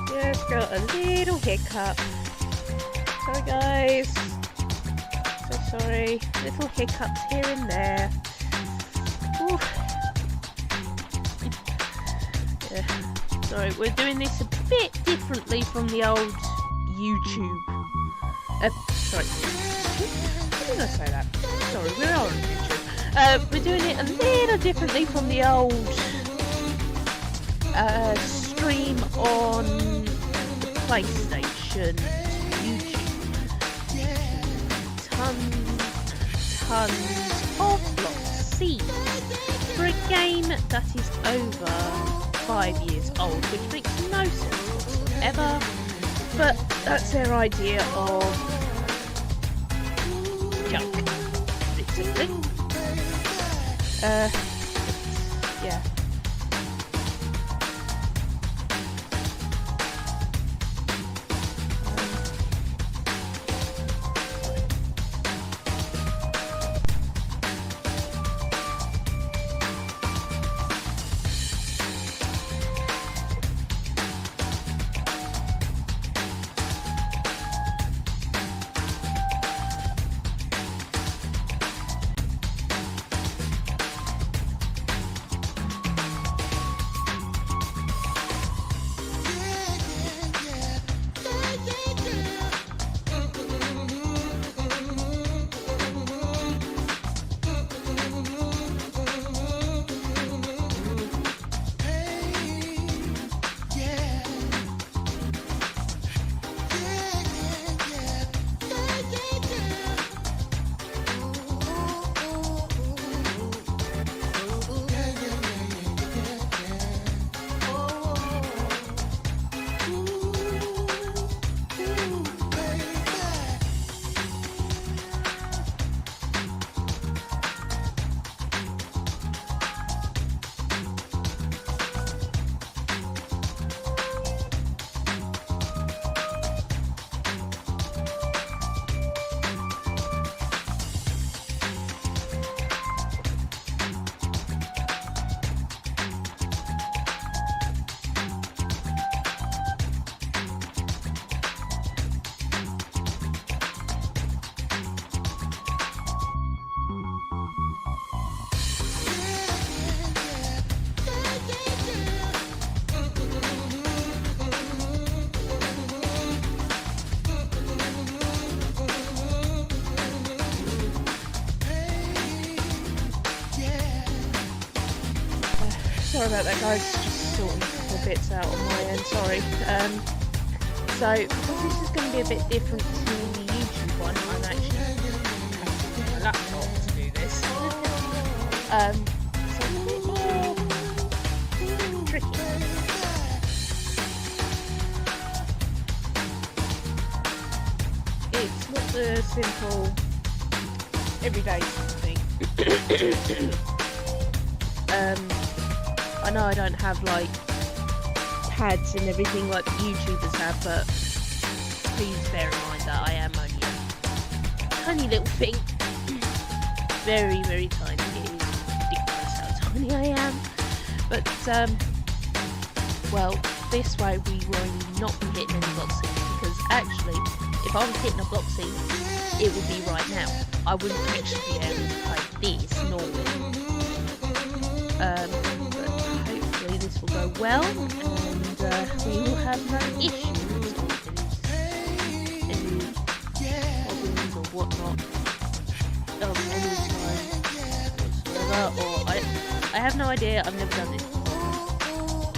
Just got a little hiccup. Sorry guys. So sorry. Little hiccups here and there. Ooh. Yeah. Sorry, we're doing this a bit differently from the old YouTube. Sorry. Why did I say that? Sorry, we're on YouTube. We're doing it a little differently from the old stream on the PlayStation YouTube. Tons of blocks seen for a game that is over 5 years old, which makes no sense whatsoever, but that's their idea of junk, basically. Yeah. Sorry about that guys, just sorting a couple of bits out on my end, sorry. So, because this is going to be a bit different to the YouTube one, I'm actually using my laptop to do this. So it's a bit more tricky. It's not the simple, everyday sort of thing. I know I don't have like pads and everything like the YouTubers have, but please bear in mind that I am only a tiny little thing. Very, very tiny. It is ridiculous how tiny I am. But, well, this way we will not be hitting any block scenes, because actually, if I was hitting a block scene, it would be right now. I wouldn't actually be able to play this normally. This will go well, and we will have no issues or any problems or whatnot of any kind whatsoever. Or I have no idea. I've never done this before.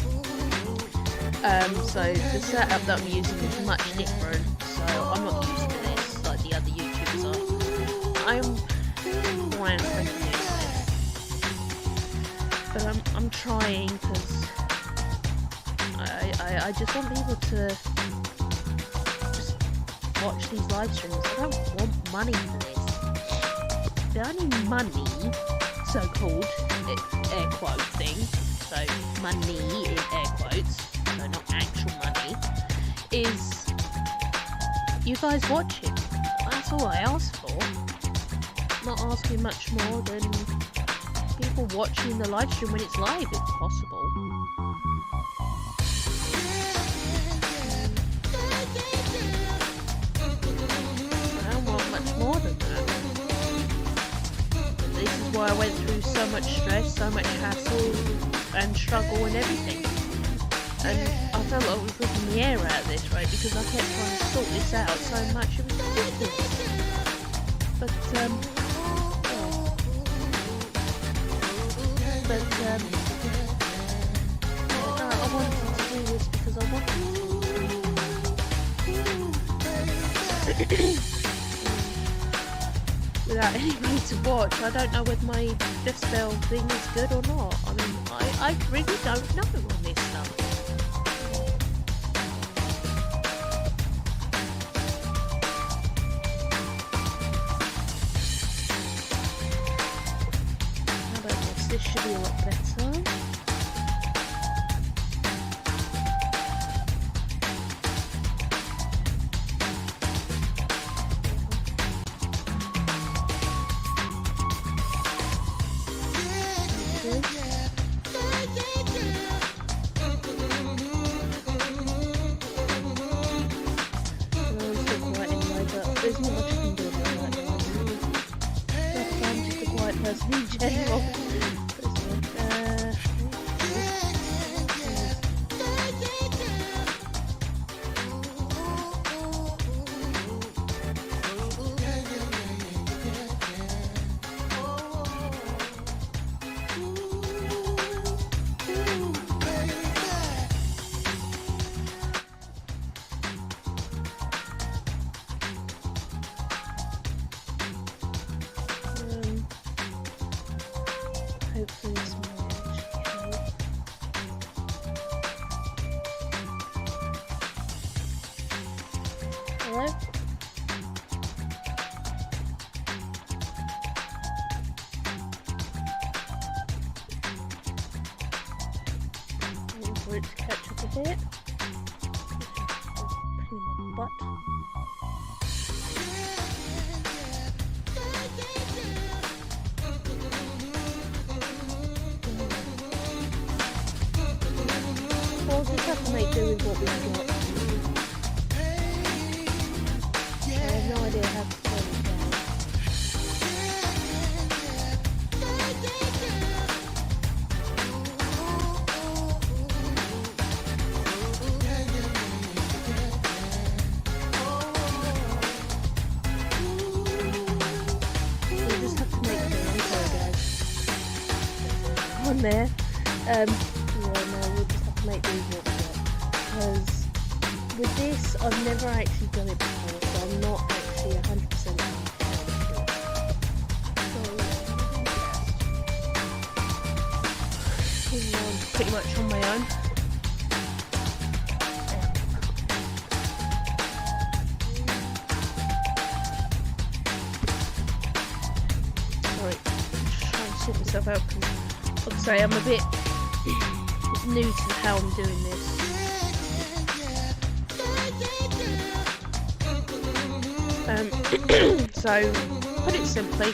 So the setup that I'm using is much different. So I'm not used to this like the other YouTubers are. I'm brand new to this, but I'm trying because I just want people to just watch these live streams. I don't want money for this. The only money, so-called, air quote thing, so money in air quotes, so not actual money, is you guys watching. That's all I ask for. Not asking much more than people watching the live stream when it's live, if possible. is why I went through so much stress, so much hassle and struggle and everything. And I felt like I was ripping the air out of this, right? Because I kept trying to sort this out so much. It was ridiculous. But yeah. No, I wanted to do this because I wanted to. Without anybody to watch, I don't know whether my death spell thing is good or not. I mean, I really don't know on this stuff. How about this? This should be a lot better. There's not much I can do about that. I'm just a quiet person in general. Hopefully this might actually help. Hello? Waiting for it to catch up a bit. Pain in my butt. We'll just have to make do with what we've got. I have no idea how to turn it down. We'll just have to make do. I'm sorry guys. On there. Yeah, no, we'll just have to make do with what we got. Because with this, I've never actually done it before, so I'm not actually 100% sure. So, I'm pretty much on my own. Sorry, just trying to sort myself out because, like I say, I'm a bit new to how I'm doing this. So, put it simply,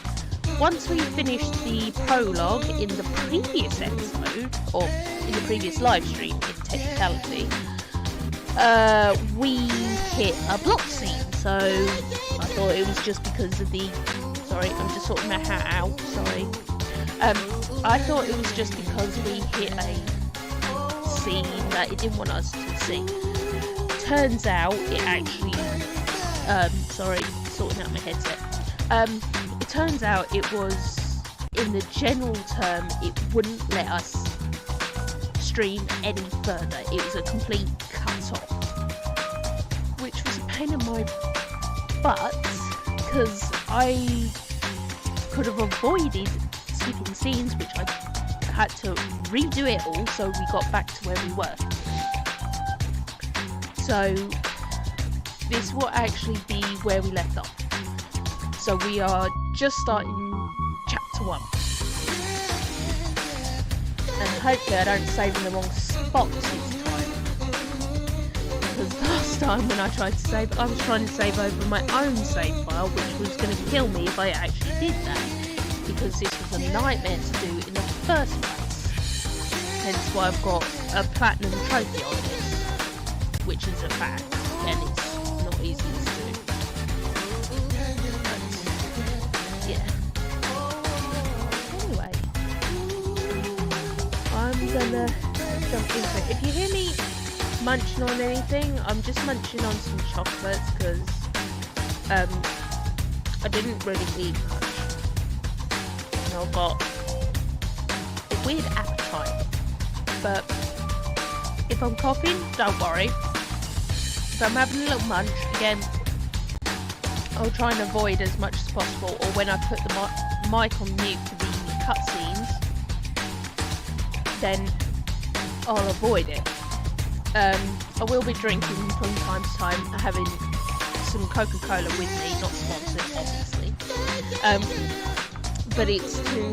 once we finished the prologue in the previous episode, or in the previous live stream, in technicality, we hit a block scene. So, I thought it was just because of the... Sorry, I'm just sorting my hat out, sorry. I thought it was just because we hit a scene that it didn't want us to see. Turns out it actually... sorry, sorting out my headset. It turns out it was, in the general term, it wouldn't let us stream any further. It was a complete cut-off, which was a pain in my butt, because I could have avoided skipping scenes, which I had to redo it all, so we got back to where we were. So this will actually be where we left off. So we are just starting chapter 1. And hopefully I don't save in the wrong spot this time. Because last time when I tried to save, I was trying to save over my own save file, which was going to kill me if I actually did that. Because this was a nightmare to do in the first place. Hence why I've got a platinum trophy on this. Which is a fact. And it's not easy to do. But, yeah. gonna jump into it. If you hear me munching on anything, I'm just munching on some chocolates because I didn't really eat much. And I've got a weird appetite. But if I'm coughing, don't worry. If I'm having a little munch, again, I'll try and avoid as much as possible, or when I put the mic on mute for the cutscenes, then I'll avoid it. I will be drinking from time to time, having some Coca-Cola with me, not sponsored, obviously. But it's to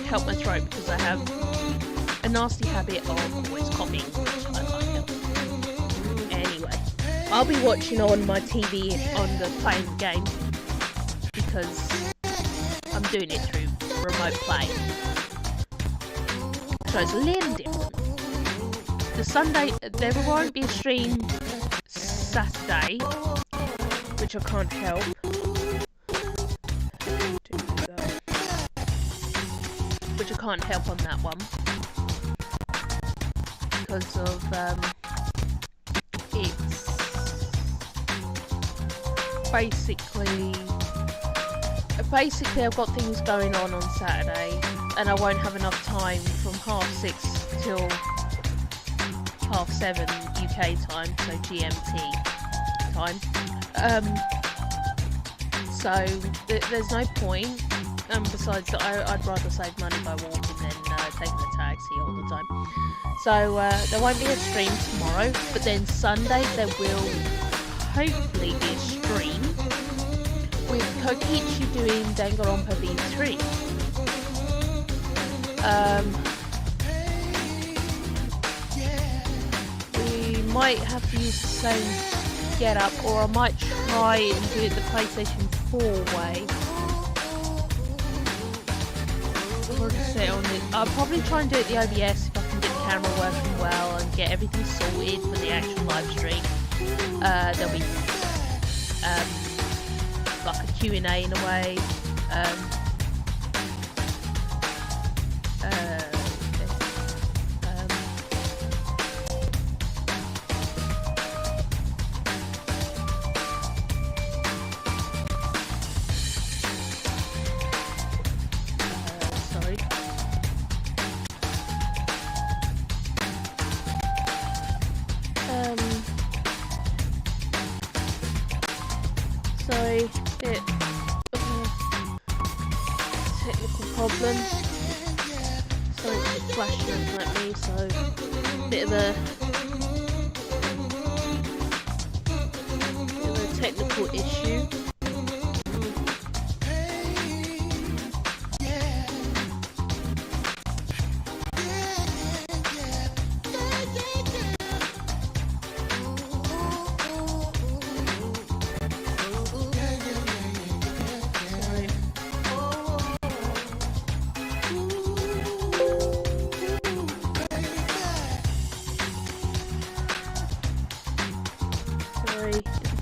help my throat because I have a nasty habit of always coughing, which I can't help. Anyway, I'll be watching on my TV on the playing the game because I'm doing it through remote play. So it's a little different. The Sunday, there won't be a stream Saturday, which I can't help. Which I can't help on that one. Because of, it's basically I've got things going on Saturday, and I won't have enough time from 6:30 till 7:30 UK time, so GMT time. So there's no point. Besides that, I'd rather save money by walking than taking a taxi all the time. So there won't be a stream tomorrow, but then Sunday there will hopefully be a stream with Kokichi doing Danganronpa V3. We might have to use the same get-up, or I might try and do it the PlayStation 4 way. I'll probably try and do it the OBS if I can get the camera working well and get everything sorted for the actual live stream. There'll be like a Q&A in a way. Technical problem. Something's flashing at me, so bit of a technical issue.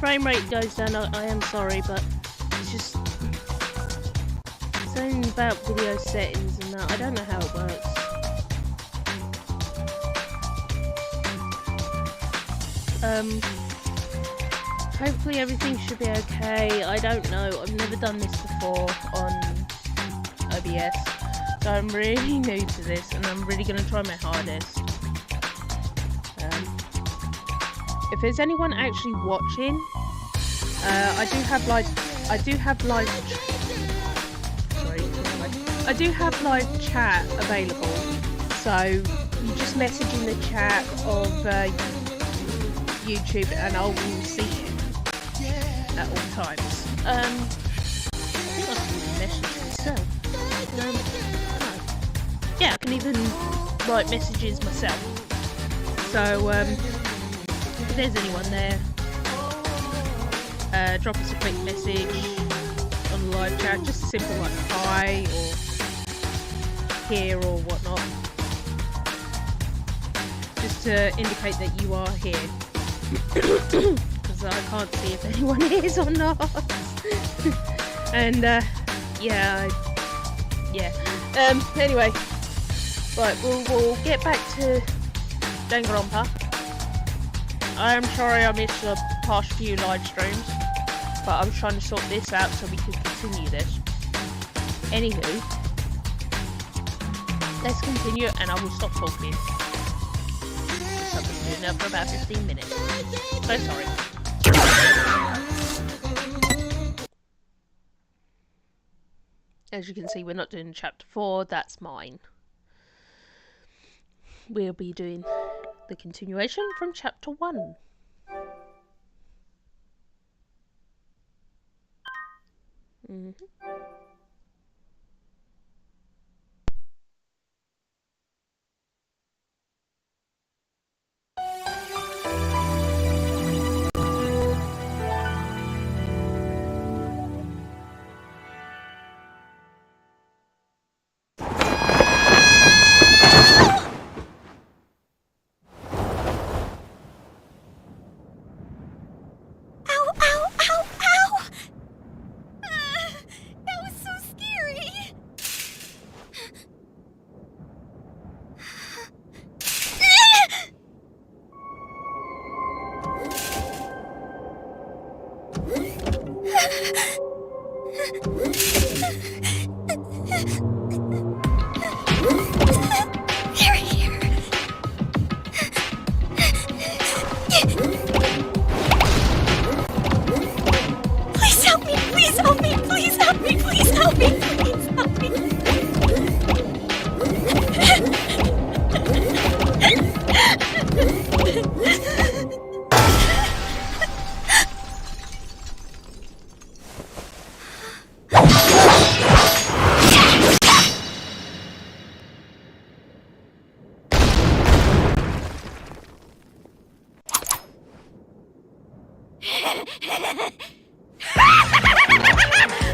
Frame rate goes down, I am sorry, but it's just something about video settings and that. I don't know how it works. Hopefully everything should be okay. I don't know, I've never done this before on OBS, so I'm really new to this and I'm really going to try my hardest. If there's anyone actually watching, I do have live chat available. So you just message in the chat of YouTube, and I will see it at all times. I think I can even message myself. Yeah, I can even write messages myself. So if there's anyone there, drop us a quick message on the live chat, just simple like hi or here or whatnot, just to indicate that you are here, because I can't see if anyone is or not. And anyway, Right, we'll get back to Danganronpa. I am sorry I missed the past few live streams, but I was trying to sort this out so we could continue this. Anywho, let's continue and I will stop talking. So I've been doing that for about 15 minutes. So sorry. As you can see, we're not doing chapter 4, that's mine. We'll be doing the continuation from chapter 1.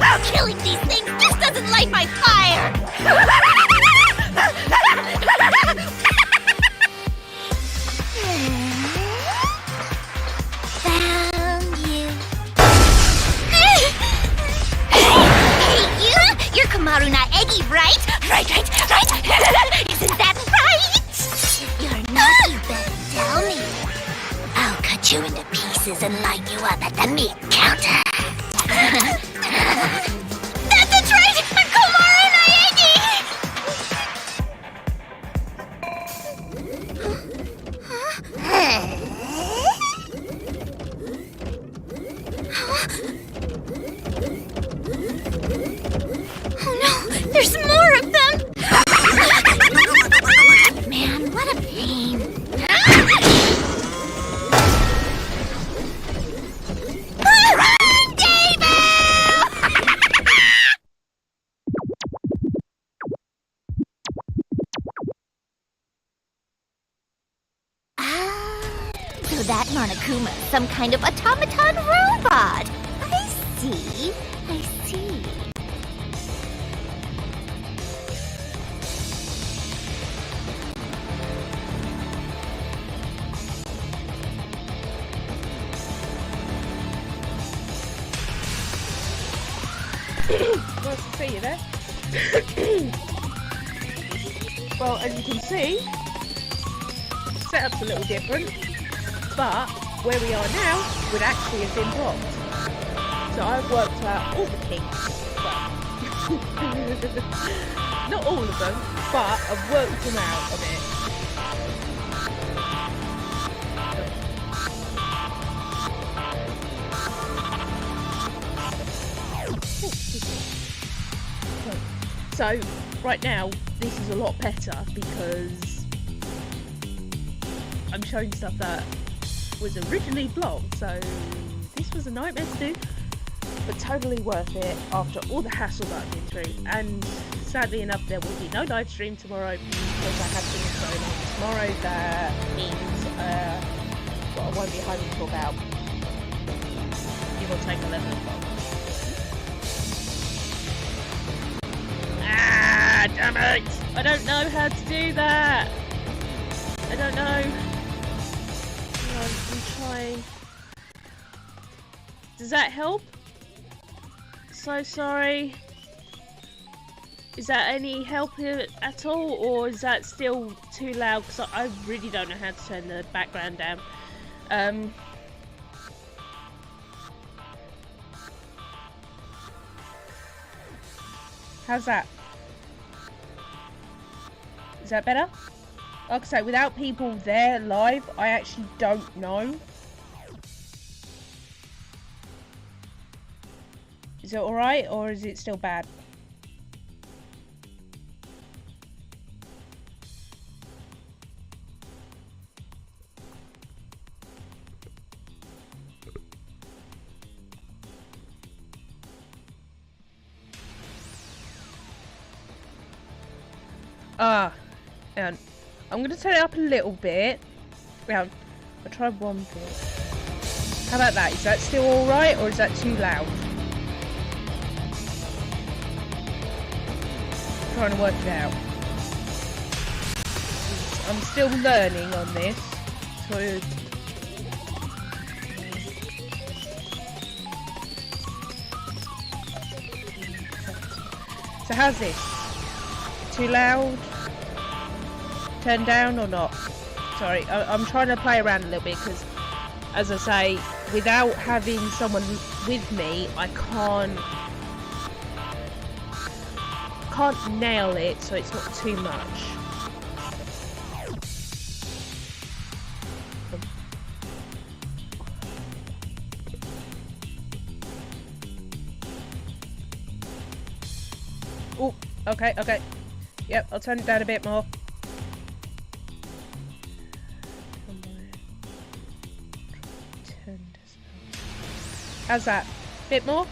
Oh, killing these things just doesn't light my fire! Found you. Hey, you! You're Kamaru Naegi, right? Right! Isn't that right? If you're not, you better tell me. I'll cut you into pieces and light you up at the meat counter. That's right! Kamaru Naegi! Oh no! There's more of them! Man, what a pain. So that Monokuma's some kind of automaton robot. I see. Nice to see you there. Well, as you can see, the setup's a little different, but where we are now would actually have been blocked. So I've worked out all the kinks. Well, not all of them, but I've worked them out a bit. So, right now, this is a lot better because I'm showing stuff that was originally blocked, so this was a nightmare to do, but totally worth it after all the hassle that I've been through. And sadly enough, there will be no live stream tomorrow because I have things going on tomorrow. That means well, I won't be home until about, give or take, 11 o'clock. Ah, damn it! I don't know how to do that! I don't know. I'm trying. Does that help? So sorry. Is that any help at all, or is that still too loud? Because I really don't know how to turn the background down. How's that? Is that better? Like I say, without people there live, I actually don't know. Is it alright, or is it still bad? And I'm going to turn it up a little bit. I'll try one bit. How about that? Is that still alright, or is that too loud? I'm trying to work it out. I'm still learning on this. So how's this? Too loud? Turn down or not? Sorry, I'm trying to play around a little bit because, as I say, without having someone with me, I can't nail it so it's not too much. Oh, okay. Yep, I'll turn it down a bit more. How's that? Bit more?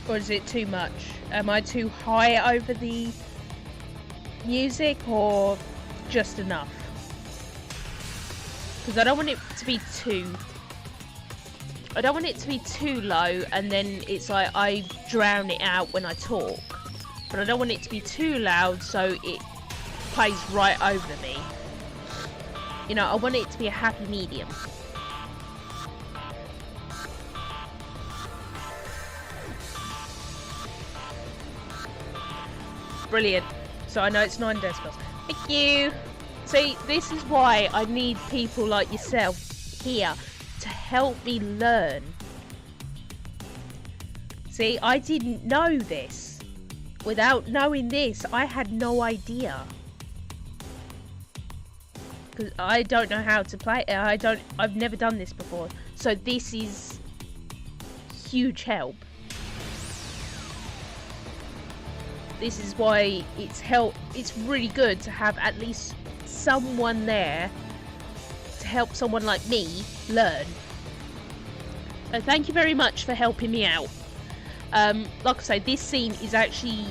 Or is it too much? Am I too high over the music, or just enough? Because I don't want it to be too low and then it's like I drown it out when I talk. But I don't want it to be too loud so it plays right over me. You know, I want it to be a happy medium. Brilliant. So I know it's 9 decibels. Thank you. See, this is why I need people like yourself here to help me learn. See, I didn't know this. Without knowing this, I had no idea. Because I don't know how to play. I've never done this before. So this is huge help. This is why it's really good to have at least someone there to help someone like me learn. Thank you very much for helping me out. Like I say, this scene is actually,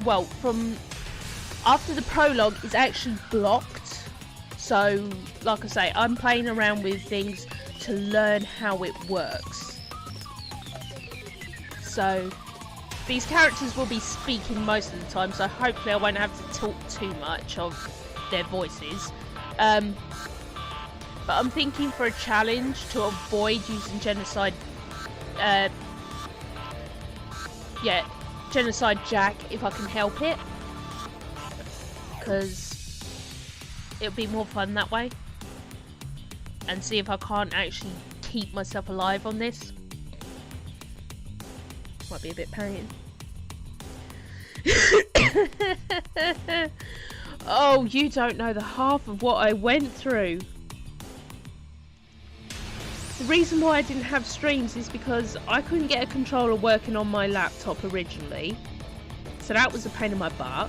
well, from after the prologue is actually blocked. So, like I say, I'm playing around with things to learn how it works. So, these characters will be speaking most of the time, so hopefully I won't have to talk too much of their voices. But I'm thinking for a challenge to avoid using Genocide Jack if I can help it, because it'll be more fun that way, and see if I can't actually keep myself alive on this. Might be a bit pain. Oh, you don't know the half of what I went through. The reason why I didn't have streams is because I couldn't get a controller working on my laptop originally. So that was a pain in my butt.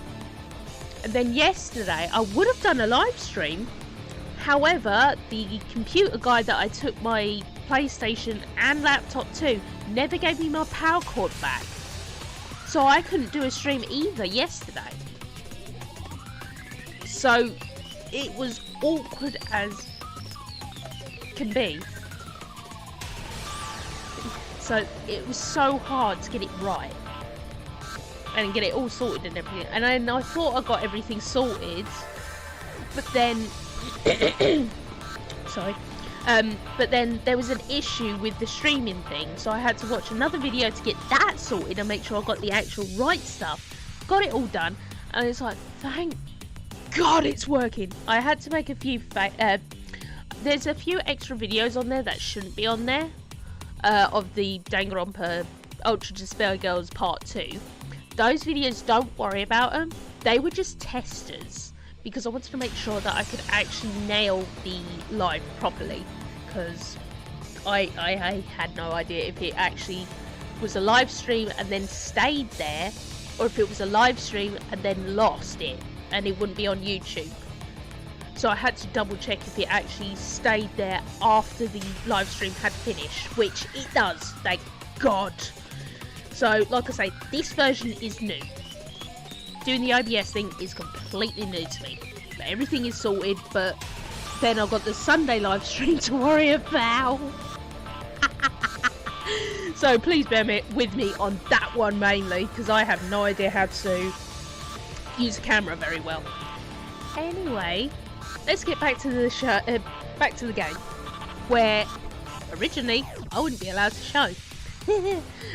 And then yesterday I would have done a live stream. However, the computer guy that I took my PlayStation and laptop to never gave me my power cord back. So I couldn't do a stream either yesterday. So it was awkward as can be. So it was so hard to get it right and get it all sorted and everything. And then I thought I got everything sorted, but then sorry, But then there was an issue with the streaming thing, so I had to watch another video to get that sorted and make sure I got the actual right stuff. Got it all done, and it's like, thank God it's working. I had to make a few there's a few extra videos on there that shouldn't be on there, of the Danganronpa Ultra Despair Girls Part 2. Those videos, don't worry about them. They were just testers, because I wanted to make sure that I could actually nail the live properly, because I had no idea if it actually was a live stream and then stayed there, or if it was a live stream and then lost it and it wouldn't be on YouTube. So I had to double check if it actually stayed there after the live stream had finished, which it does, thank God. So like I say, this version is new. Doing the OBS thing is completely new to me. But everything is sorted, but then I've got the Sunday live stream to worry about. So please bear with me on that one mainly, because I have no idea how to use a camera very well. Anyway, let's get back to the show, back to the game, where originally I wouldn't be allowed to show.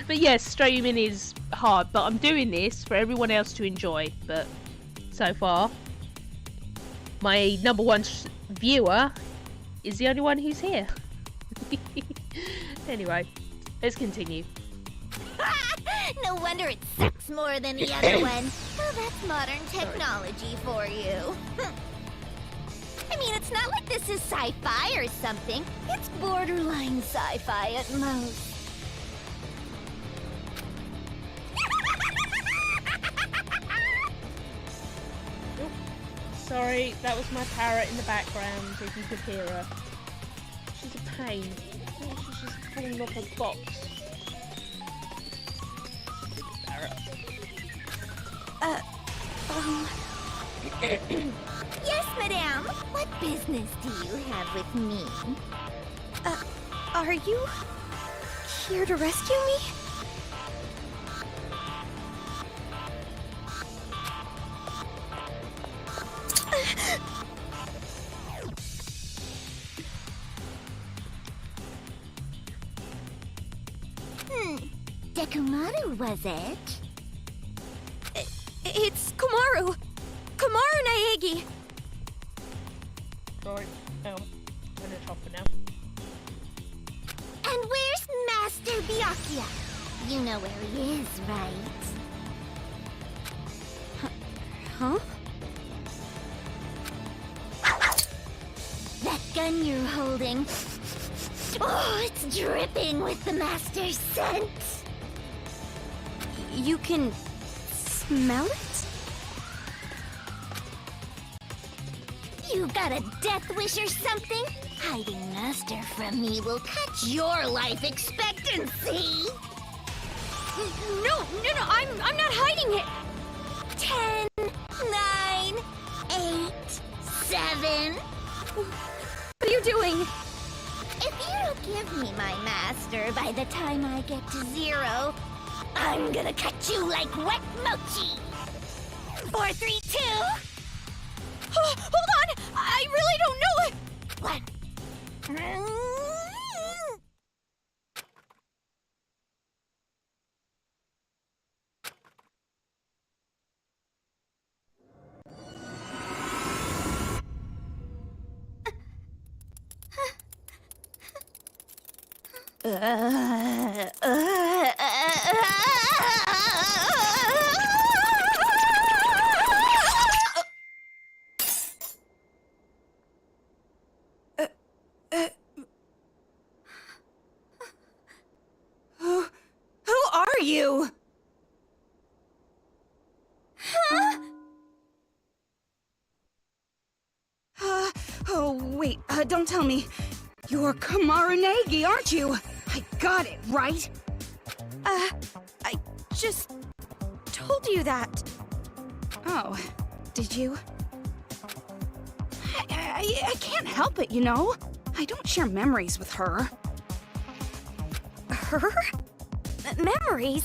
But yes, streaming is hard, but I'm doing this for everyone else to enjoy. But so far, my number one viewer is the only one who's here. Anyway, let's continue. No wonder it sucks more than the other one. Well, that's modern technology for you. I mean, it's not like this is sci-fi or something. It's borderline sci-fi at most. Sorry, that was my parrot in the background, if you could hear her. She's a pain. I think she's just falling off a box. Parrot. Yes, madame. What business do you have with me? Are you here to rescue me? Dekumaru, was it? It's Komaru! Komaru Naegi! Sorry, I'm gonna chop her now. And where's Master Byakuya? You know where he is, right? Huh? That gun you're holding... Oh, it's dripping with the Master's scent! You can smell it? You got a death wish or something? Hiding Master from me will cut your life expectancy! No, I'm not hiding it! 10, 9, 8, 7... What are you doing? If you don't give me my master by the time I get to 0, I'm gonna cut you like wet mochi! 4, 3, 2... Oh, hold on! I really don't know it! What? Who are you? Oh, wait, don't tell me. You're Komaru Naegi, aren't you? I got it, right? I just told you that. Oh, did you? I can't help it, you know? I don't share memories with her. Her? Memories?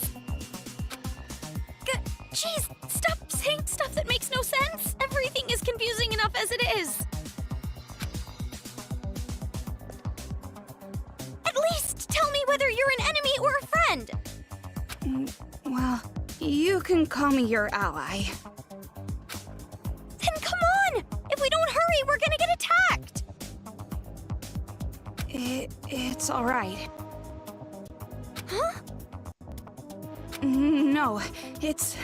Jeez, stop saying stuff that makes no sense. Everything is confusing enough as it is. You can call me your ally. Then come on! If we don't hurry, we're gonna get attacked! It's alright. Huh? No, it's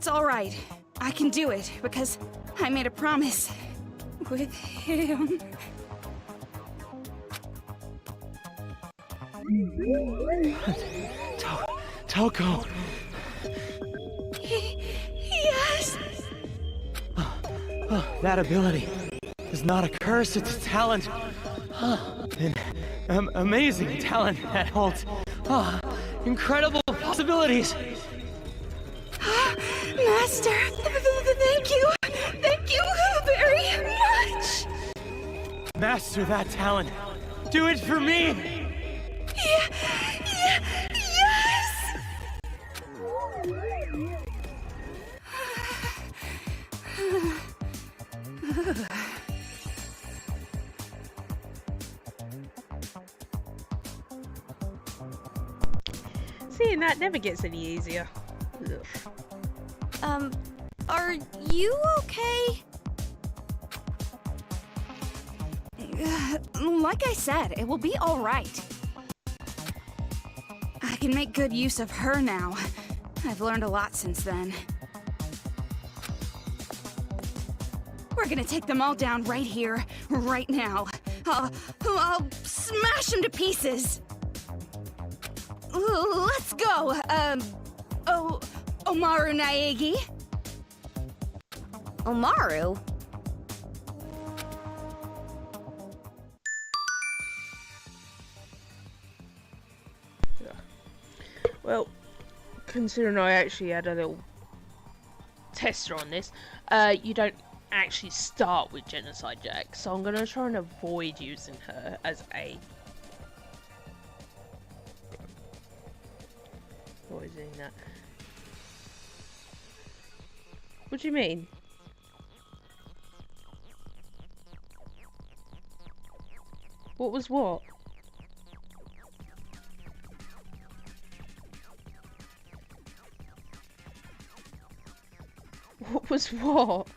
alright. I can do it because I made a promise with him. Toko! Yes! That ability is not a curse, it's a talent. An amazing talent that holds incredible possibilities. Master, thank you! Thank you very much! Master that talent. Do it for me! Yes! Seeing that never gets any easier. Ugh. Are you okay? Like I said, it will be alright. I can make good use of her now. I've learned a lot since then. We're gonna take them all down right here, right now. I'll smash them to pieces. Let's go. Omaru Naegi. Omaru? Well, considering I actually had a little tester on this, you don't actually start with Genocide Jack, so I'm gonna try and avoid using her as a... Avoid doing that. What do you mean? What was what? What was what?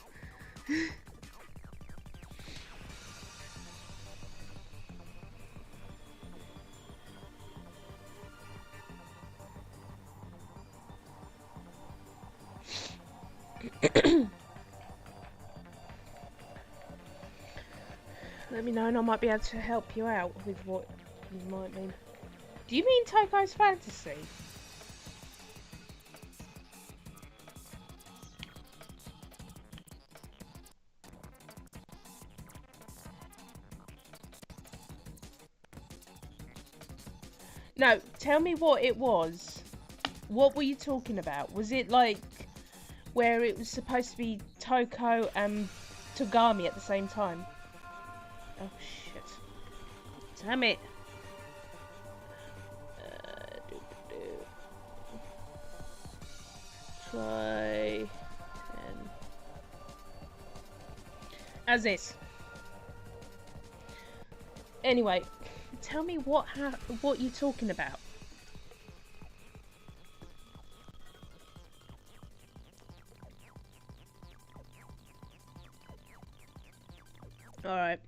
Let me know and I might be able to help you out with what you might mean. Do you mean Toko's fantasy? No, tell me what it was. What were you talking about? Was it like where it was supposed to be Toko and Togami at the same time? Oh shit. Damn it. Try and as this. Anyway, tell me what you're talking about. All right.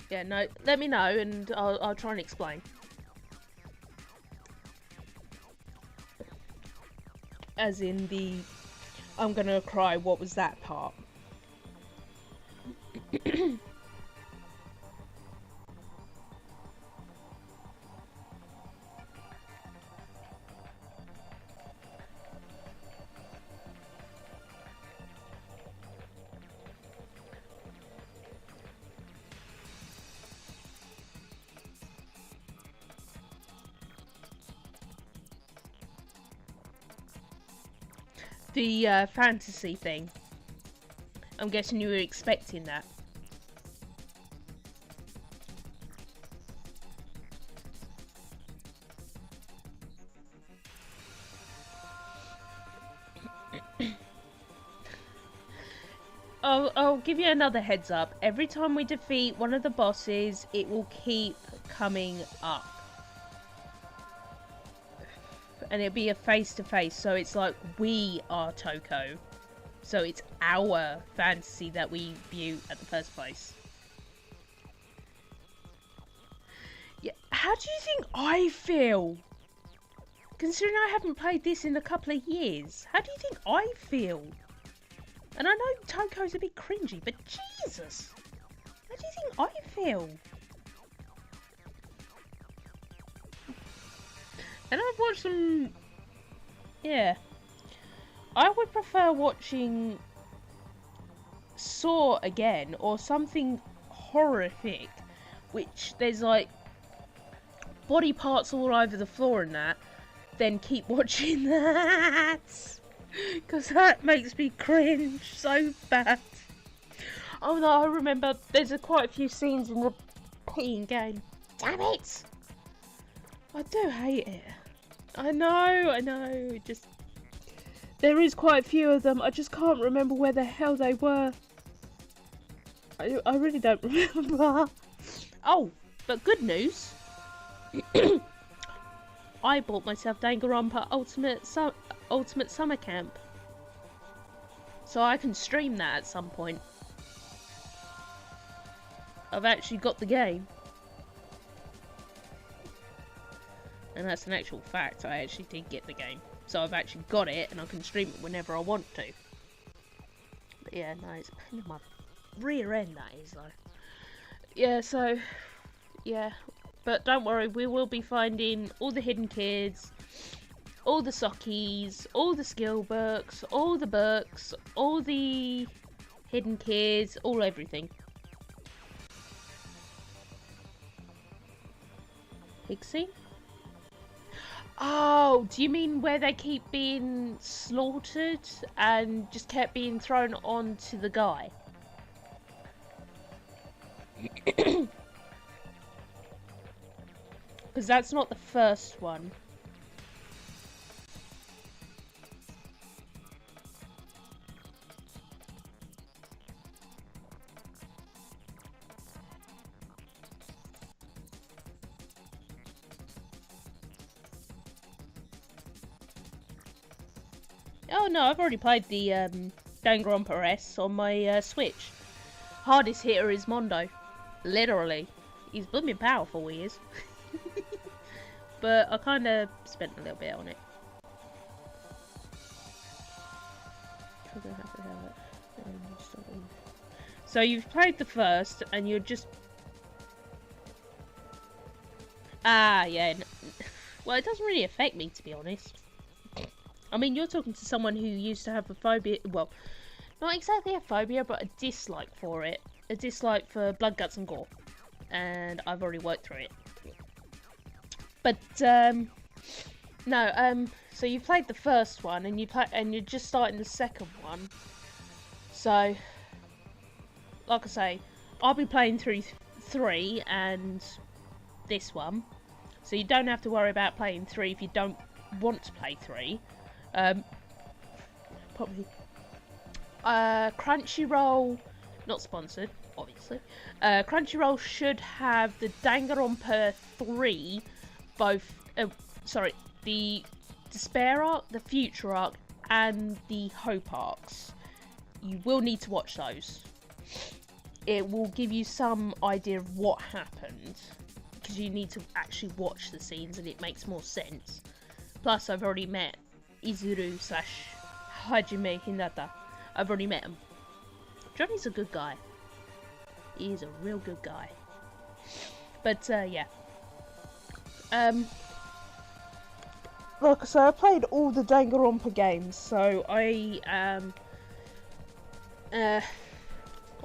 Yeah, no, let me know and I'll try and explain. As in the I'm gonna cry, what was that part? The fantasy thing. I'm guessing you were expecting that. I'll give you another heads up. Every time we defeat one of the bosses, it will keep coming up. and it'll be a face-to-face, so it's like we are Toko. So it's our fantasy that we view at the first place. Yeah, how do you think I feel? Considering I haven't played this in a couple of years, how do you think I feel? And I know Toko's a bit cringy, but Jesus! How do you think I feel? And I've watched some... Yeah. I would prefer watching Saw again, or something horrific, which there's like body parts all over the floor and that, then keep watching that. Because that makes me cringe so bad. Oh no, I remember there's quite a few scenes in the peeing game. Damn it! I do hate it. I know, it just... There is quite a few of them, I just can't remember where the hell they were. I really don't remember. Oh, but good news. I bought myself Danganronpa Ultimate Summer Camp. So I can stream that at some point. I've actually got the game. And that's an actual fact, I actually did get the game. So I've actually got it, and I can stream it whenever I want to. But yeah, no, it's a pain in my rear end, that is, though. Yeah, so... Yeah. But don't worry, we will be finding all the hidden kids, all the sockies, all the skill books, all the hidden kids, all everything. Pixie? Oh, do you mean where they keep being slaughtered and just kept being thrown onto the guy? Because that's not the first one. Oh no, I've already played the Danganronpa S on my Switch. Hardest hitter is Mondo. Literally. He's blooming powerful, he is. But I kind of spent a little bit on it. So you've played the first, and you're just... Ah, yeah. Well, it doesn't really affect me, to be honest. I mean, you're talking to someone who used to have a phobia... Well, not exactly a phobia, but a dislike for it. A dislike for blood, guts, and gore. And I've already worked through it. But, no, so you played the first one, and you're just starting the second one. So, like I say, I'll be playing through 3 and this one. So you don't have to worry about playing 3 if you don't want to play 3. Probably. Crunchyroll, not sponsored, obviously. Crunchyroll should have the Danganronpa 3, both, sorry, the Despair arc, the Future arc, and the Hope arcs. You will need to watch those. It will give you some idea of what happened, because you need to actually watch the scenes and it makes more sense. Plus, I've already met Izuru / Hajime Hinata. I've already met him. Johnny's a good guy. He is a real good guy. But, yeah. Like I said, I played all the Danganronpa games, so I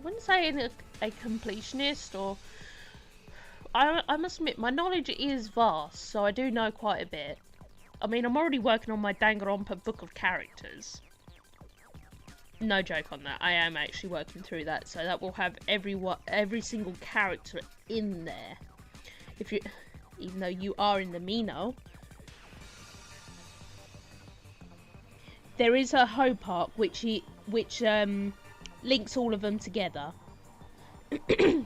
wouldn't say a completionist, or... I must admit, my knowledge is vast, so I do know quite a bit. I mean, I'm already working on my Danganronpa book of characters. No joke on that, I am actually working through that, so that will have every single character in there. Even though you are in the Mino. There is a Hope arc which links all of them together.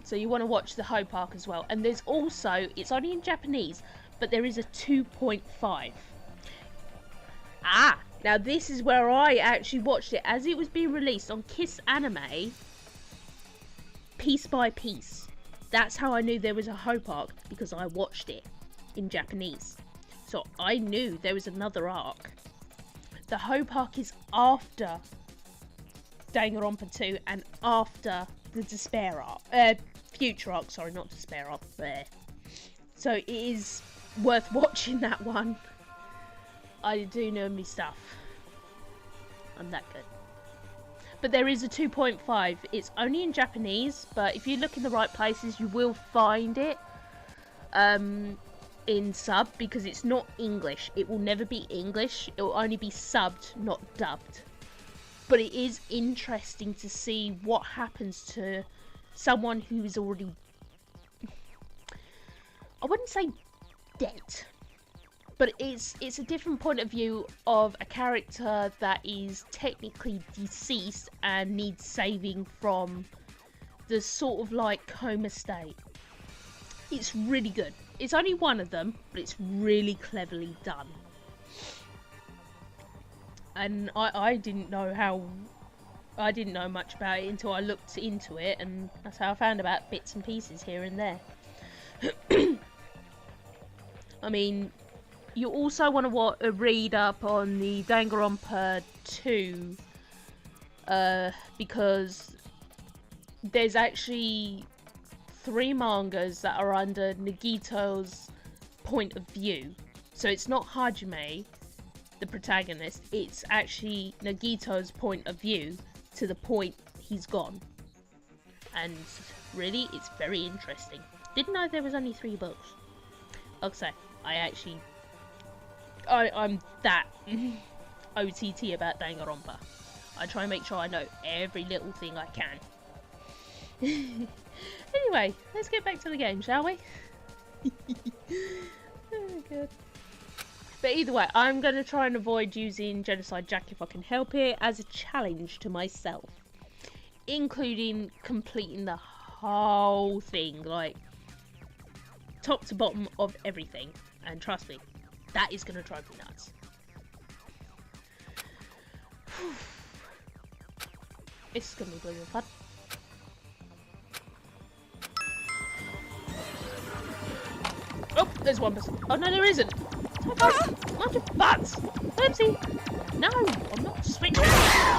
So you want to watch the Hope arc as well. And there's also, it's only in Japanese, but there is a 2.5. Now this is where I actually watched it as it was being released on Kiss Anime, piece by piece. That's how I knew there was a Hope arc, because I watched it in Japanese. So I knew there was another arc. The Hope arc is after Danganronpa 2 and after the Despair arc. Future arc, sorry, not Despair arc. There. So it is worth watching that one. I do know me stuff. I'm that good. But there is a 2.5. It's only in Japanese, but if you look in the right places, you will find it in sub, because it's not English. It will never be English. It will only be subbed, not dubbed. But it is interesting to see what happens to someone who is already, I wouldn't say dead, but it's a different point of view of a character that is technically deceased and needs saving from the sort of like coma state. It's really good. It's only one of them, but it's really cleverly done. And I didn't know much about it until I looked into it, and that's how I found about bits and pieces here and there. I mean, you also want to read up on the Danganronpa 2, because there's actually 3 mangas that are under Nagito's point of view. So it's not Hajime, the protagonist, it's actually Nagito's point of view to the point he's gone. And really, it's very interesting. Didn't know there was only 3 books. Like I say, I'm that OTT about Danganronpa. I try and make sure I know every little thing I can. Anyway, let's get back to the game, shall we? Oh, good. But either way, I'm going to try and avoid using Genocide Jack if I can help it, as a challenge to myself. Including completing the whole thing, like top to bottom of everything. And trust me, that is going to drive me nuts. This is going to be really fun. Oh, there's one person. Oh no, there isn't. Mind your butts. Oopsie. No, I'm not switching. Right.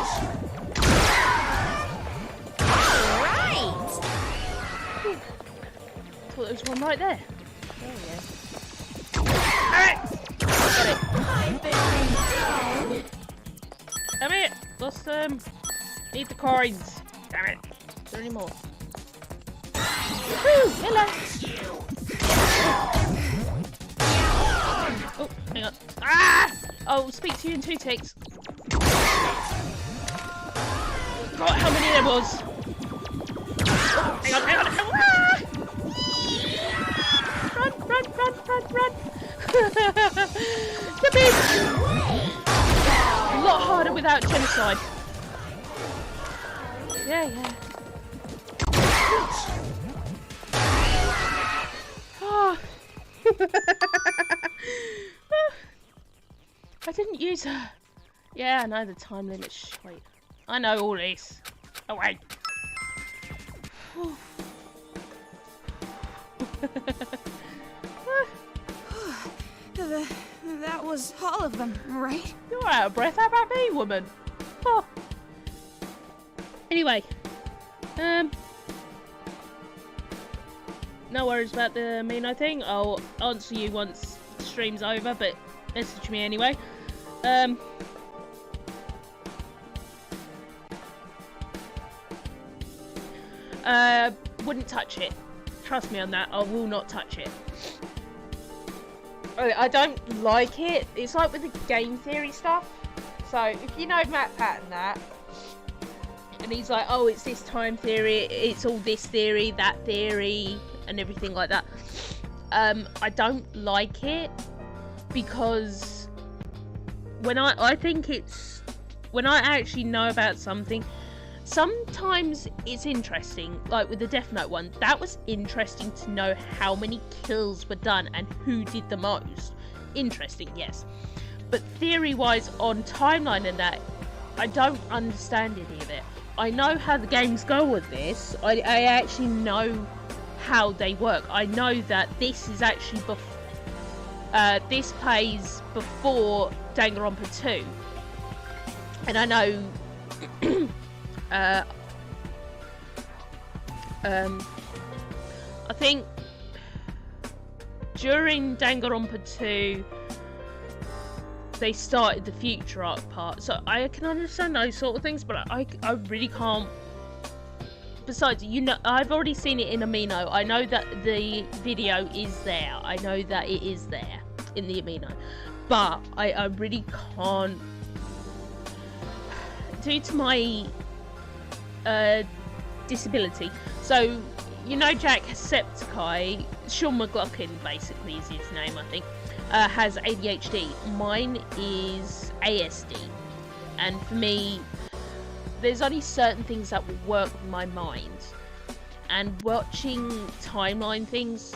Thought there was one right there. There we go. Got it. Damn it. Lost them. Need the coins. Damn it. Is there any more? Woo! Hello. Oh, hang on. Ah! I'll speak to you in 2 ticks. God, how many there was? Oh, hang on. Ah! Run. Yippee! A lot harder without genocide. Yeah. Oh. I didn't use her. Yeah, I know the time limit. Wait, I know all this. Oh wait. That was all of them, right? You're out of breath. How about me, woman? Oh. Anyway, no worries about the Mino thing. I'll answer you once the stream's over, but message me anyway. Wouldn't touch it. Trust me on that. I will not touch it. I don't like it. It's like with the game theory stuff. So if you know Matt Patton that, and he's like, oh, it's this time theory, it's all this theory, that theory, and everything like that. I don't like it, because when I think it's, when I actually know about something, sometimes it's interesting. Like with the Death Note one, that was interesting to know how many kills were done and who did the most. Interesting, yes. But theory-wise, on timeline and that, I don't understand any of it. I know how the games go with this. I actually know how they work. I know that this is actually this plays before Danganronpa 2, and I know I think during Danganronpa 2 they started the future arc part, so I can understand those sort of things, but I really can't. Besides, you know, I've already seen it in Amino. I know that the video is there. I know that it is there in the Amino, but I really can't, due to my disability. So, you know, Jacksepticeye, Sean McLaughlin basically is his name, I think, has ADHD. Mine is ASD, and for me, there's only certain things that will work with my mind, and watching timeline things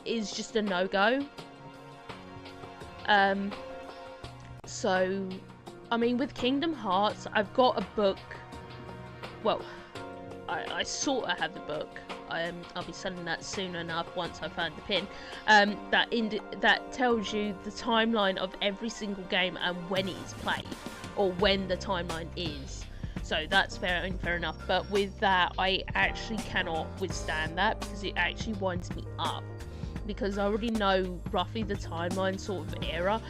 is just a no-go. So, I mean, with Kingdom Hearts, I've got a book. Well, I sort of have the book. I'll be sending that soon enough once I find the pin. That tells you the timeline of every single game and when it is played, or when the timeline is. So that's fair enough. But with that, I actually cannot withstand that, because it actually winds me up. Because I already know roughly the timeline sort of era.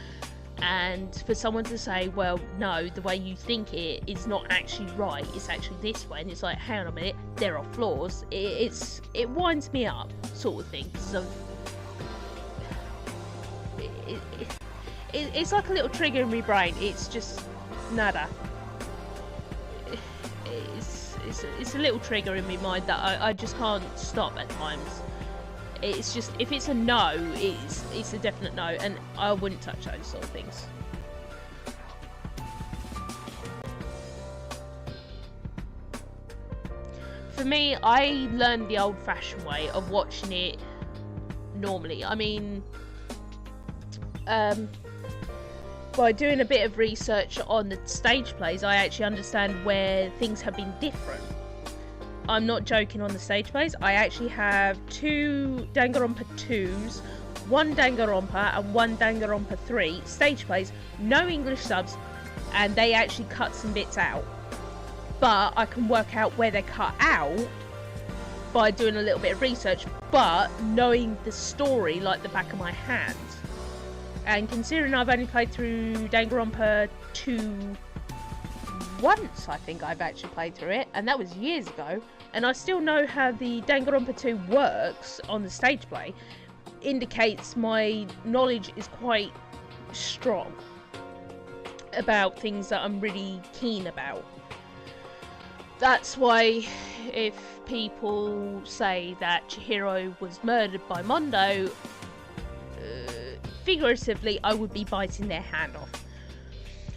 And for someone to say, well, no, the way you think it is not actually right, it's actually this way, and it's like, hang on a minute, there are flaws, it winds me up, sort of thing. So it's like a little trigger in my brain. It's just nada. It's a little trigger in my mind that I just can't stop at times. It's just, if it's a no, it's a definite no, and I wouldn't touch those sort of things. For me, I learned the old-fashioned way of watching it normally. I mean, by doing a bit of research on the stage plays, I actually understand where things have been different. I'm not joking on the stage plays. I actually have 2 Danganronpa 2s, 1 Danganronpa and 1 Danganronpa 3 stage plays, no English subs, and they actually cut some bits out. But I can work out where they're cut out by doing a little bit of research, but knowing the story like the back of my hand. And considering I've only played through Danganronpa 2 once, I think I've actually played through it, and that was years ago, and I still know how the Danganronpa 2 works on the stage play, indicates my knowledge is quite strong about things that I'm really keen about. That's why if people say that Chihiro was murdered by Mondo, figuratively, I would be biting their hand off,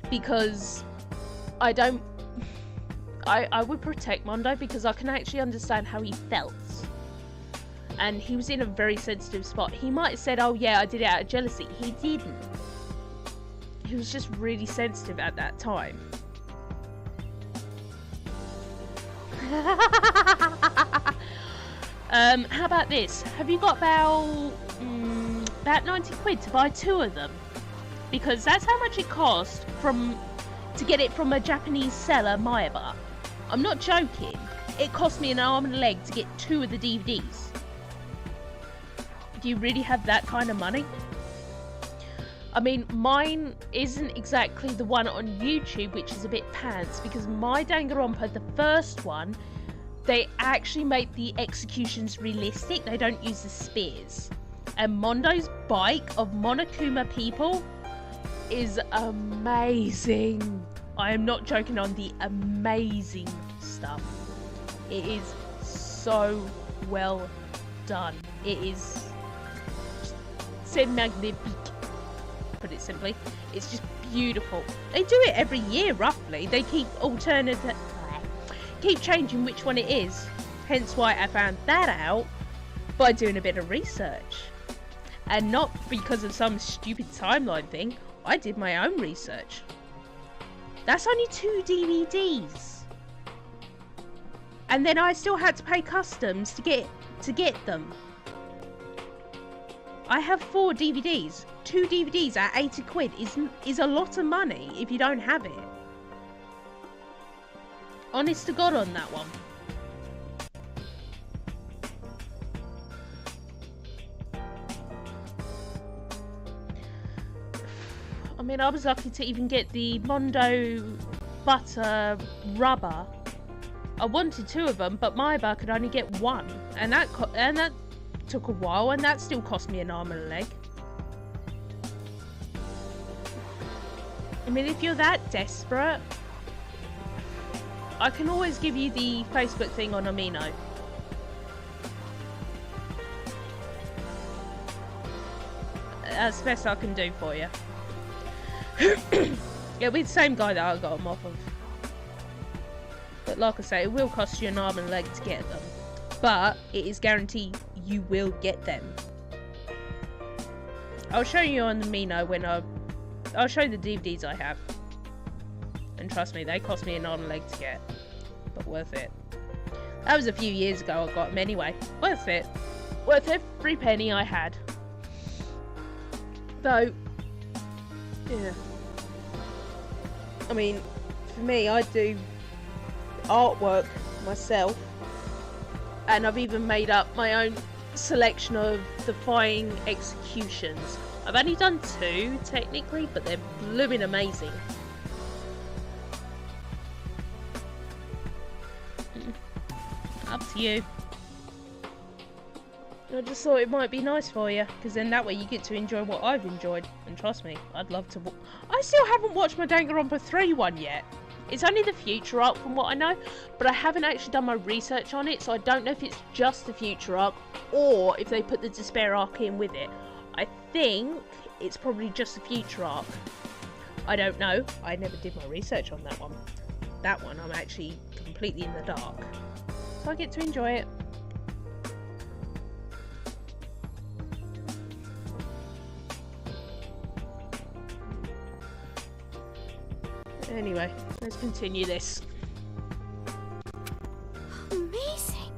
because I would protect Mondo, because I can actually understand how he felt. And he was in a very sensitive spot. He might have said, oh yeah, I did it out of jealousy. He didn't. He was just really sensitive at that time. How about this? Have you got about 90 quid to buy 2 of them? Because that's how much it cost to get it from a Japanese seller, Mayaba. I'm not joking. It cost me an arm and a leg to get 2 of the DVDs. Do you really have that kind of money? I mean, mine isn't exactly the one on YouTube, which is a bit pants, because my Danganronpa, the first one, they actually make the executions realistic. They don't use the spears. And Mondo's bike of Monokuma people is amazing. I am not joking on the amazing stuff. It is so well done. It is c'est magnifique, put it simply. It's just beautiful. They do it every year roughly. They keep changing which one it is. Hence why I found that out by doing a bit of research. And not because of some stupid timeline thing. I did my own research. That's only 2 DVDs. And then I still had to pay customs to get them. I have 4 DVDs. 2 DVDs at 80 quid is a lot of money if you don't have it. Honest to God on that one. I mean, I was lucky to even get the Mondo butter rubber. I wanted 2 of them, but my bar could only get 1, and that took a while, and that still cost me an arm and a leg. I mean, if you're that desperate, I can always give you the Facebook thing on Amino. That's the best I can do for you. It'll be the same guy that I got them off of. But like I say, it will cost you an arm and a leg to get them. But it is guaranteed you will get them. I'll show you on the Mino when I'll show you the DVDs I have. And trust me, they cost me an arm and a leg to get. But worth it. That was a few years ago I got them anyway. Worth it. Worth every penny I had. Though, yeah. I mean, for me, I do artwork myself. And I've even made up my own selection of defying executions. I've only done 2, technically, but they're blooming amazing. Up to you. I just thought it might be nice for you, because then that way you get to enjoy what I've enjoyed. And trust me, I'd love to. I still haven't watched my Danganronpa 3 one yet. It's only the future arc from what I know, but I haven't actually done my research on it, so I don't know if it's just the future arc or if they put the despair arc in with it. I think it's probably just the future arc. I don't know. I never did my research on that one. That one I'm actually completely in the dark. So I get to enjoy it. Anyway, let's continue this. Amazing.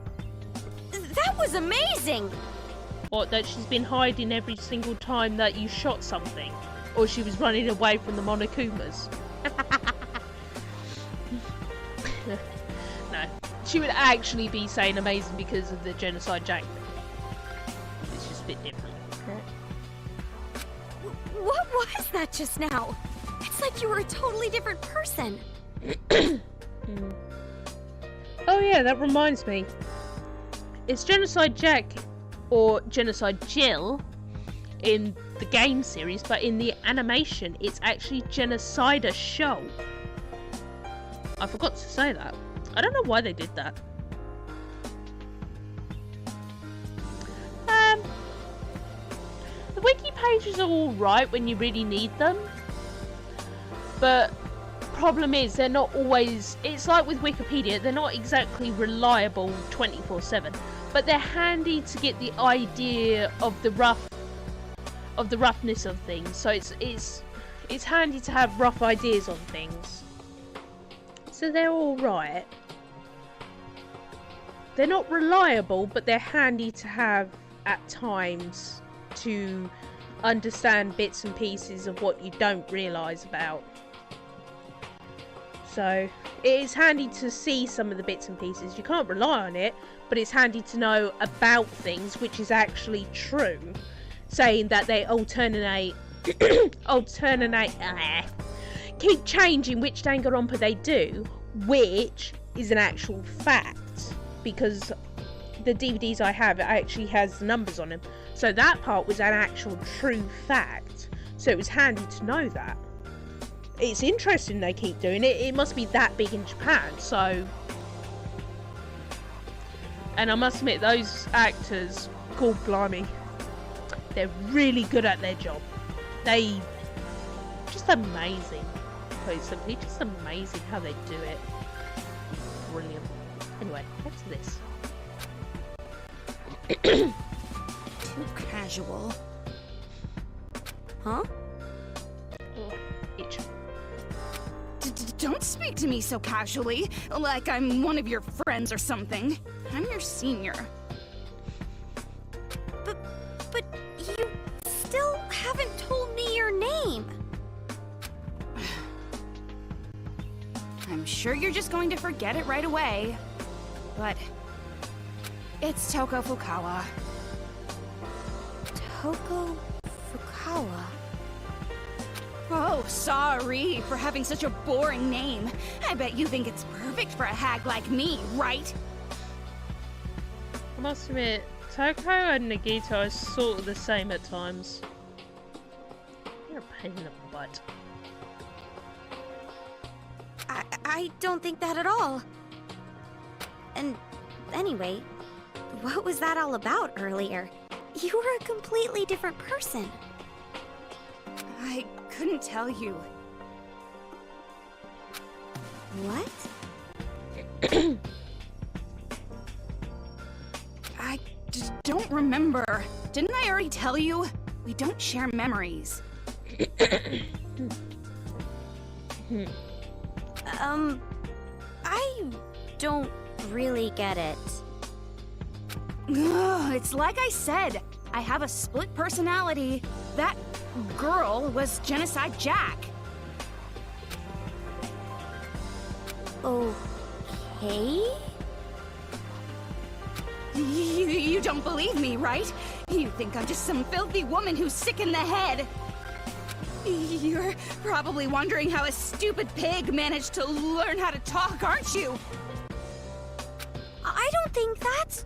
That was amazing. What, that she's been hiding every single time that you shot something? Or she was running away from the Monokumas? No. She would actually be saying amazing because of the Genocide Jack thing. It's just a bit different. What was that just now? It's like you were a totally different person. Oh yeah, that reminds me. It's Genocide Jack or Genocide Jill in the game series, but in the animation it's actually Genocida Show. I forgot to say that. I don't know why they did that. The wiki pages are alright when you really need them. But problem is they're not always, it's like with Wikipedia, they're not exactly reliable 24/7, but they're handy to get the idea of the roughness of things. So it's handy to have rough ideas on things. So they're all right. They're not reliable, but they're handy to have at times to understand bits and pieces of what you don't realise about. So it is handy to see some of the bits and pieces. You can't rely on it, but it's handy to know about things, which is actually true. Saying that they keep changing which Danganronpa they do, which is an actual fact. Because the DVDs I have, it actually has the numbers on them. So that part was an actual true fact. So it was handy to know that. It's interesting they keep doing it. It must be that big in Japan, so... And I must admit, those actors, God blimey, they're really good at their job. They... just amazing. Quite simply, just amazing how they do it. Brilliant. Anyway, back to this. Too casual. Huh? Oh, itch. Don't speak to me so casually, like I'm one of your friends or something. I'm your senior. But you still haven't told me your name. I'm sure you're just going to forget it right away. But it's Toko Fukawa. Toko Fukawa. Oh, sorry for having such a boring name. I bet you think it's perfect for a hag like me, right? I must admit, Toko and Nagito are sort of the same at times. You're a pain in the butt. I don't think that at all. And anyway, what was that all about earlier? You were a completely different person. I couldn't tell you. What? I just don't remember. Didn't I already tell you? We don't share memories. I don't really get it. Ugh, it's like I said, I have a split personality. That girl was Genocide Jack. Okay? You don't believe me, right? You think I'm just some filthy woman who's sick in the head. You're probably wondering how a stupid pig managed to learn how to talk, aren't you? I don't think that's...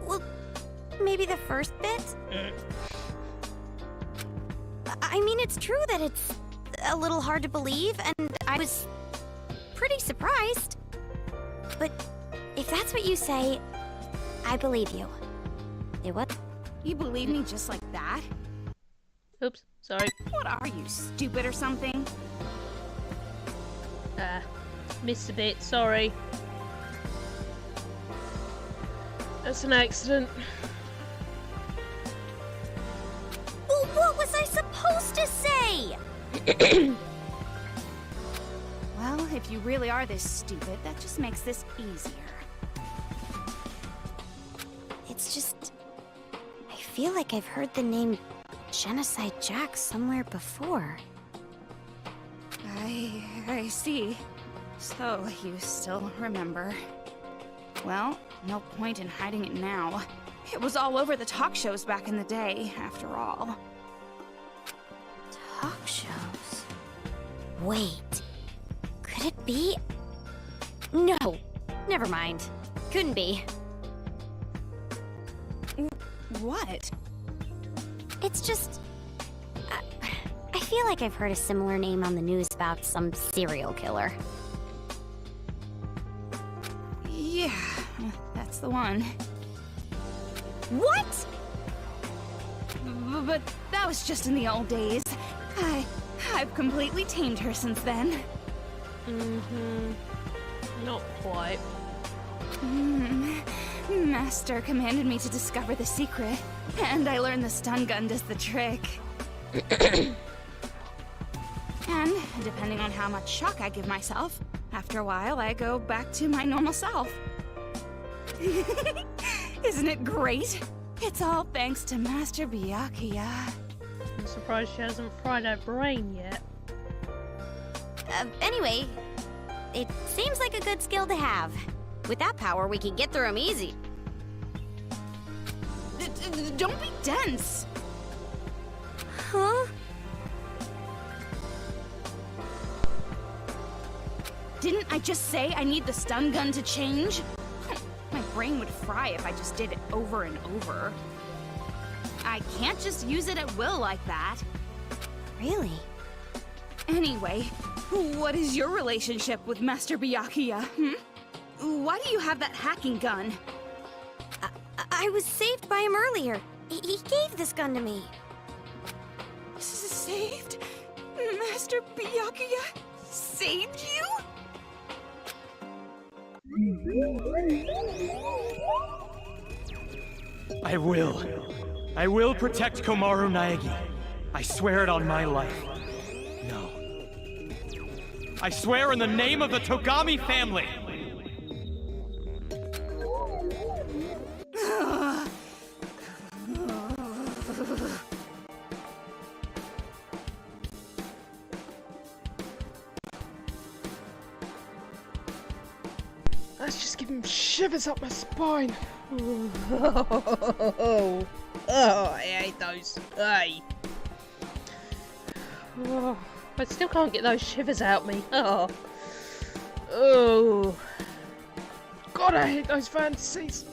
Well, maybe the first bit? I mean, it's true that it's a little hard to believe, and I was pretty surprised. But if that's what you say, I believe you. Say what? You believe me just like that? Oops, sorry. What are you, stupid or something? Missed a bit, sorry. That's an accident. Well, what was I supposed to say? Well, if you really are this stupid, that just makes this easier. It's just... I feel like I've heard the name Genocide Jack somewhere before. I see. So, you still remember. Well, no point in hiding it now. It was all over the talk shows back in the day, after all. Talk shows? Wait. Could it be? No. Never mind. Couldn't be. What? It's just... I feel like I've heard a similar name on the news about some serial killer. Yeah, that's the one. What? But that was just in the old days. I've completely tamed her since then. Not quite. Master commanded me to discover the secret, and I learned the stun gun does the trick. And, depending on how much shock I give myself, after a while I go back to my normal self. Isn't it great? It's all thanks to Master Byakuya. I'm surprised she hasn't fried her brain yet. Anyway, it seems like a good skill to have. With that power, we can get through them easy. Don't be dense! Huh? Didn't I just say I need the stun gun to change? My brain would fry if I just did it over and over. I can't just use it at will like that. Really? Anyway, what is your relationship with Master Byakuya, Why do you have that hacking gun? I was saved by him earlier. He gave this gun to me. Saved? Master Byakuya saved you? I will protect Komaru Naegi. I swear it on my life. No. I swear in the name of the Togami family! That's just giving shivers up my spine. Oh, I hate those. Hey. Oh, I still can't get those shivers out me. Oh. God, I hate those fantasies.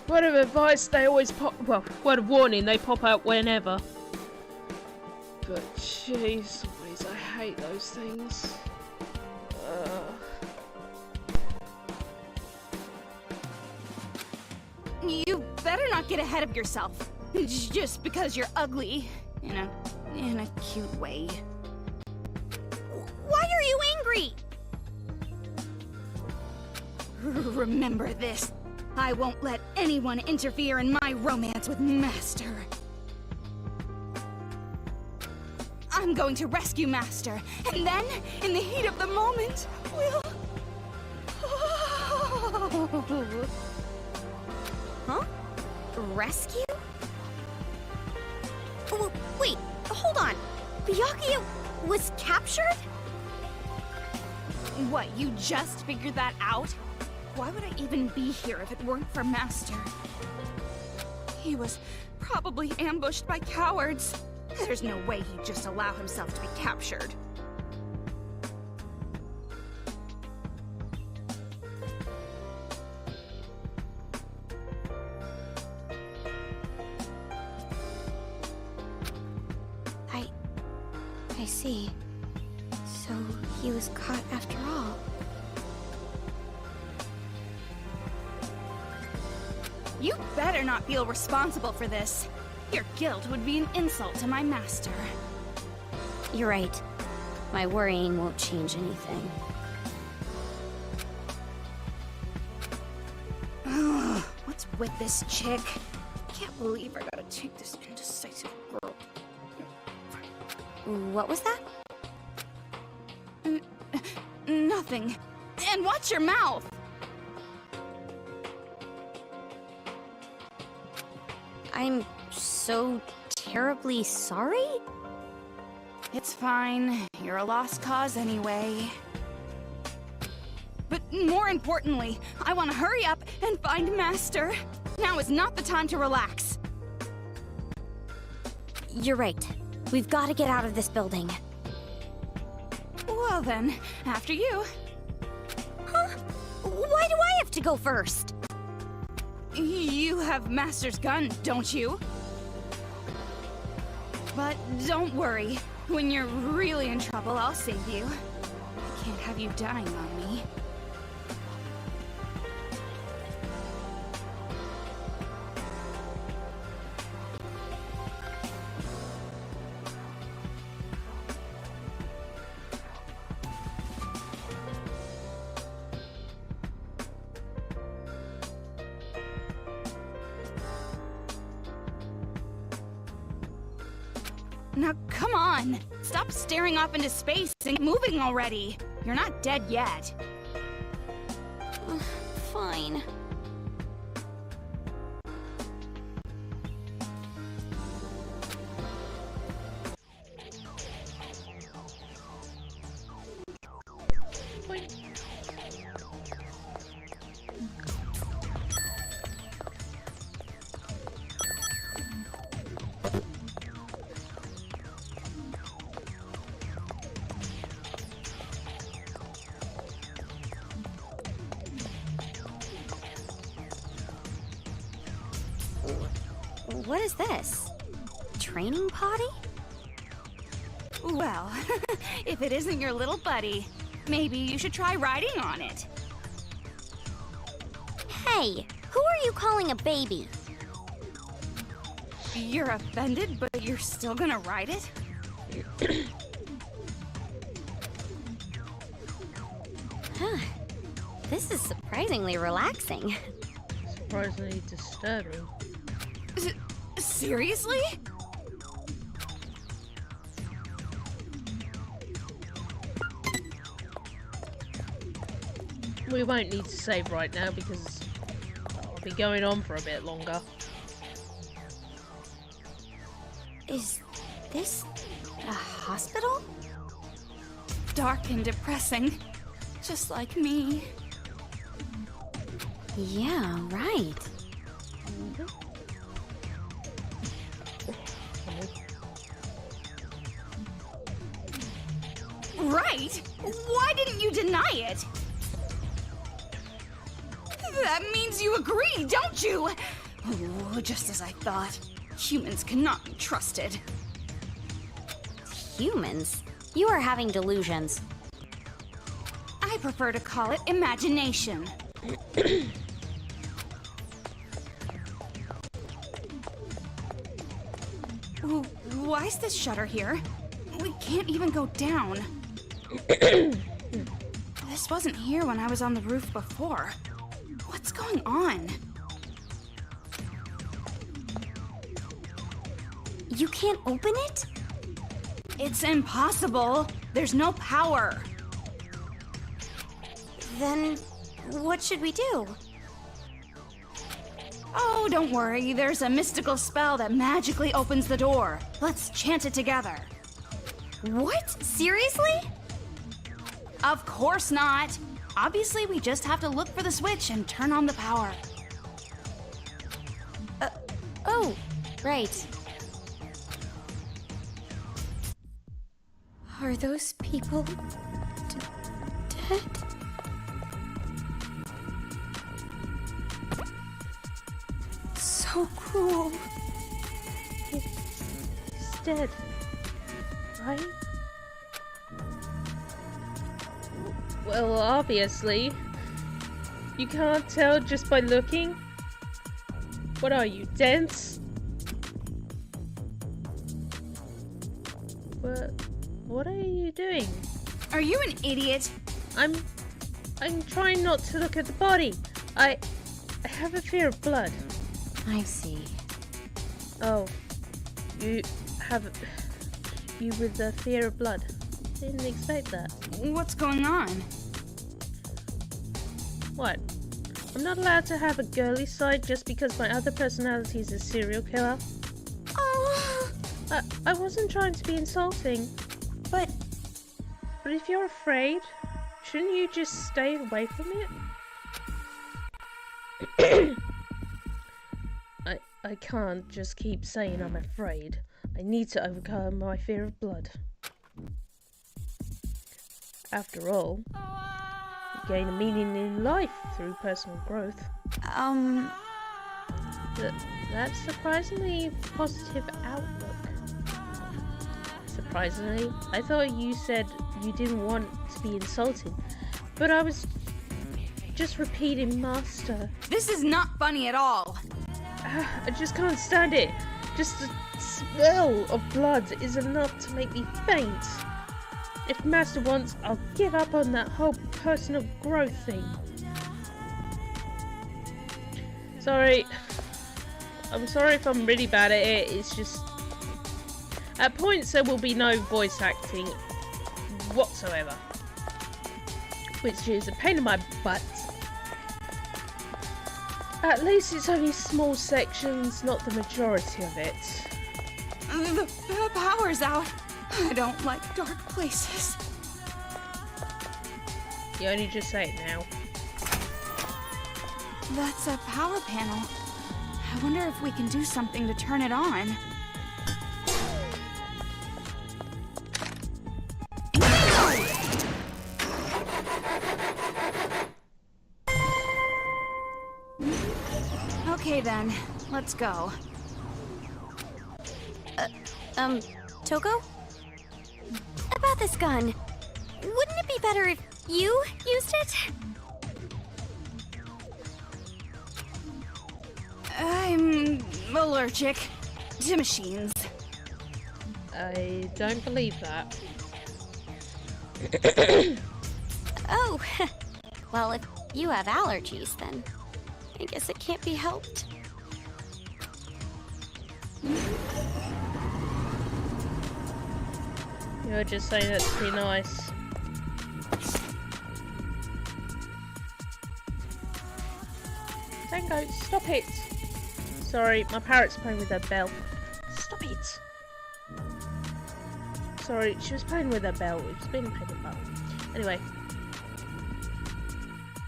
Word of advice, they always pop. Well, word of warning, they pop out whenever. But jeez, Louise, I hate those things. You better not get ahead of yourself. Just because you're ugly. In a cute way. Why are you angry? Remember this. I won't let anyone interfere in my romance with Master. I'm going to rescue Master, and then, in the heat of the moment, we'll... Huh? Rescue? Oh, wait, hold on. Byakuya was captured? What, you just figured that out? Why would I even be here if it weren't for Master? He was probably ambushed by cowards. There's no way he'd just allow himself to be captured. I see. So he was caught after all. You better not feel responsible for this. Your guilt would be an insult to my master. You're right. My worrying won't change anything. What's with this chick? I can't believe I gotta take this indecisive girl. What was that? Nothing. And watch your mouth! I'm so terribly sorry? It's fine. You're a lost cause anyway. But more importantly, I want to hurry up and find Master. Now is not the time to relax. You're right. We've got to get out of this building. Well then, after you. Huh? Why do I have to go first? You have Master's gun, don't you? But don't worry. When you're really in trouble, I'll save you. I can't have you dying on me. Now, come on! Stop staring off into space and moving already! You're not dead yet. Fine. What is this? Training potty? Well, if it isn't your little buddy, maybe you should try riding on it. Hey, who are you calling a baby? You're offended, but you're still gonna ride it? Huh. This is surprisingly relaxing. Surprisingly disturbing. Seriously? We won't need to save right now because I'll be going on for a bit longer. Is this a hospital? Dark and depressing, just like me. Yeah, right. Right? Why didn't you deny it? That means you agree, don't you? Oh, just as I thought. Humans cannot be trusted. Humans? You are having delusions. I prefer to call it imagination. Why's this shutter here? We can't even go down. This wasn't here when I was on the roof before. What's going on? You can't open it? It's impossible. There's no power. Then what should we do? Oh, don't worry. There's a mystical spell that magically opens the door. Let's chant it together. What? Seriously? Of course not. Obviously, we just have to look for the switch and turn on the power. Oh, right. Are those people dead? So cruel. He's dead, right? Well, obviously. You can't tell just by looking. What are you, dense? What are you doing? Are you an idiot? I'm trying not to look at the body. I have a fear of blood. I see. Oh, you with the fear of blood. Didn't expect that. What's going on? What? I'm not allowed to have a girly side just because my other personality is a serial killer? Oh, I wasn't trying to be insulting. but But if you're afraid, shouldn't you just stay away from it? I can't just keep saying I'm afraid. I need to overcome my fear of blood. After all, you gain a meaning in life through personal growth. That's surprisingly positive outlook. Surprisingly, I thought you said you didn't want to be insulted, but I was just repeating master. this is not funny at all. I just can't stand it. Just the smell of blood is enough to make me faint. If master wants, I'll give up on that whole personal growth thing. Sorry. I'm sorry if I'm really bad at it. It's just... At points there will be no voice acting whatsoever. Which is a pain in my butt. At least it's only small sections, not the majority of it. The power's out. I don't like dark places. You only just say it now. That's a power panel. I wonder if we can do something to turn it on. Okay then, let's go. Toko? About this gun. Wouldn't it be better if you used it? I'm allergic to machines. I don't believe that. Oh, well, if you have allergies, then I guess it can't be helped. You're just saying that to be nice. Tango, stop it! Sorry, my parrot's playing with her bell. Stop it! Sorry, she was playing with her bell. It was being a pain in the butt. Anyway.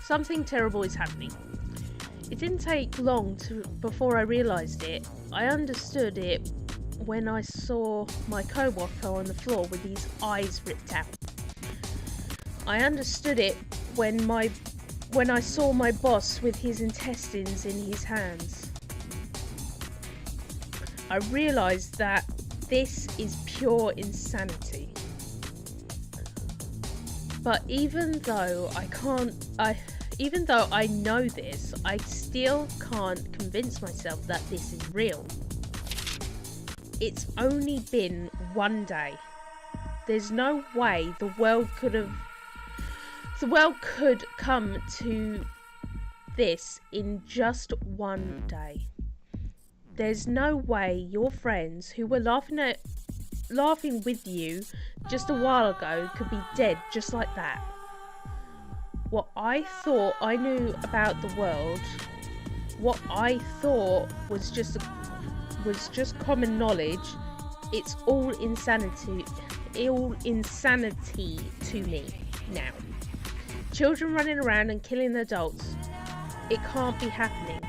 Something terrible is happening. It didn't take long before I realised it. I understood it when I saw my co-worker on the floor with his eyes ripped out. I understood it when I saw my boss with his intestines in his hands. I realised that this is pure insanity. But even though I know this, I still can't convince myself that this is real. It's only been one day. There's no way the world could come to this in just one day. There's no way your friends who were laughing with you just a while ago could be dead just like that. What I thought I knew about the world, what I thought was just common knowledge, it's all insanity to me now. Children running around and killing adults, it can't be happening.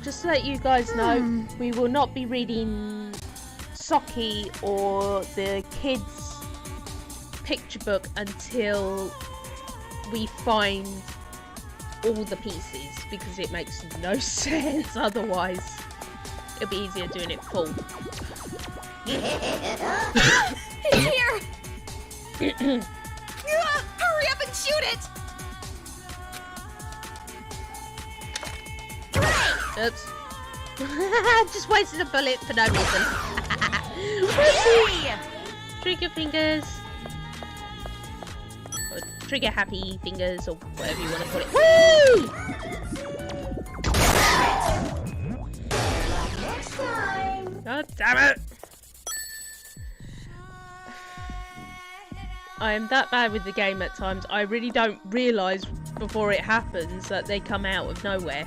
Just to let you guys know, we will not be reading Socky or the kids' picture book until we find all the pieces, because it makes no sense otherwise. It'll be easier doing it full. It's here! Hurry up and shoot it! Oops. Just wasted a bullet for no reason. Trigger fingers. Or trigger happy fingers, or whatever you want to call it. Woo! Next time. God damn it! I am that bad with the game at times. I really don't realise before it happens that they come out of nowhere.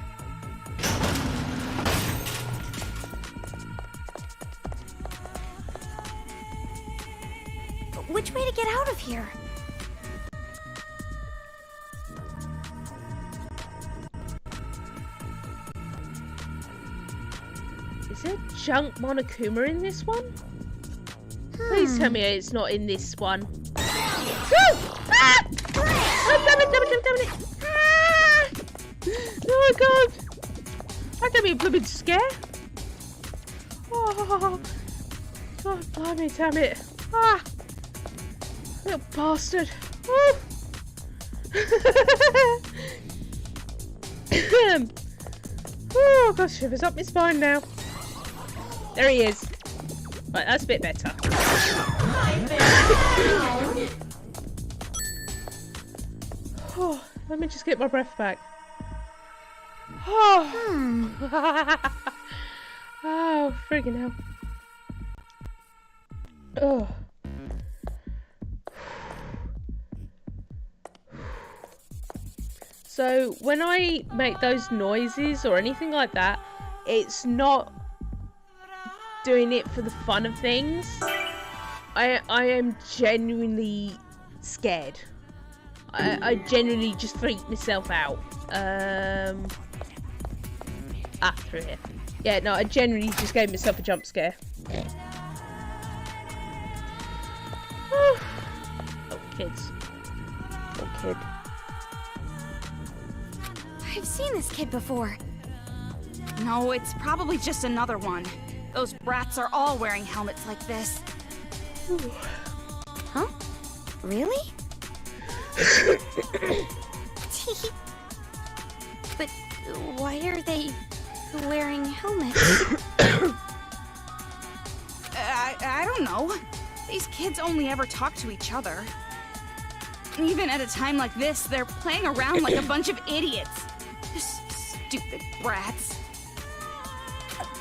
Which way to get out of here? Is there junk Monokuma in this one? Please tell me it's not in this one. Woo! Ah! Oh, damn it! Ah! Oh my god! That gave me a blooming scare. Oh, god blimey, damn it. Ah! Little bastard. Oh! Oh, gosh, shivers up my spine now. There he is. Right, that's a bit better. Oh, let me just get my breath back. Oh, oh, friggin' hell. Oh. So when I make those noises or anything like that, it's not doing it for the fun of things. I am genuinely scared. I genuinely just freak myself out. Through here. Yeah, no, I genuinely just gave myself a jump scare. Oh, kids. Oh, kid. I've seen this kid before. No, it's probably just another one. Those brats are all wearing helmets like this. Huh? Really? But why are they wearing helmets? I don't know. These kids only ever talk to each other. Even at a time like this, they're playing around like a bunch of idiots. Stupid brats.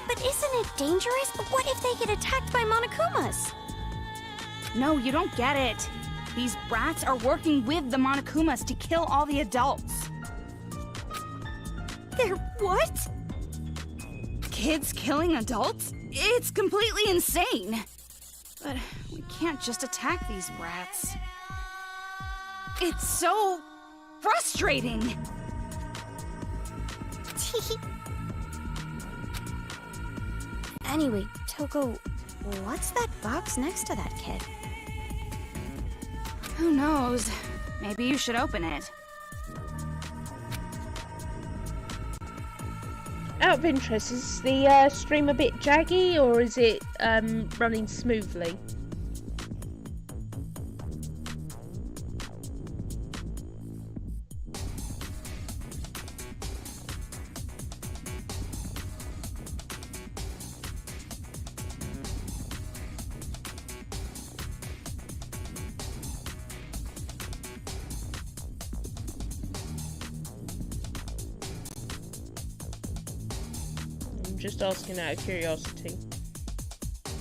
But isn't it dangerous? What if they get attacked by Monokumas? No, you don't get it. These brats are working with the Monokumas to kill all the adults. They're what? Kids killing adults? It's completely insane. But we can't just attack these brats. It's so frustrating. Anyway, Toko, what's that box next to that kid? Who knows? Maybe you should open it. Out of interest, is the stream a bit jaggy or is it running smoothly? Just asking out of curiosity,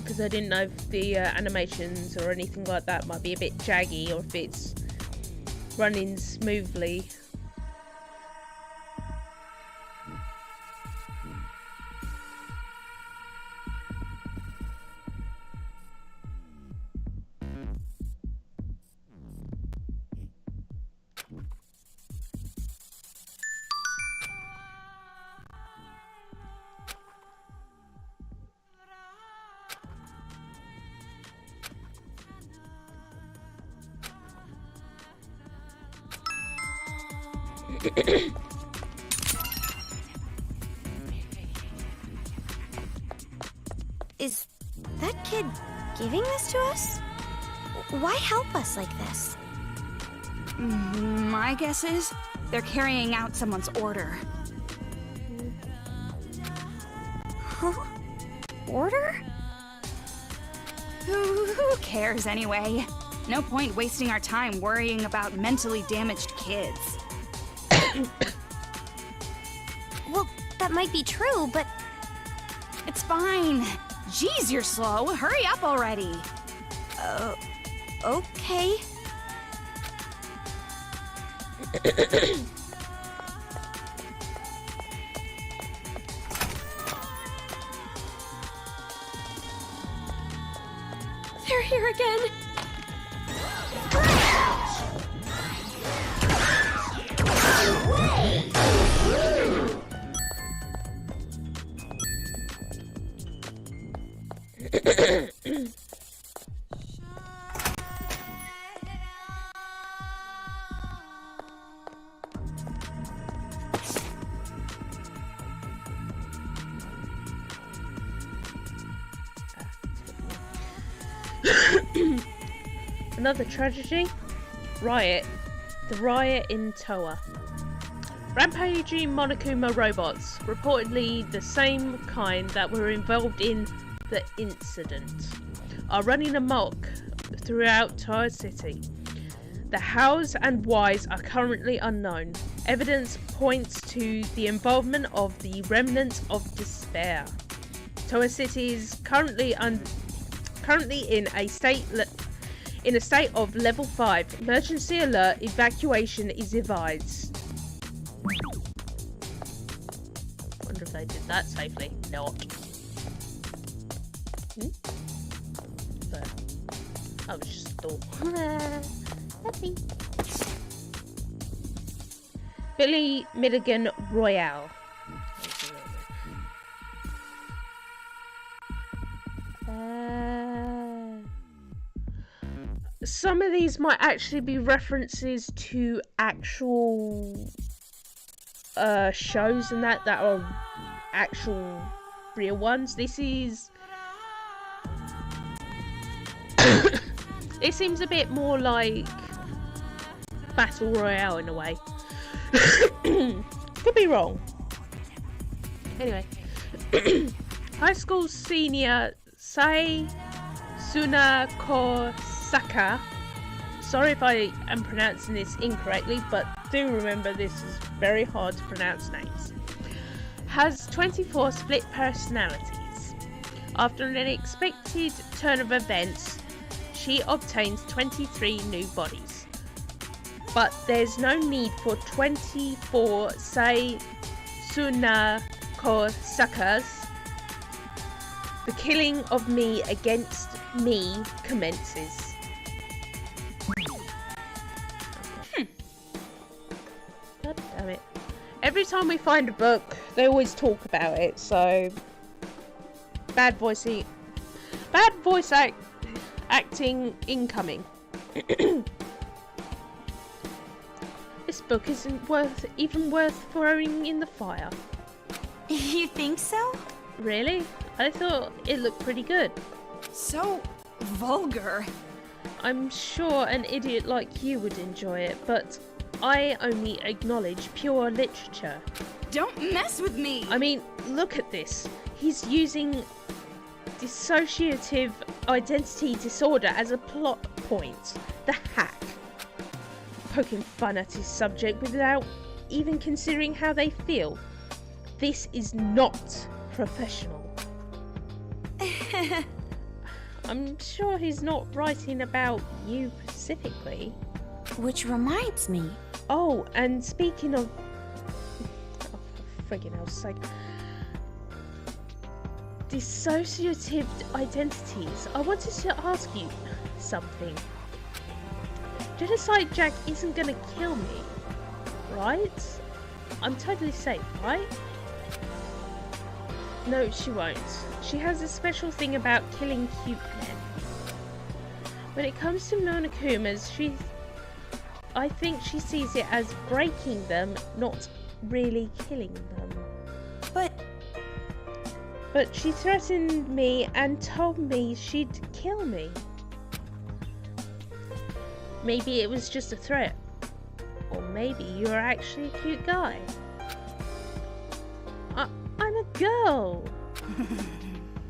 because I didn't know if the animations or anything like that might be a bit jaggy or if it's running smoothly. Is that kid giving this to us? Why help us like this? My guess is they're carrying out someone's order. Huh? Order? Who cares anyway? No point wasting our time worrying about mentally damaged kids. Well, that might be true, but... It's fine. Jeez, you're slow. Hurry up already. Okay. They're here again. Another tragedy? Riot. The riot in Toa. Rampaging Monokuma robots, reportedly the same kind that were involved in the incident, are running amok throughout Toa City. The hows and whys are currently unknown. Evidence points to the involvement of the remnants of despair. Toa City is currently in a state of level 5. Emergency alert. Evacuation is advised. Wonder if they did that safely. Not. But I was just thought. Happy. Billy Milligan Royale. Some of these might actually be references to actual shows and that are actual real ones. This is it seems a bit more like Battle Royale in a way. Could be wrong. Anyway, high school senior Sai Sunakosaka, sorry if I am pronouncing this incorrectly, but do remember this is very hard to pronounce names, has 24 split personalities. After an unexpected turn of events, she obtains 23 new bodies. But there's no need for 24 Sai Suna Kosakas. The killing of me against me commences. God damn it. Every time we find a book, they always talk about it, so bad voice acting incoming. This book isn't even worth throwing in the fire. You think so? Really? I thought it looked pretty good. So vulgar. I'm sure an idiot like you would enjoy it, but I only acknowledge pure literature. Don't mess with me! I mean, look at this. He's using dissociative identity disorder as a plot point. The hack. Poking fun at his subject without even considering how they feel. This is not professional. I'm sure he's not writing about you specifically. Which reminds me. Oh, and speaking of... Oh, for friggin' hell's sake. Dissociative identities. I wanted to ask you something. Genocide Jack isn't gonna kill me, right? I'm totally safe, right? No, she won't. She has a special thing about killing cute men. When it comes to Monokumas, I think she sees it as breaking them, not really killing them. But she threatened me and told me she'd kill me. Maybe it was just a threat. Or maybe you're actually a cute guy. I'm a girl.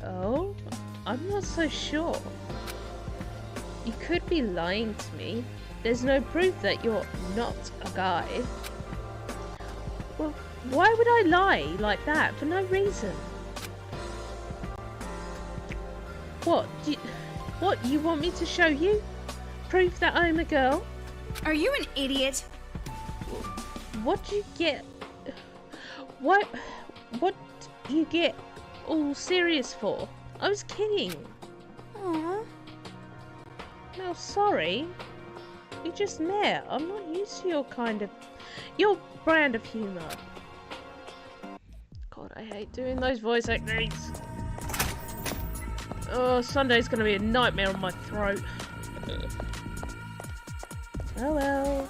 Oh, I'm not so sure. You could be lying to me. There's no proof that you're not a guy. Well, why would I lie like that for no reason? What, you want me to show you? Proof that I'm a girl? Are you an idiot? What do you get? What you get all serious for? I was kidding. Aww. No, sorry. We just met. I'm not used to your brand of humour. God, I hate doing those voice actings. Oh, Sunday's gonna be a nightmare on my throat. Oh well.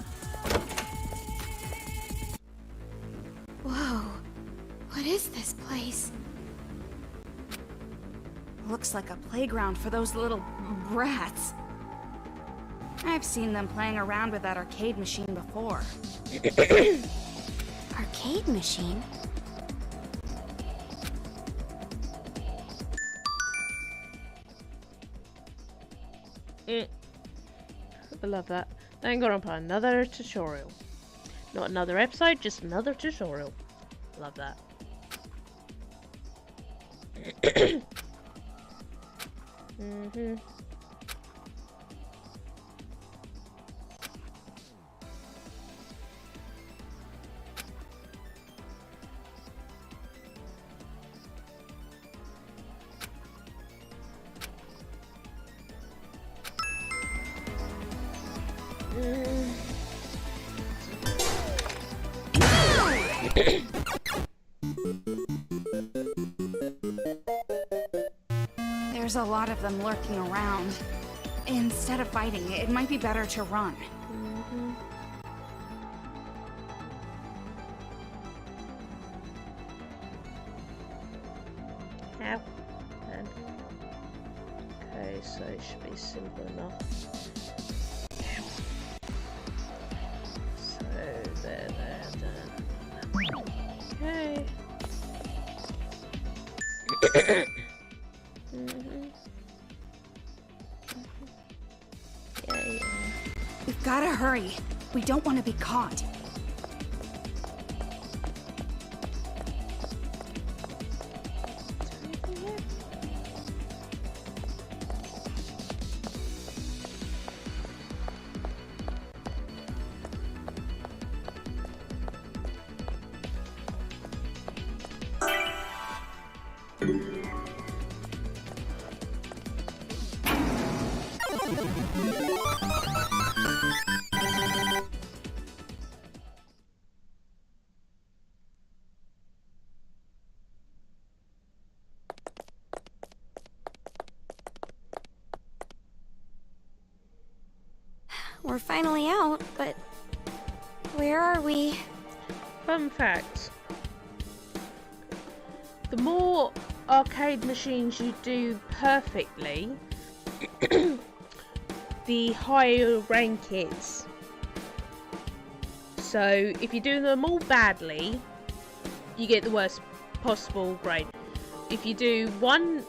Whoa. What is this place? Looks like a playground for those little brats. I've seen them playing around with that arcade machine before. Arcade machine? I love that. Danganronpa, another tutorial. Not another episode, just another tutorial. Love that. There's a lot of them lurking around. Instead of fighting, it might be better to run. Ow. Okay, so it should be simple enough. So, there. Okay. Yeah. We've gotta hurry. We don't want to be caught. We're finally out, but where are we? Fun fact. The more arcade machines you do perfectly, the higher rank is. So if you do them all badly, you get the worst possible grade. If you do one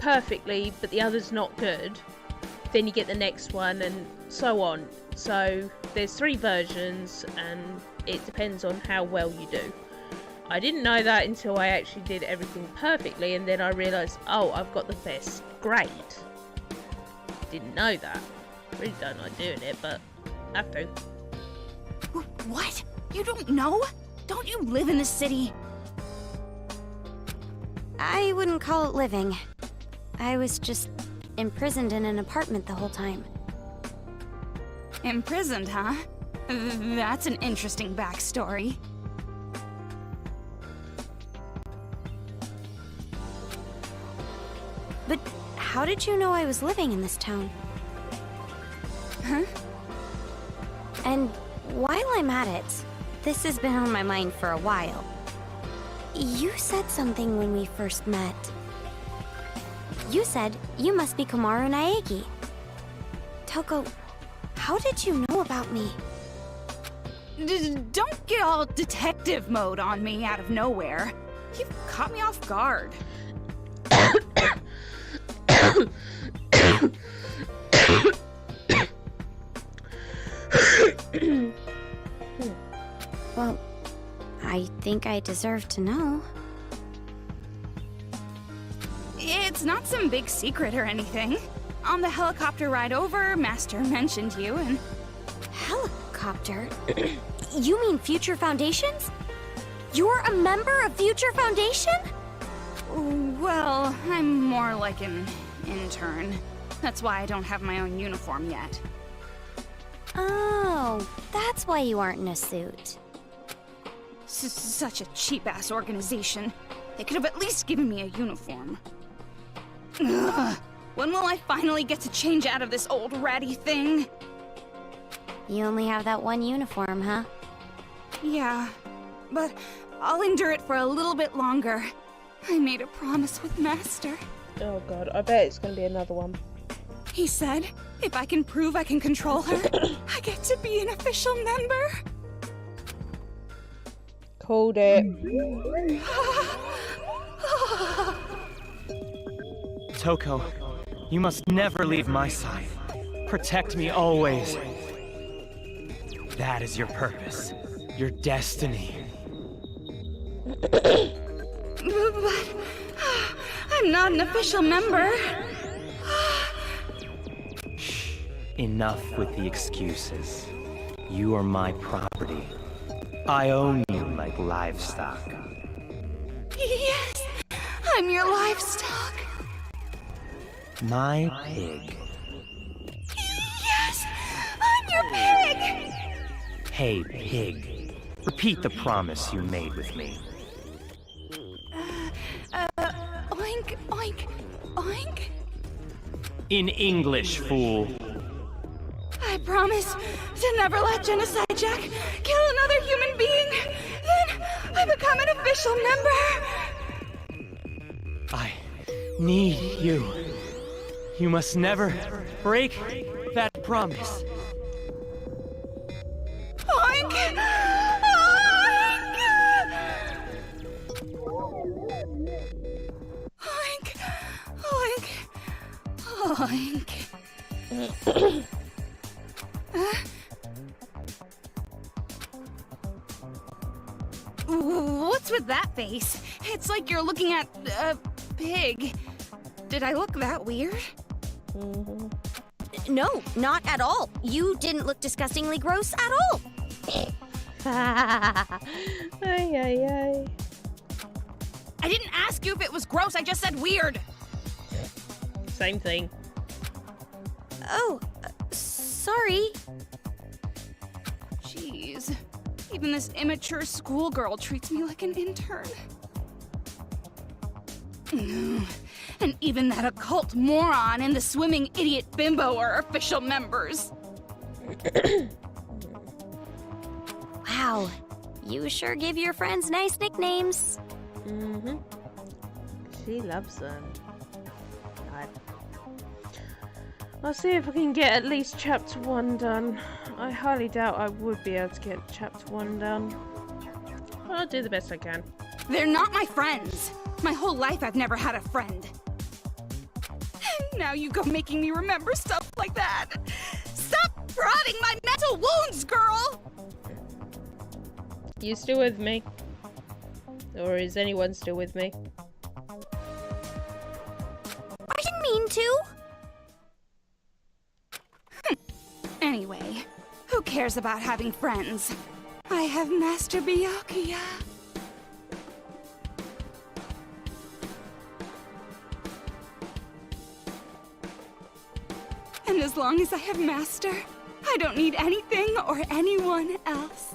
perfectly but the other's not good, then you get the next one and so on. So there's 3 versions and it depends on how well you do. I didn't know that until I actually did everything perfectly, and then I realised, oh, I've got the best grade. Didn't know that. Really don't like doing it, but I have to. What? You don't know? Don't you live in the city? I wouldn't call it living. I was just imprisoned in an apartment the whole time. Imprisoned, huh? That's an interesting backstory. But how did you know I was living in this town? Huh? And while I'm at it, this has been on my mind for a while. You said something when we first met. You said you must be Komaru Naegi. Toko, how did you know about me? Don't get all detective mode on me out of nowhere. You've caught me off guard. Well, I think I deserve to know. It's not some big secret or anything. On the helicopter ride over, Master mentioned you and... Helicopter? You mean Future Foundations? You're a member of Future Foundation? Well, I'm more like an intern. That's why I don't have my own uniform yet. Oh, that's why you aren't in a suit. Such a cheap-ass organization. They could have at least given me a uniform. Ugh. When will I finally get to change out of this old ratty thing? You only have that one uniform, huh? Yeah, but I'll endure it for a little bit longer. I made a promise with Master. Oh god, I bet it's gonna be another one. He said, if I can prove I can control her, I get to be an official member. Called it. Toko, you must never leave my side. Protect me always. That is your purpose, your destiny. But I'm not an official member. Shh. Enough with the excuses. You are my property. I own you like livestock. Yes, I'm your livestock. My pig. Yes, I'm your pig. Hey, pig. Repeat the promise you made with me. Oink, oink, oink. In English, fool. I promise to never let Genocide Jack kill another human being. Then I become an official member. I need you. You must never break that promise. Oink! Oink! Oink! Oink! Oink! What's with that face? It's like you're looking at a pig. Did I look that weird? No, not at all. You didn't look disgustingly gross at all. Ay, ay, ay. I didn't ask ask you if it was gross, I just said weird. Same thing. Oh, sorry. Jeez. Even this immature schoolgirl treats me like an intern. And even that occult moron and the swimming idiot bimbo are official members. Wow, you sure give your friends nice nicknames. Mm-hmm. She loves them. I'll see if I can get at least chapter 1 done. I highly doubt I would be able to get chapter 1 done. I'll do the best I can. They're not my friends. My whole life I've never had a friend. And now you go making me remember stuff like that. Stop prodding my mental wounds, girl! You still with me? Or is anyone still with me? I didn't mean to. Anyway, who cares about having friends? I have Master Byakuya. And as long as I have Master, I don't need anything or anyone else.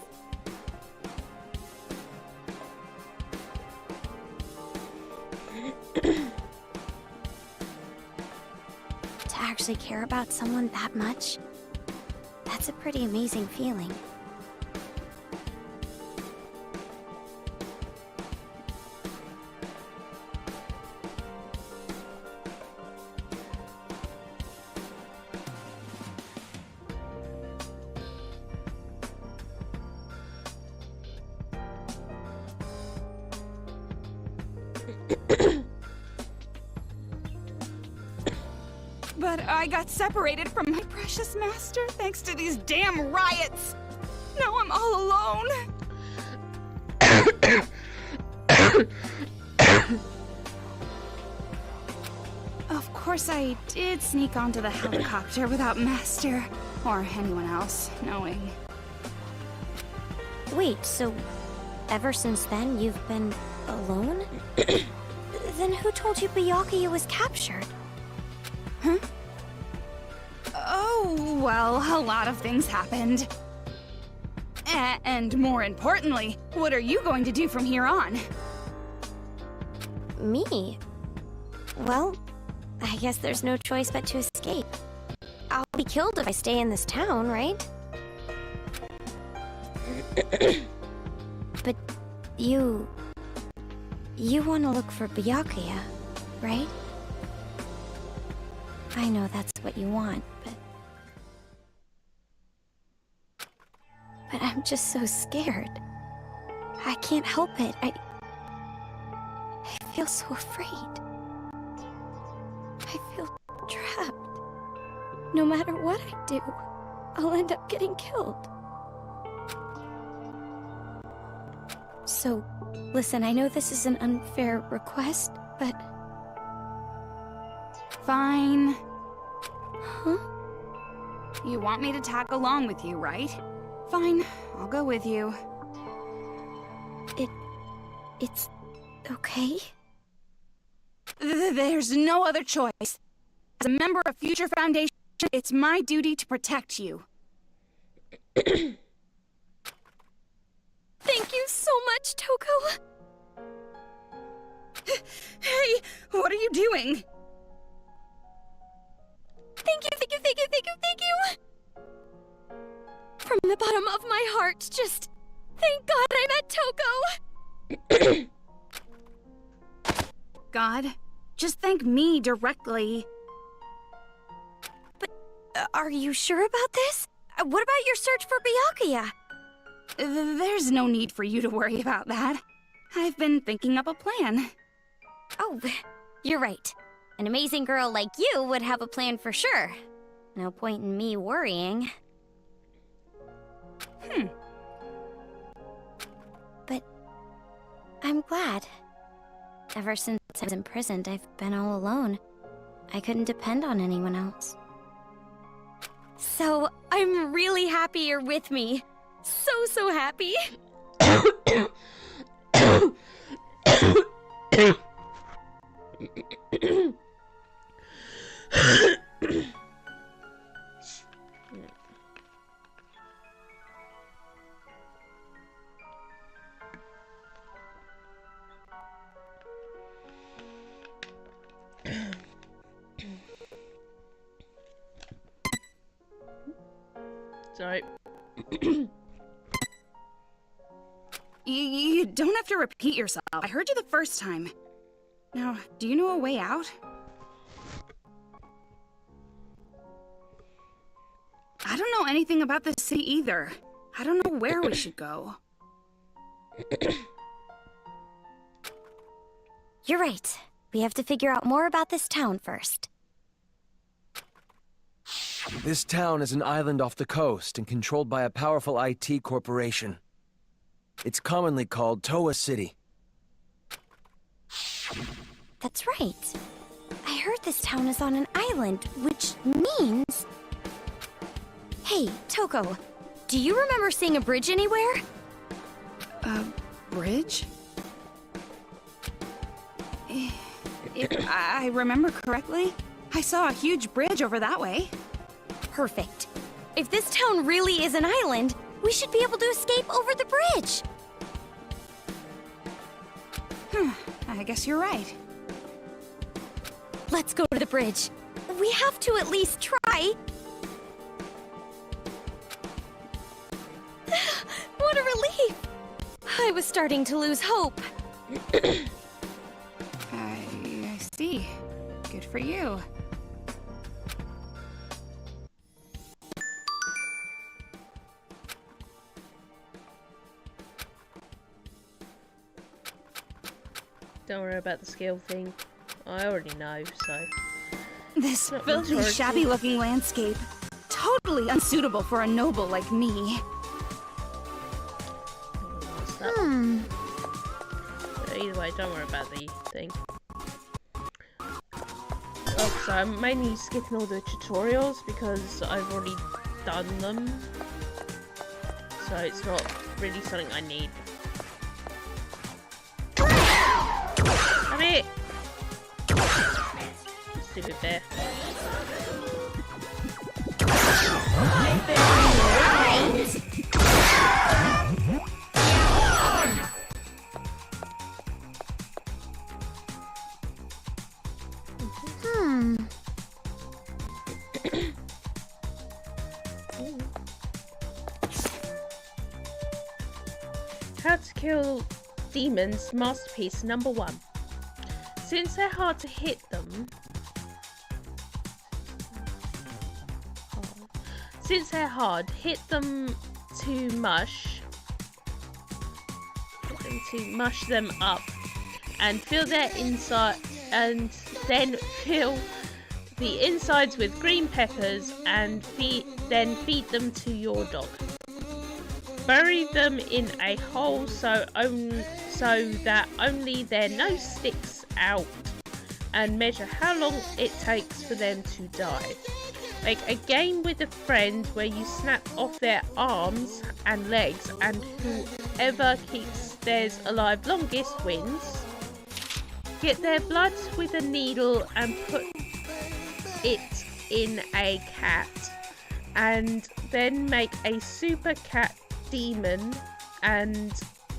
To actually care about someone that much, that's a pretty amazing feeling. But I got separated from my precious master thanks to these damn riots. Now I'm all alone. Of course I did sneak onto the helicopter without Master or anyone else knowing. Wait, so ever since then you've been alone? Then who told you Byakuya was captured? Huh? Oh, well, a lot of things happened. And more importantly, what are you going to do from here on? Me? Well, I guess there's no choice but to escape. I'll be killed if I stay in this town, right? But you want to look for Byakuya, right? I know that's what you want, but I'm just so scared. I can't help it. I feel so afraid. I feel trapped. No matter what I do, I'll end up getting killed. So, listen, I know this is an unfair request, but... Fine. Huh? You want me to tag along with you, right? Fine, I'll go with you. It's... okay? There's no other choice. As a member of Future Foundation, it's my duty to protect you. Thank you so much, Toko! Hey, what are you doing? Thank you, thank you, thank you, thank you, thank you! From the bottom of my heart, just... thank God I met Toko! God, just thank me directly. But, are you sure about this? What about your search for Byakuya? There's no need for you to worry about that. I've been thinking up a plan. Oh, you're right. An amazing girl like you would have a plan for sure. No point in me worrying. But I'm glad. Ever since I was imprisoned, I've been all alone. I couldn't depend on anyone else. So, I'm really happy you're with me. So happy. Sorry. You don't have to repeat yourself. I heard you the first time. Now, do you know a way out? I don't know anything about this city either. I don't know where we should go. You're right. We have to figure out more about this town first. This town is an island off the coast and controlled by a powerful IT corporation. It's commonly called Toa City. That's right. I heard this town is on an island, which means... Hey, Toko, do you remember seeing a bridge anywhere? A bridge? If I remember correctly, I saw a huge bridge over that way. Perfect. If this town really is an island, we should be able to escape over the bridge. I guess you're right. Let's go to the bridge. We have to at least try. What a relief! I was starting to lose hope. I see. Good for you. Don't worry about the skill thing. I already know, so... This Not filthy, much shabby-looking landscape. Totally unsuitable for a noble like me. What's that? But either way, don't worry about the thing. Oh, so I'm mainly skipping all the tutorials because I've already done them. So it's not really something I need. Come here! Stupid bear. How to kill demons, masterpiece number 1. Since they're hard to hit them, hit them to mush them up and fill their inside, and then fill the insides with green peppers and then feed them to your dog. Bury them in a hole so that only their nose sticks out, and measure how long it takes for them to die. Make a game with a friend where you snap off their arms and legs, and whoever keeps theirs alive longest wins. Get their blood with a needle and put it in a cat, and then make a super cat demon and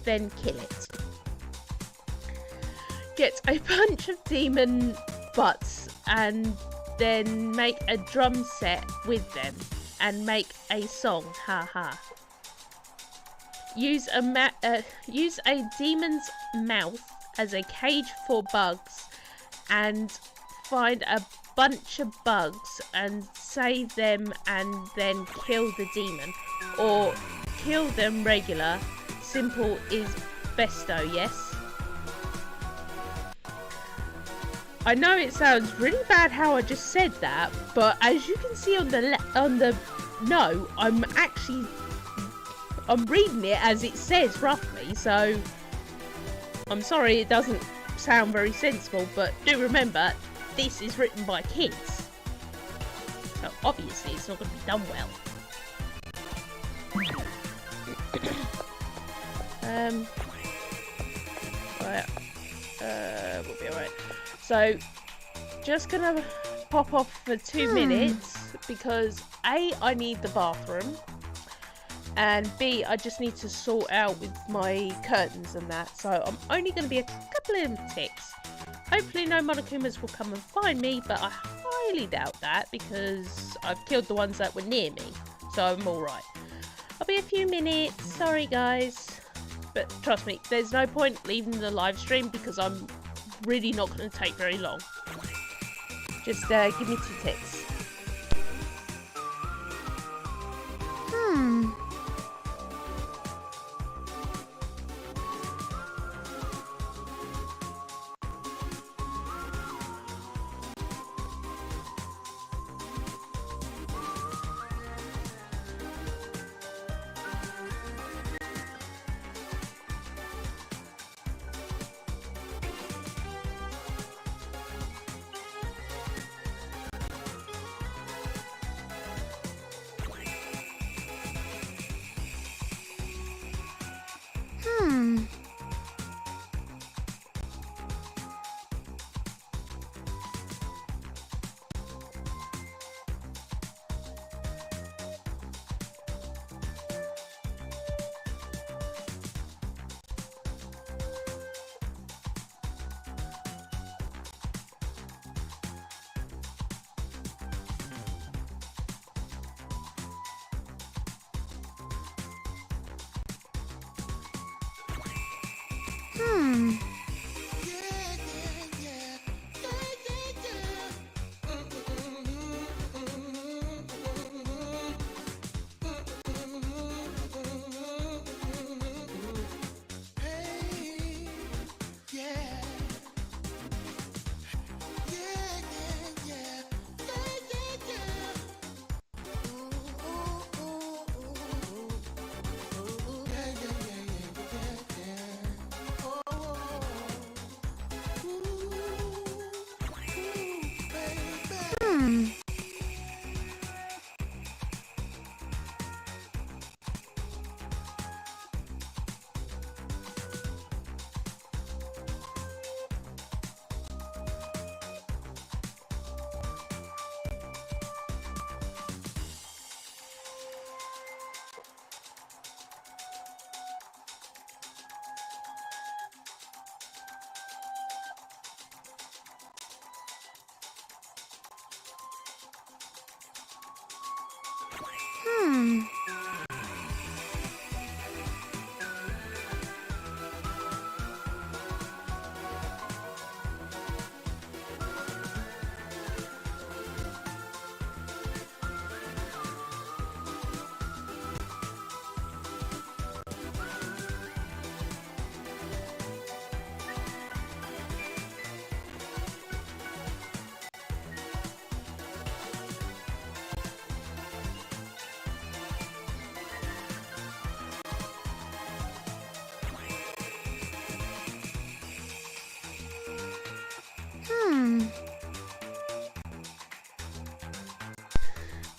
then kill it. Get a bunch of demon butts and then make a drum set with them and make a song, haha. Use a demon's mouth as a cage for bugs, and find a bunch of bugs and save them and then kill the demon, or kill them regular. Simple is besto, yes? I know it sounds really bad how I just said that, but as you can see on the note, I'm reading it as it says roughly, so I'm sorry it doesn't sound very sensible, but do remember, this is written by kids. So obviously it's not going to be done well. Right. We'll be alright. So, just gonna pop off for 2 minutes because A, I need the bathroom, and B, I just need to sort out with my curtains and that. So I'm only gonna be a couple of ticks. Hopefully no Monokumas will come and find me, but I highly doubt that because I've killed the ones that were near me. so I'm alright. I'll be a few minutes, sorry guys. But trust me, there's no point leaving the live stream because I'm really not going to take very long. Just give me 2 ticks.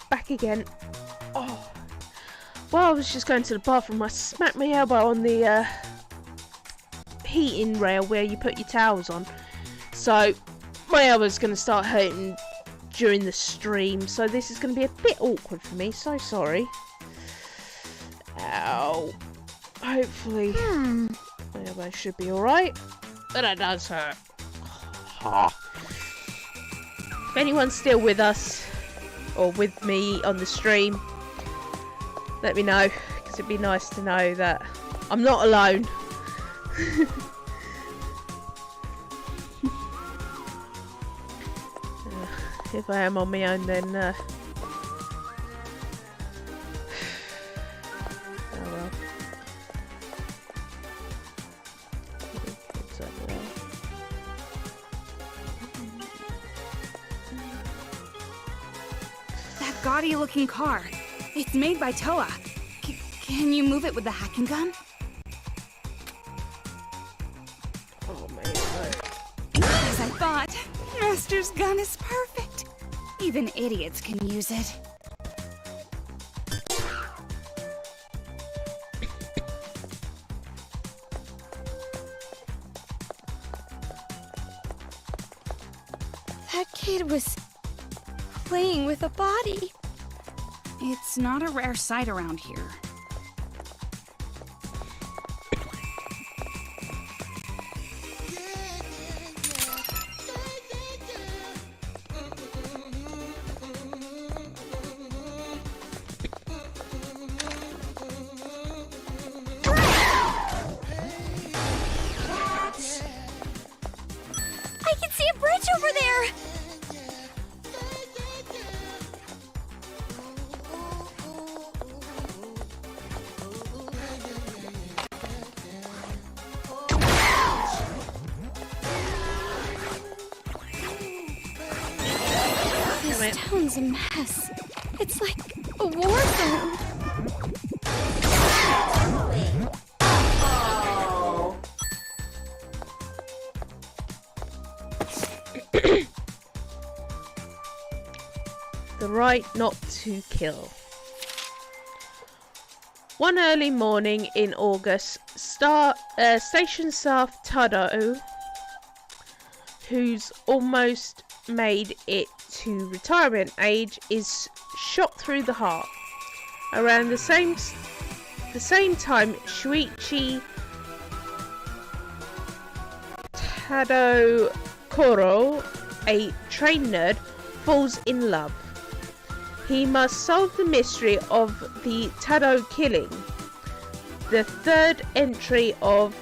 Back again. Oh. While I was just going to the bathroom, I smacked my elbow on the heating rail where you put your towels on. So my elbow's going to start hurting during the stream. So this is going to be a bit awkward for me. So sorry. Ow. Hopefully my elbow should be alright. But it does hurt. If anyone's still with us, or with me on the stream, let me know, because it'd be nice to know that I'm not alone. If I am on my own, then oh well. What's over there? That gaudy-looking car. It's made by Toa. Can you move it with the hacking gun? Oh man, no. As I thought, Master's gun is perfect. Even idiots can use it. That kid was playing with a body. It's not a rare sight around here. it. This town's a mess. It's like a war zone. The right not to kill. One early morning in August, station staff Tado, who's almost made it to retirement age, is shot through the heart. Around the same time, Shuichi Tado Koro, a trained nerd, falls in love. He must solve the mystery of the Tado killing, the third entry of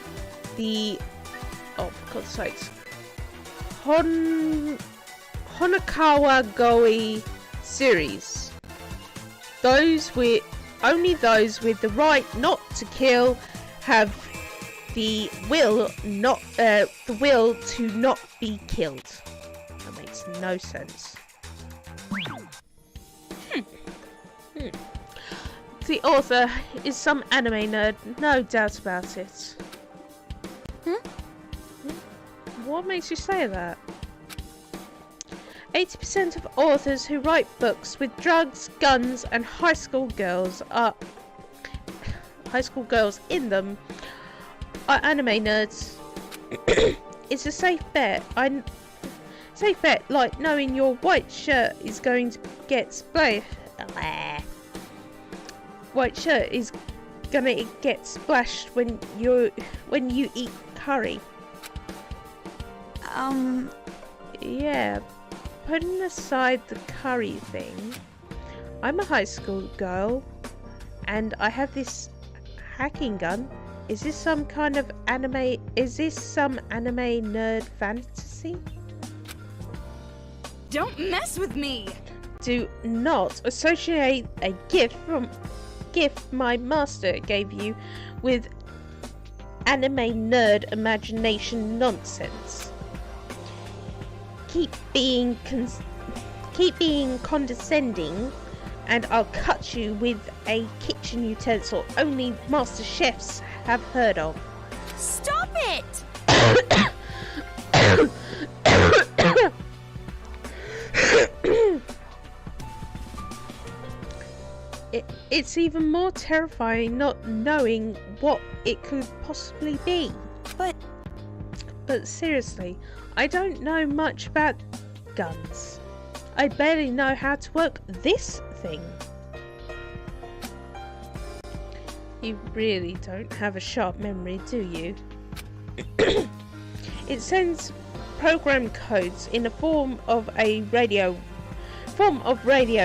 the, oh for God's sakes, Honokawa Goi series. Only those with the right not to kill have the will to not be killed. That makes no sense. The author is some anime nerd, no doubt about it. What makes you say that? 80% of authors who write books with drugs, guns, and high school girls in them are anime nerds. It's a safe bet. Safe bet, like knowing your white shirt is going to get splashed. White shirt is gonna get splashed when you eat curry. Yeah, putting aside the curry thing, I'm a high school girl and I have this hacking gun. Is this some anime nerd fantasy? Don't mess with me! Do not associate a gift my master gave you with anime nerd imagination nonsense. Keep being condescending and I'll cut you with a kitchen utensil only master chefs have heard of. Stop it! It's even more terrifying not knowing what it could possibly be. But seriously, I don't know much about guns. I barely know how to work this thing. You really don't have a sharp memory, do you? It sends program codes in the form of radio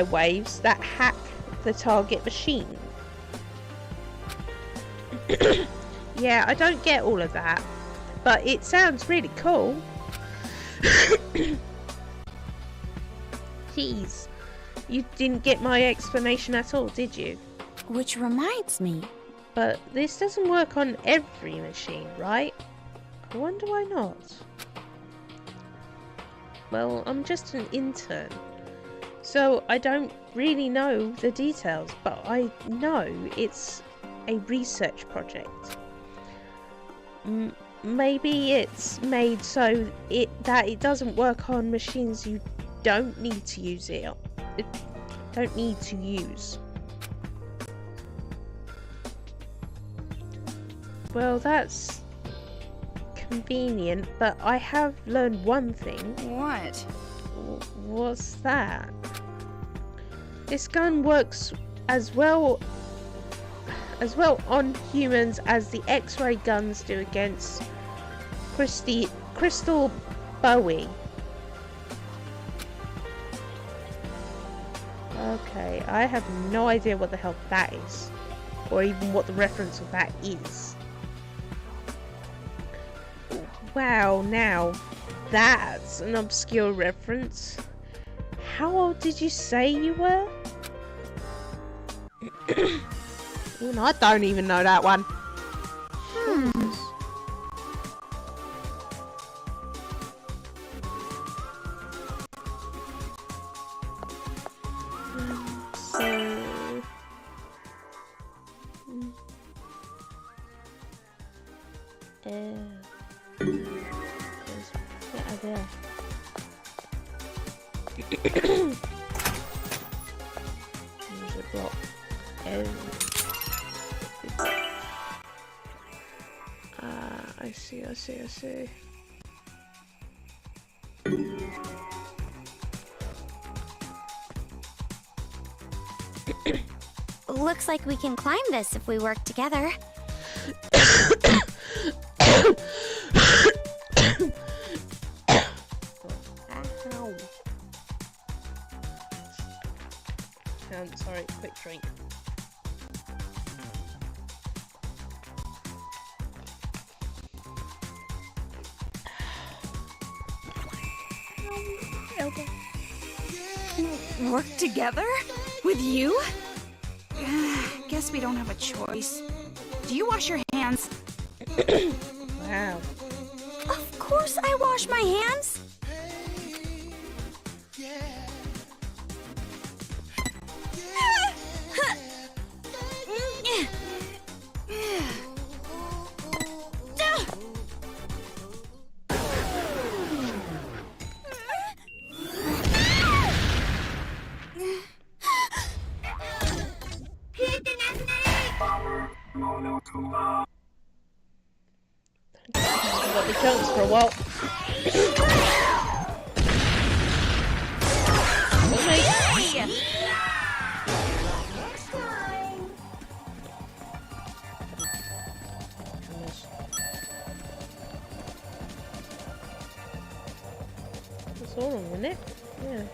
waves that hack the target machine. Yeah, I don't get all of that, but it sounds really cool. Jeez, you didn't get my explanation at all, did you? Which reminds me. But this doesn't work on every machine, right? I wonder why not. Well, I'm just an intern, so I don't really know the details, but I know it's a research project. Maybe it's made so that it doesn't work on machines you don't need to use it. Don't need to use. Well, that's convenient, but I have learned one thing. What? What's that? This gun works as well on humans as the X-ray guns do against Crystal Bowie. Okay, I have no idea what the hell that is, or even what the reference of that is. Wow, now that's an obscure reference. How old did you say you were? Even I don't even know that one. Get out of there. There's a block. I see. Looks like we can climb this if we work together. Sorry, quick drink. Elbow. Work together? With you? Guess we don't have a choice. Do you wash your hands? Wow. Of course I wash my hands. Got the chunks for a while. That's all wrong, isn't it? Yeah.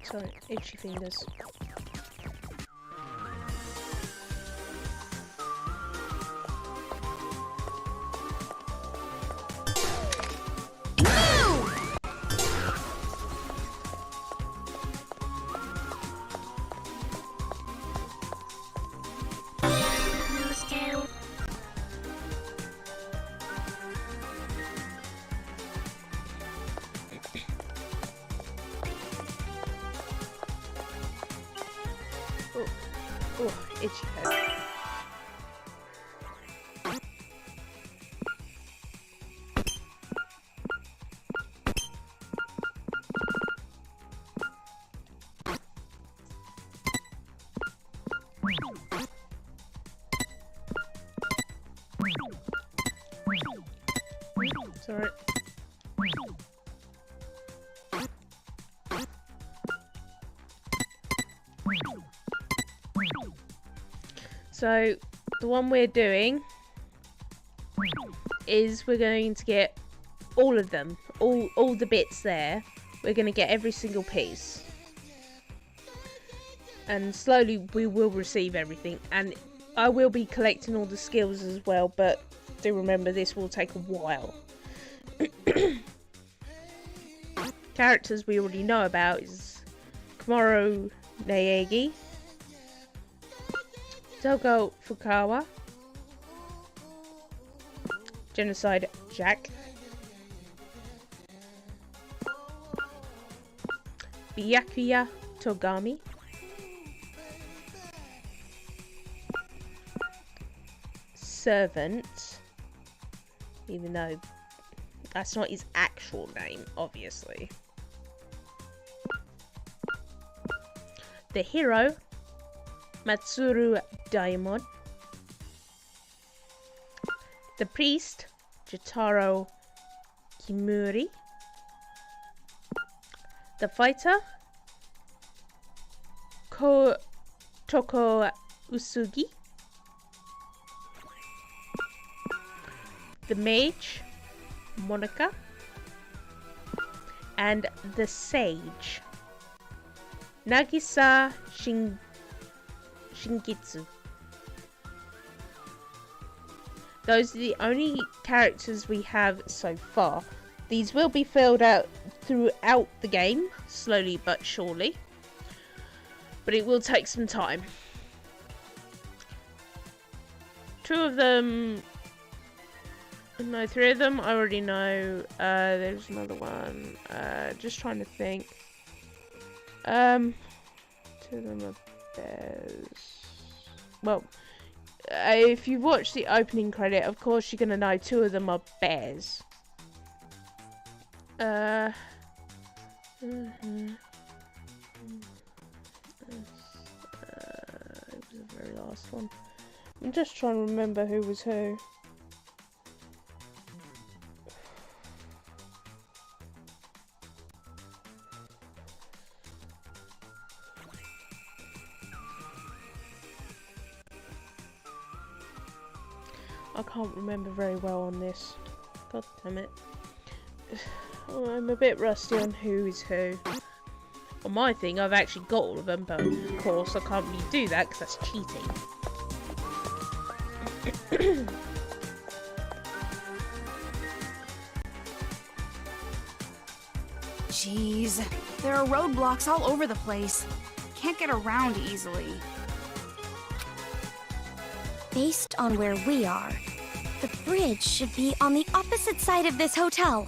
Sorry, itchy fingers. Oh, itchy head. Sorry. So, the one we're doing is we're going to get all of them, all the bits there. We're going to get every single piece. And slowly we will receive everything. And I will be collecting all the skills as well, but do remember this will take a while. Characters we already know about is Komaru Naegi, Togo Fukawa, Genocide Jack, Byakuya Togami, Servant, even though that's not his actual name, obviously. The hero, Matsuru Daimon. The priest, Jotaro Kimuri. The fighter, Toko Usugi. The mage, Monica. And the sage, Nagisa Shingitsu. Those are the only characters we have so far. These will be filled out throughout the game, slowly but surely. But it will take some time. 2 of them... No, 3 of them I already know. There's another one. Just trying to think. Two of them are bears. Well, if you watch the opening credit, of course you're gonna know two of them are bears. It was the very last one. I'm just trying to remember who was who. I can't remember very well on this. God damn it. I'm a bit rusty on who is who. On my thing, I've actually got all of them, but of course I can't really do that because that's cheating. Jeez, there are roadblocks all over the place. Can't get around easily. Based on where we are, the bridge should be on the opposite side of this hotel.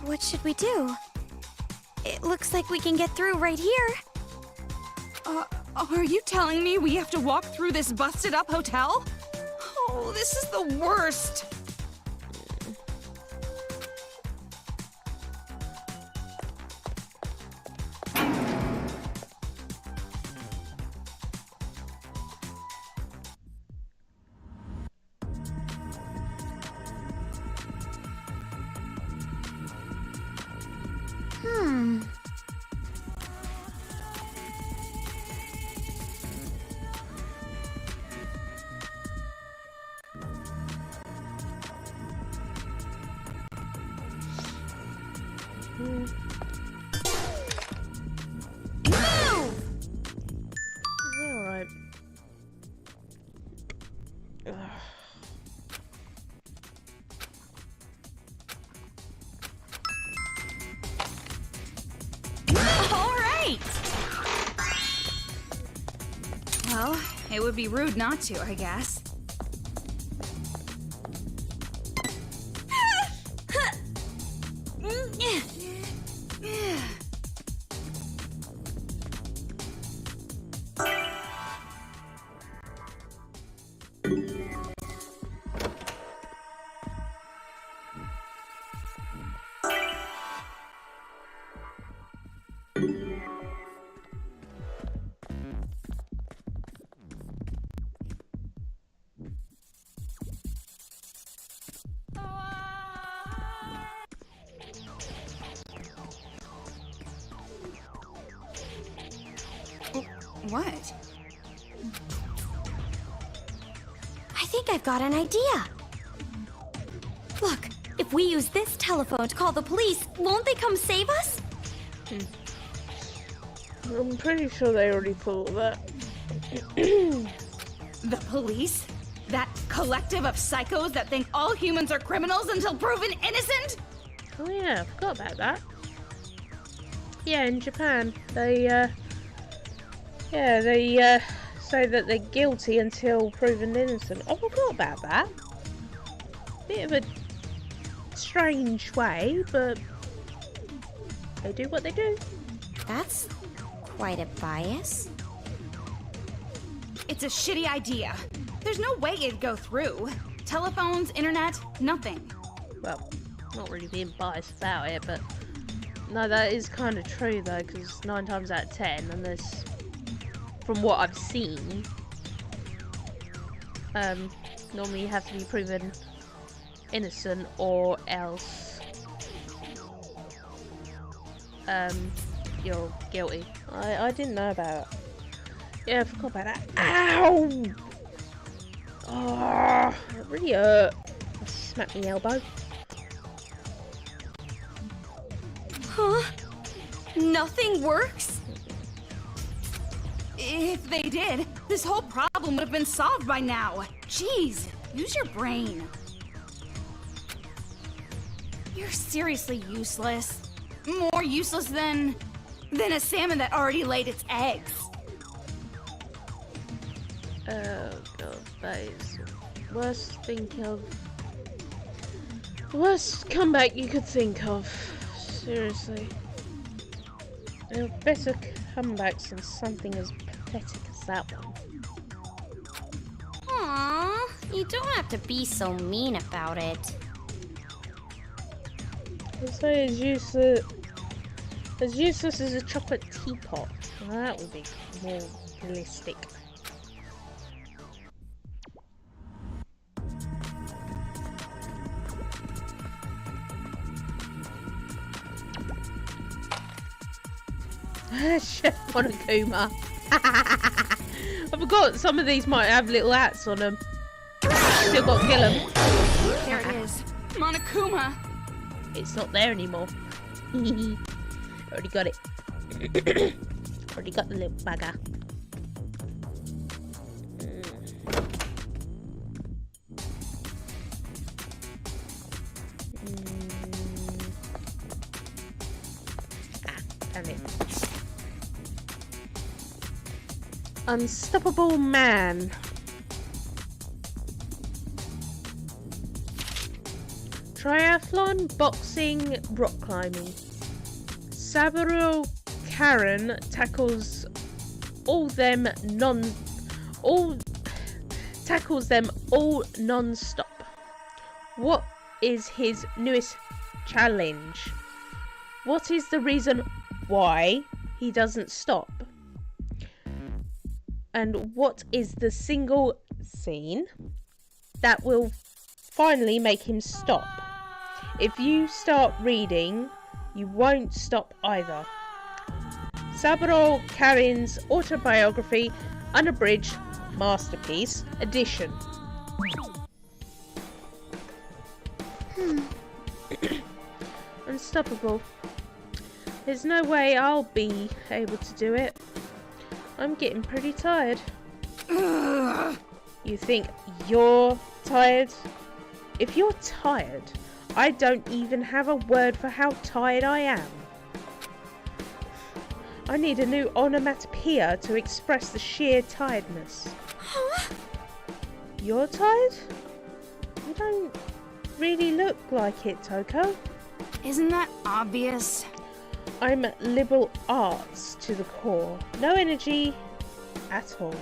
What should we do? It looks like we can get through right here. Are you telling me we have to walk through this busted up hotel? Oh, this is the worst. Alright. Alright! Well, it would be rude not to, I guess. What? I think I've got an idea. Look, if we use this telephone to call the police, won't they come save us? I'm pretty sure they already thought of that. The police? That collective of psychos that think all humans are criminals until proven innocent? Oh yeah, I forgot about that. Yeah, in Japan, they say that they're guilty until proven innocent. I forgot about that. Bit of a strange way, but they do what they do. That's quite a bias. It's a shitty idea. There's no way it'd go through. Telephones, internet, nothing. Well, not really being biased about it, but no, that is kind of true though, because 9 times out of 10, and there's, from what I've seen, normally you have to be proven innocent or else you're guilty. I didn't know about. Yeah, I forgot about that. Ow! Oh, it really hurt. I smacked my elbow. Huh? Nothing works? If they did, this whole problem would have been solved by now. Jeez, use your brain. You're seriously useless. More useless than a salmon that already laid its eggs. Oh god, that is the worst worst comeback you could think of. Seriously. Better comebacks than something as pathetic as that one. Aw, you don't have to be so mean about it. I'd say as useless as a chocolate teapot. Well, that would be more realistic. Chef Monokuma. I forgot some of these might have little hats on them. Still got to kill them. There it is. Monokuma! It's not there anymore. Already got it. Already got the little bugger. Damn it. Unstoppable man. Triathlon, boxing, rock climbing. Saburo Karen tackles them all non-stop. What is his newest challenge? What is the reason why he doesn't stop? And what is the single scene that will finally make him stop? If you start reading, you won't stop either. Saburo Karin's autobiography, unabridged masterpiece edition. Unstoppable. There's no way I'll be able to do it. I'm getting pretty tired. You think you're tired? If you're tired, I don't even have a word for how tired I am. I need a new onomatopoeia to express the sheer tiredness. Huh? You're tired? You don't really look like it, Toko. Isn't that obvious? I'm liberal arts to the core. No energy at all.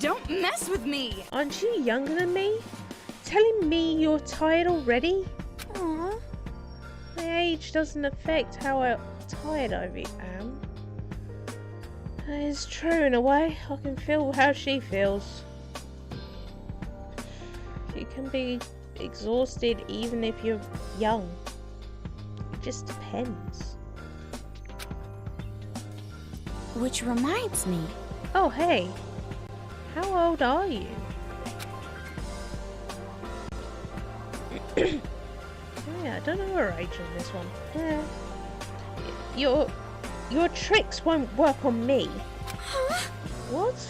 Don't mess with me! Aren't you younger than me? Telling me you're tired already? Aw. My age doesn't affect how tired I am. It's true in a way. I can feel how she feels. You can be exhausted even if you're young. It just depends. Which reminds me. Oh, hey. How old are you? Yeah, I don't know her age on this one. Yeah. Your tricks won't work on me. Huh? What?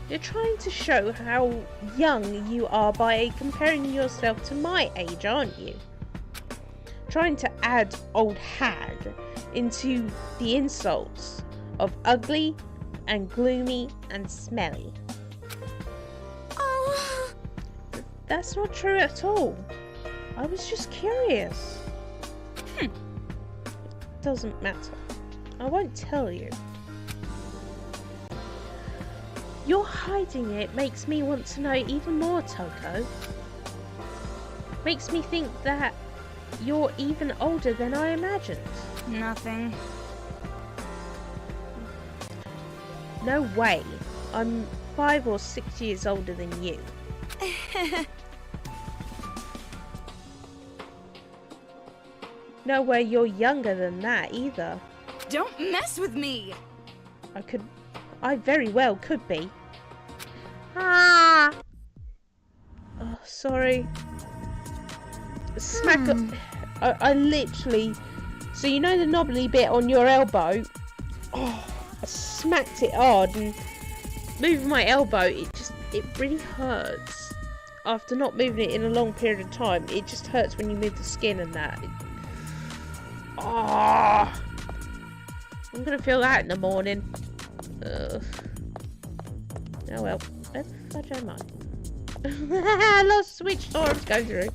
You're trying to show how young you are by comparing yourself to my age, aren't you? Trying to add old hag into the insults of ugly and gloomy and smelly. Oh. That's not true at all. I was just curious. Doesn't matter. I won't tell you. Your hiding it makes me want to know even more, Toko. Makes me think that you're even older than I imagined. Nothing. No way. I'm 5 or 6 years older than you. No way you're younger than that either. Don't mess with me! I very well could be. Ah! Oh, sorry. Smack up. I literally. So you know the knobbly bit on your elbow? Oh, I smacked it hard and moving my elbow, it really hurts. After not moving it in a long period of time, it just hurts when you move the skin and that. Oh, I'm gonna feel that in the morning. Ugh. Oh well, where the fudge am I? Lost switch storms go through.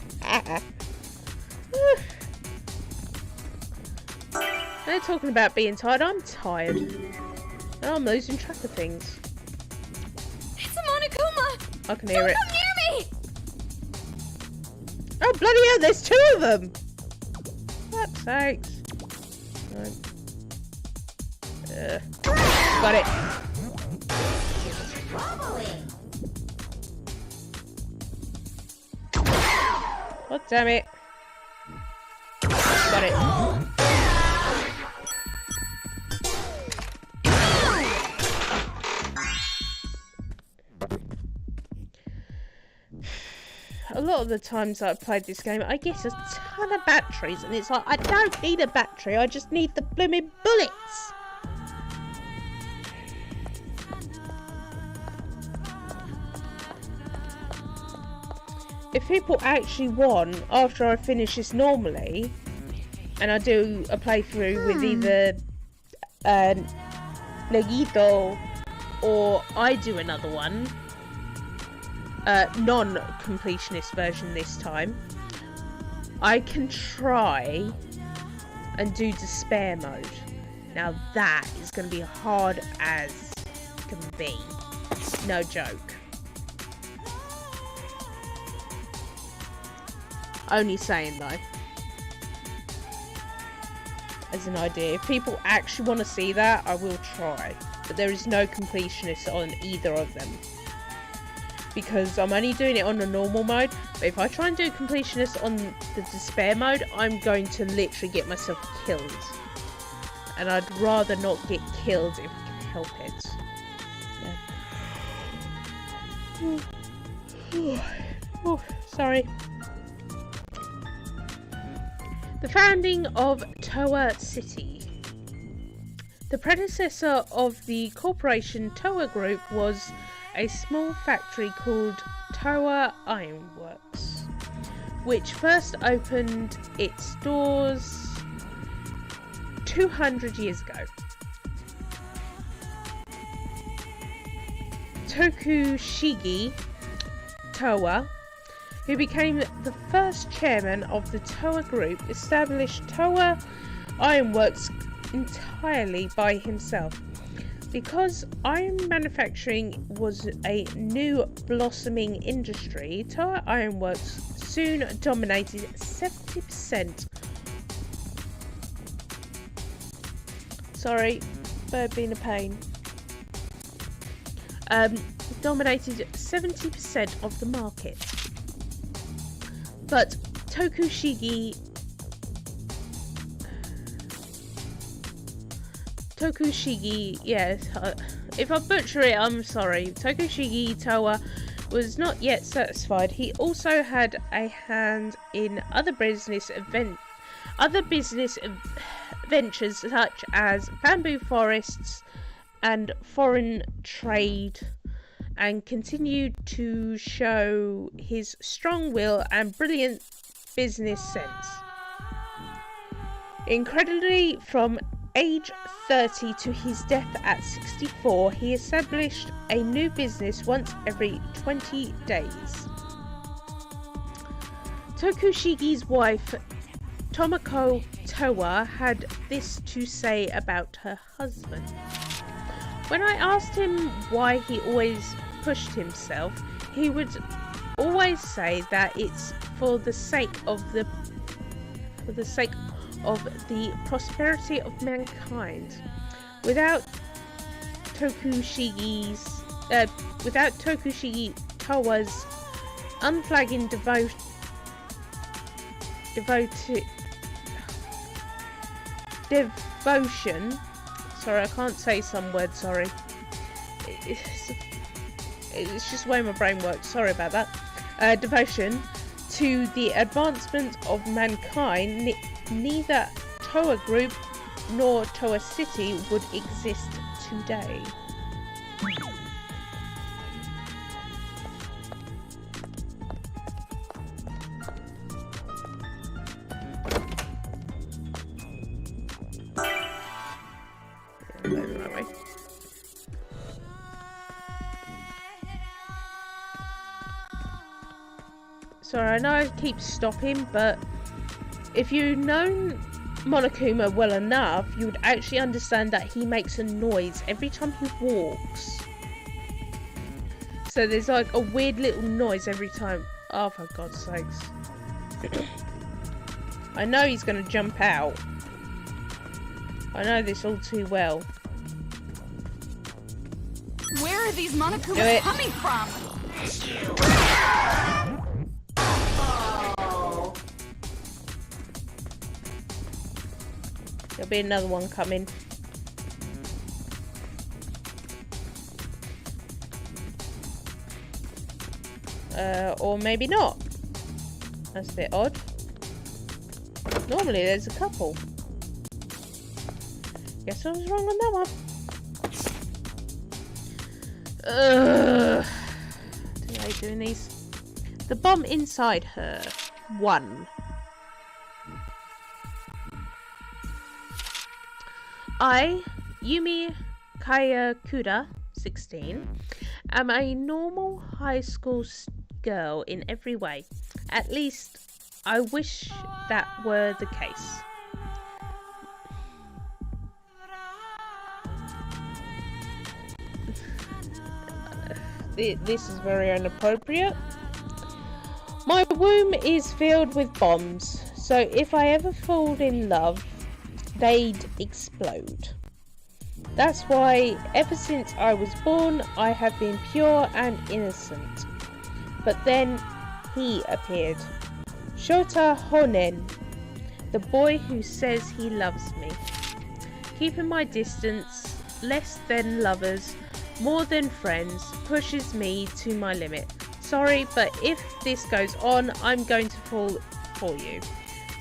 They're talking about being tired. I'm tired. And I'm losing track of things. It's a Monokuma! I can hear it. Come near me! Oh, bloody hell, there's 2 of them! Fuck's sakes. Right. Got it. Oh, damn it. Got it. A lot of the times I've played this game, I get a ton of batteries, and it's like, I don't need a battery, I just need the blooming bullets. If people actually want, after I finish this normally, and I do a playthrough with either Negito or I do another one, non-completionist version this time, I can try and do despair mode. Now that is going to be hard as can be. No joke. Only saying though. As an idea. If people actually want to see that, I will try. But there is no completionist on either of them. Because I'm only doing it on the normal mode. But if I try and do completionist on the despair mode, I'm going to literally get myself killed. And I'd rather not get killed if I can help it. Yeah. Oh, sorry. The founding of Towa City. The predecessor of the corporation Towa Group was a small factory called Towa Ironworks, which first opened its doors 200 years ago. Tokushige Towa, who became the first chairman of the Towa Group, established Towa Ironworks entirely by himself. Because iron manufacturing was a new blossoming industry, Towa Ironworks soon dominated 70%. Sorry, bird being a pain. Dominated 70% of the market. But Tokushige, yes, if I butcher it, I'm sorry. Tokushige Towa was not yet satisfied. He also had a hand in other business ventures such as bamboo forests and foreign trade, and continued to show his strong will and brilliant business sense. Incredibly, from age 30 to his death at 64, he established a new business once every 20 days. Tokushige's wife, Tomoko Towa, had this to say about her husband. When I asked him why he always pushed himself, he would always say that it's for the sake of the prosperity of mankind. Without Tokushige Towa's unflagging devotion, sorry, I can't say some words, sorry. It's just the way my brain works, sorry about that. Devotion to the advancement of mankind, neither Towa Group nor Towa City would exist today. Sorry, I know I keep stopping, but if you've known Monokuma well enough, you would actually understand that he makes a noise every time he walks. So there's like a weird little noise every time. Oh, for God's sakes. I know he's going to jump out. I know this all too well. Where are these Monokumas coming from? There'll be another one coming. Or maybe not. That's a bit odd. Normally there's a couple. Guess I was wrong on that one. Don't know doing these. The bomb inside her. 1. I, Yumi Kayakuda, 16, am a normal high school girl in every way. At least, I wish that were the case. This is very inappropriate. My womb is filled with bombs, so if I ever fall in love, they'd explode. That's why, ever since I was born, I have been pure and innocent. But then, he appeared. Shota Honen, the boy who says he loves me. Keeping my distance, less than lovers, more than friends, pushes me to my limit. Sorry, but if this goes on, I'm going to fall for you.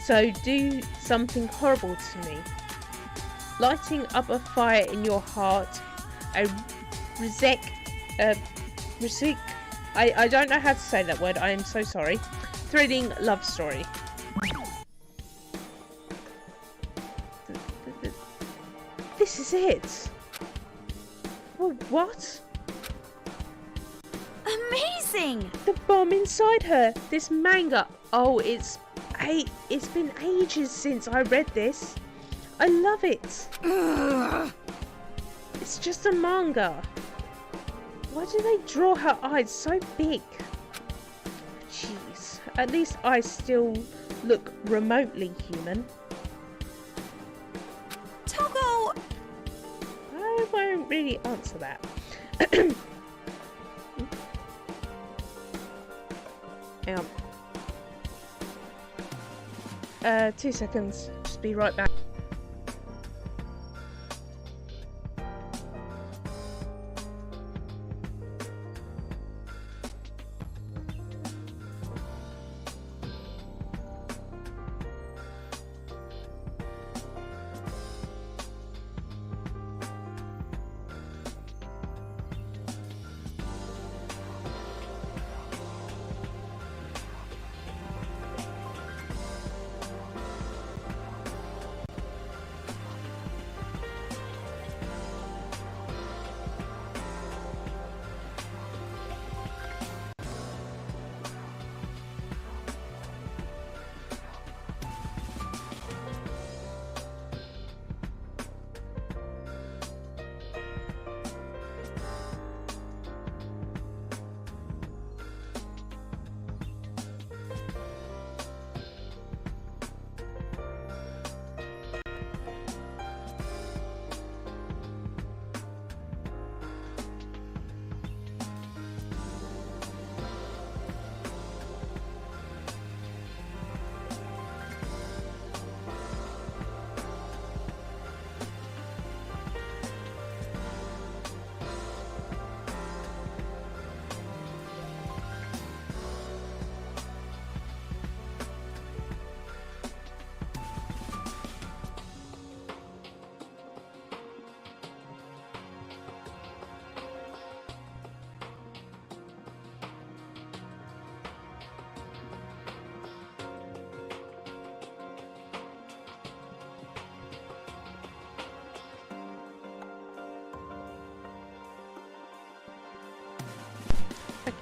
So do something horrible to me. Lighting up a fire in your heart, a resek, I don't know how to say that word, I am so sorry. Thrilling love story. This is it. Well, what? Amazing! The bomb inside her. This manga. Oh, it's been ages since I read this. I love it. Ugh. It's just a manga. Why do they draw her eyes so big? Jeez. At least I still look remotely human. Togo! I won't really answer that. Hang on. 2 seconds. Just be right back.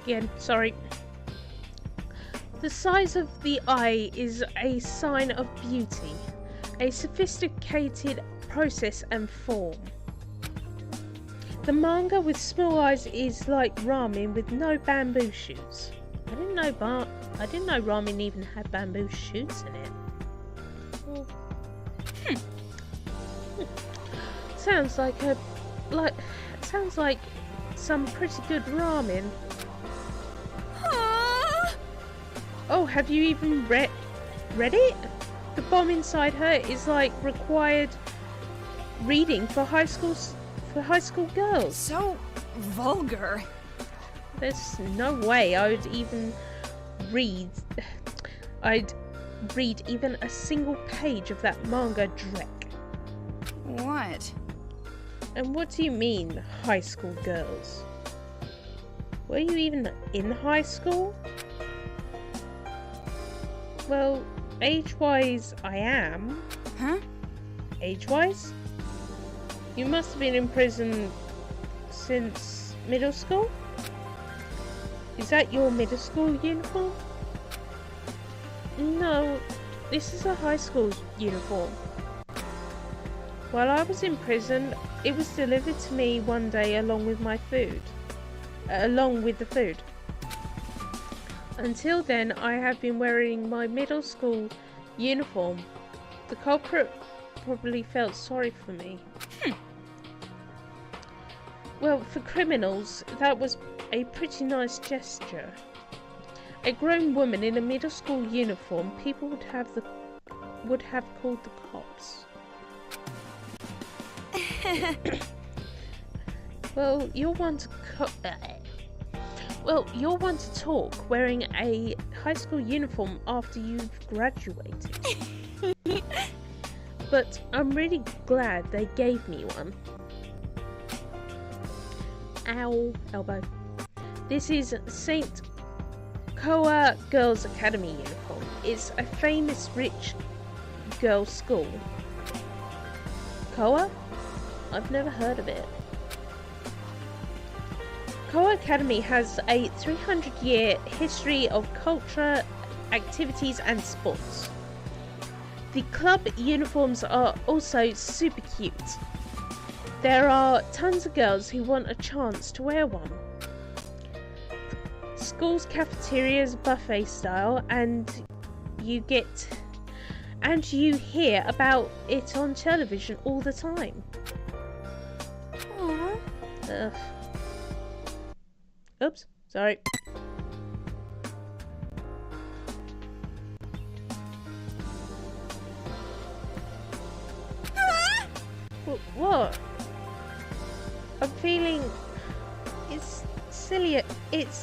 Again, sorry. The size of the eye is a sign of beauty. a sophisticated process and form. The manga with small eyes is like ramen with no bamboo shoots. I didn't know ramen even had bamboo shoots in it. Sounds like some pretty good ramen. Oh, have you even read it? The bomb inside her is like required reading for high school girls. So vulgar. There's no way I'd read even a single page of that manga dreck. What? And what do you mean, high school girls? Were you even in high school? Well, age-wise, I am. Huh? Age-wise? You must have been in prison since middle school? Is that your middle school uniform? No, this is a high school uniform. While I was in prison, it was delivered to me one day along with the food. Until then, I have been wearing my middle school uniform. The culprit probably felt sorry for me. Well, for criminals, that was a pretty nice gesture. A grown woman in a middle school uniform, people would have called the cops. Well, you'll want to talk wearing a high school uniform after you've graduated. But I'm really glad they gave me one. Ow, elbow. This is St. Koa Girls Academy uniform. It's a famous rich girls' school. Koa? I've never heard of it. Koa Academy has a 300-year history of culture, activities and sports. The club uniforms are also super cute. There are tons of girls who want a chance to wear one. School's cafeteria is buffet style, and you hear about it on television all the time. Ugh. Oops, sorry. What? I'm feeling it's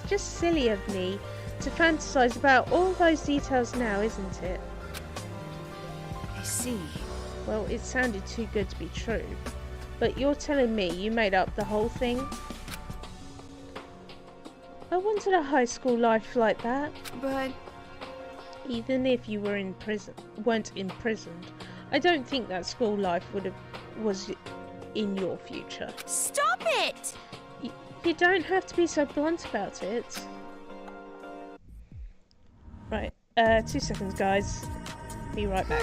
just silly of me to fantasize about all those details now, isn't it? I see. Well, it sounded too good to be true. But you're telling me you made up the whole thing? I wanted a high school life like that. But even if you weren't imprisoned, I don't think that school life was in your future. stop it! You don't have to be so blunt about it. Right, 2 seconds, guys. Be right back.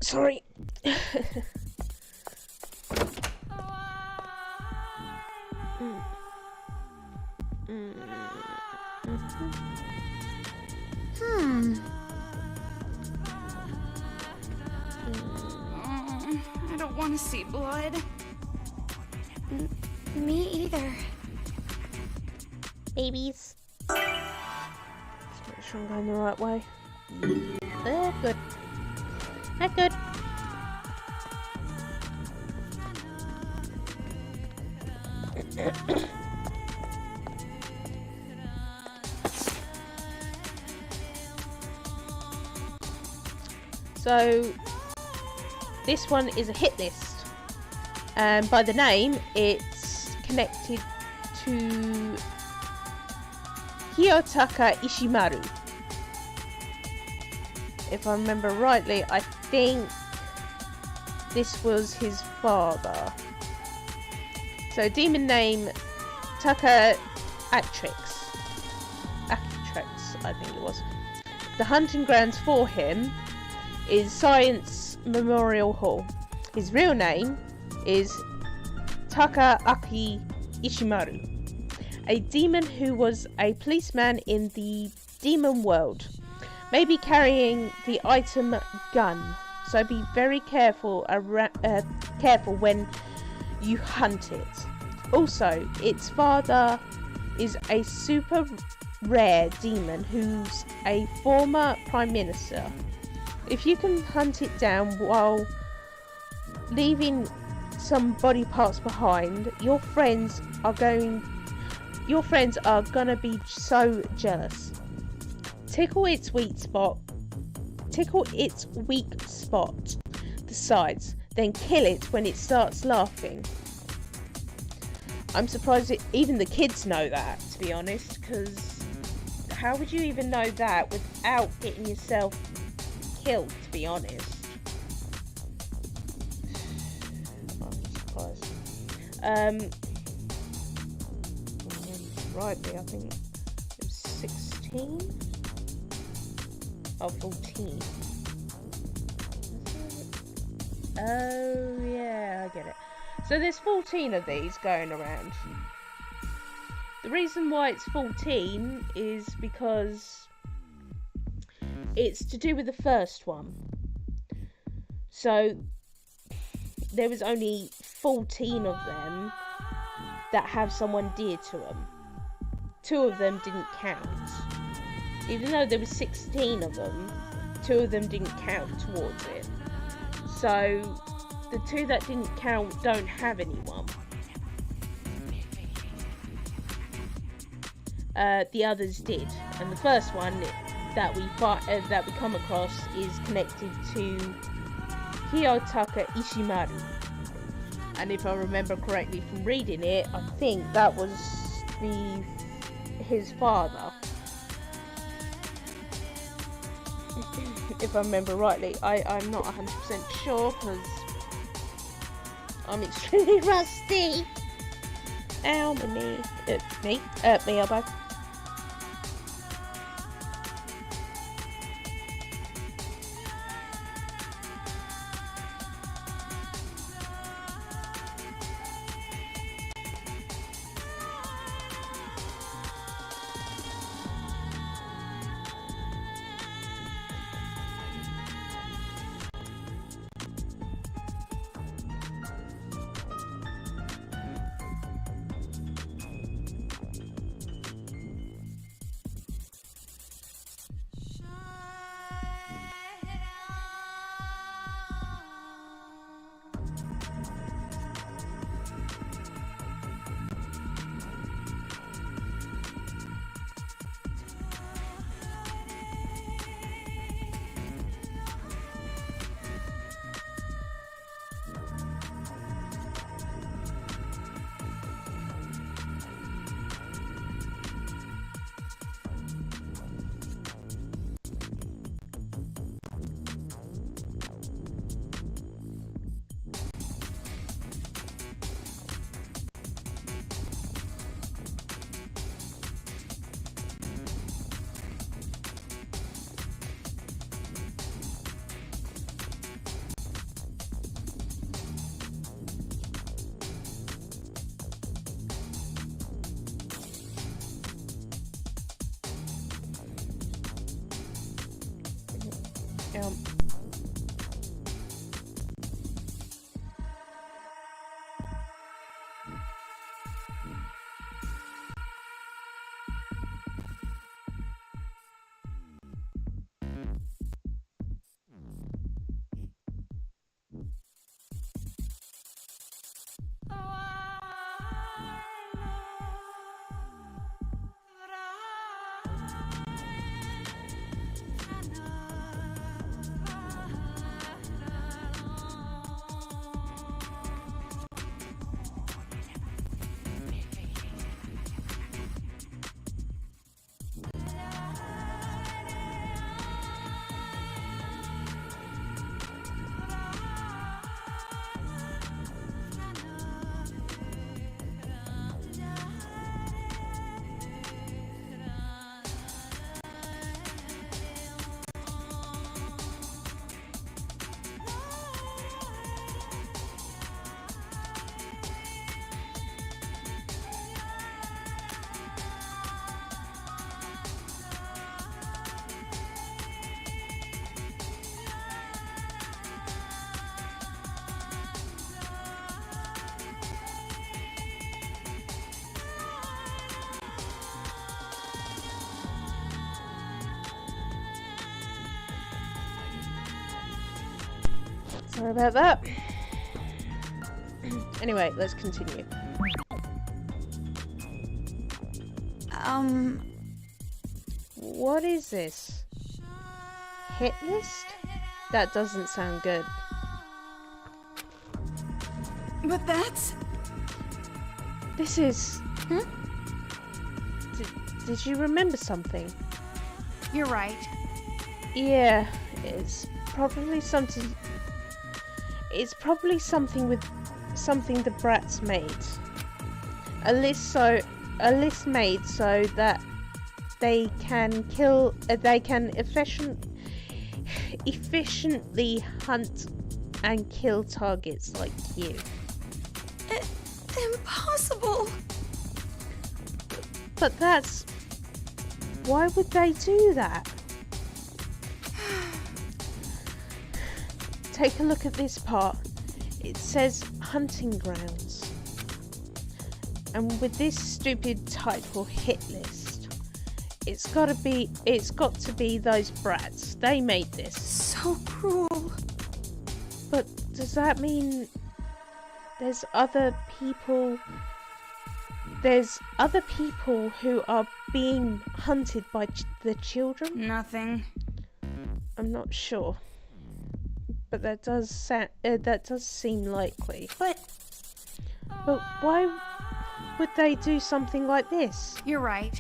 Sorry. I don't want to see blood. Me either. Babies. Let's make sure I'm going the right way. They're good. They're good. So this one is a hit list, and by the name it's connected to Hiyotaka Ishimaru. If I remember rightly, I think this was his father. So demon name Taka Atrix, I think it was. The hunting grounds for him is Science Memorial Hall. His real name is Takaaki Ishimaru, a demon who was a policeman in the demon world, maybe carrying the item gun. So be very careful when you hunt it. Also, its father is a super rare demon who's a former prime minister. If you can hunt it down while leaving some body parts behind, your friends are gonna be so jealous. Tickle its weak spot, the sides, then kill it when it starts laughing. I'm surprised even the kids know that, to be honest, because how would you even know that without getting yourself killed, to be honest? I'm surprised. Rightly, I think it was 16? Oh, 14. Oh, yeah, I get it. So there's 14 of these going around. The reason why it's 14 is because it's to do with the first one. So there was only 14 of them that have someone dear to them. 2 of them didn't count. Even though there was 16 of them, 2 of them didn't count towards it. So the 2 that didn't count don't have anyone. The others did, and the first one that we come across is connected to Hiyotaka Ishimaru. And if I remember correctly from reading it, I think that was his father. If I remember rightly, I'm not 100% sure because I'm extremely rusty. Ow, my knee. My elbow. Sorry about that. Anyway, let's continue. What is this? Hit list? That doesn't sound good. But that's... This is... Did you remember something? You're right. Yeah, it's probably something... It's probably something with... Something the brats made. A list made so that they can kill... they can efficiently hunt and kill targets like you. Impossible! But that's... Why would they do that? Take a look at this part. It says hunting grounds. And with this stupid title hit list, it's got to be those brats. They made this. So cruel. But does that mean there's other people who are being hunted by the children? Nothing. I'm not sure. But that does seem likely. But why would they do something like this? You're right.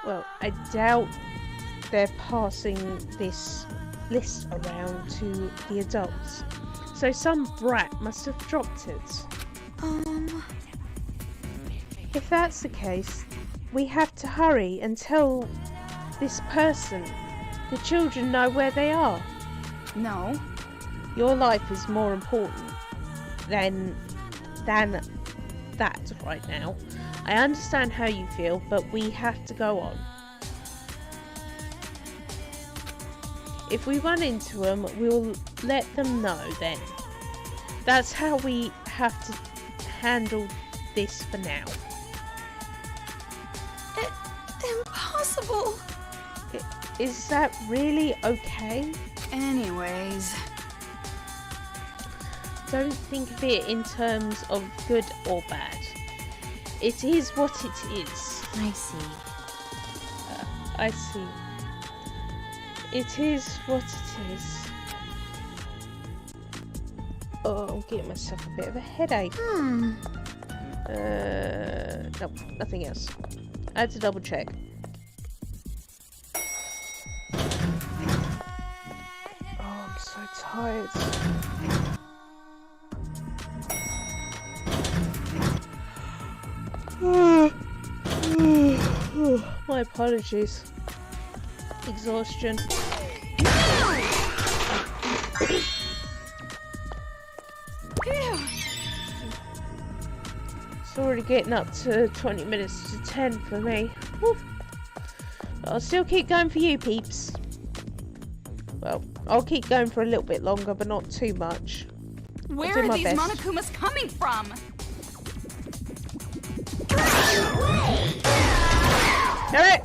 Well, I doubt they're passing this list around to the adults. So some brat must have dropped it. If that's the case, we have to hurry and tell this person. The children know where they are. No. Your life is more important than that right now. I understand how you feel, but we have to go on. If we run into them, we'll let them know then. That's how we have to handle this for now. Impossible! Is that really okay? Anyways... Don't think of it in terms of good or bad. It is what it is. I see. I see. It is what it is. Oh, I'm getting myself a bit of a headache. Nope, nothing else. I had to double check. Oh, I'm so tired. My apologies. Exhaustion. It's already getting up to 20 minutes to 10 for me. Woo. But I'll still keep going for you, peeps. Well, I'll keep going for a little bit longer, but not too much. Where do are my these best. Monokumas coming from? Alright!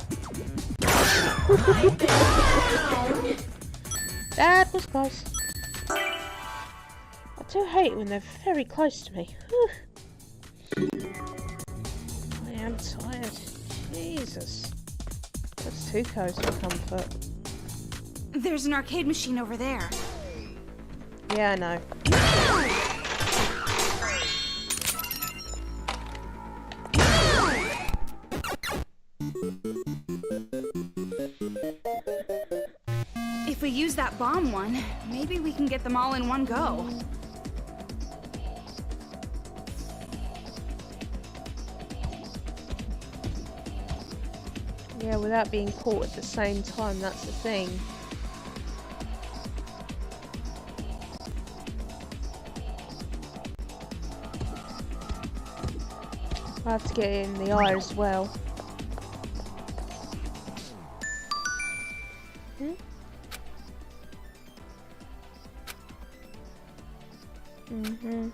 That was close. I do hate when they're very close to me. Whew. I am tired. Jesus. That's 2 codes for comfort. There's an arcade machine over there. Yeah, I know. If we use that bomb one, maybe we can get them all in one go. Yeah, without being caught at the same time, that's the thing. I have to get it in the eye as well. Hmm? Mm-hmm.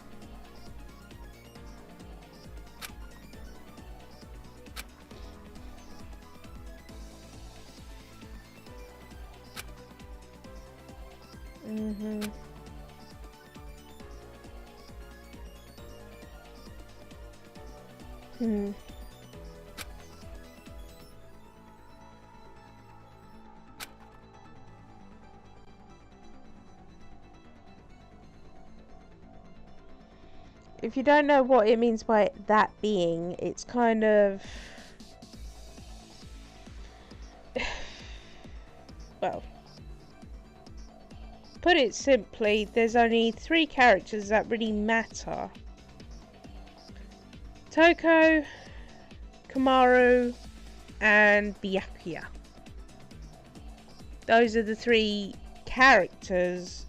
Mm-hmm. Hmm. If you don't know what it means by that being, it's kind of... well, put it simply, there's only 3 characters that really matter. Toko, Komaru, and Byakuya. Those are the 3 characters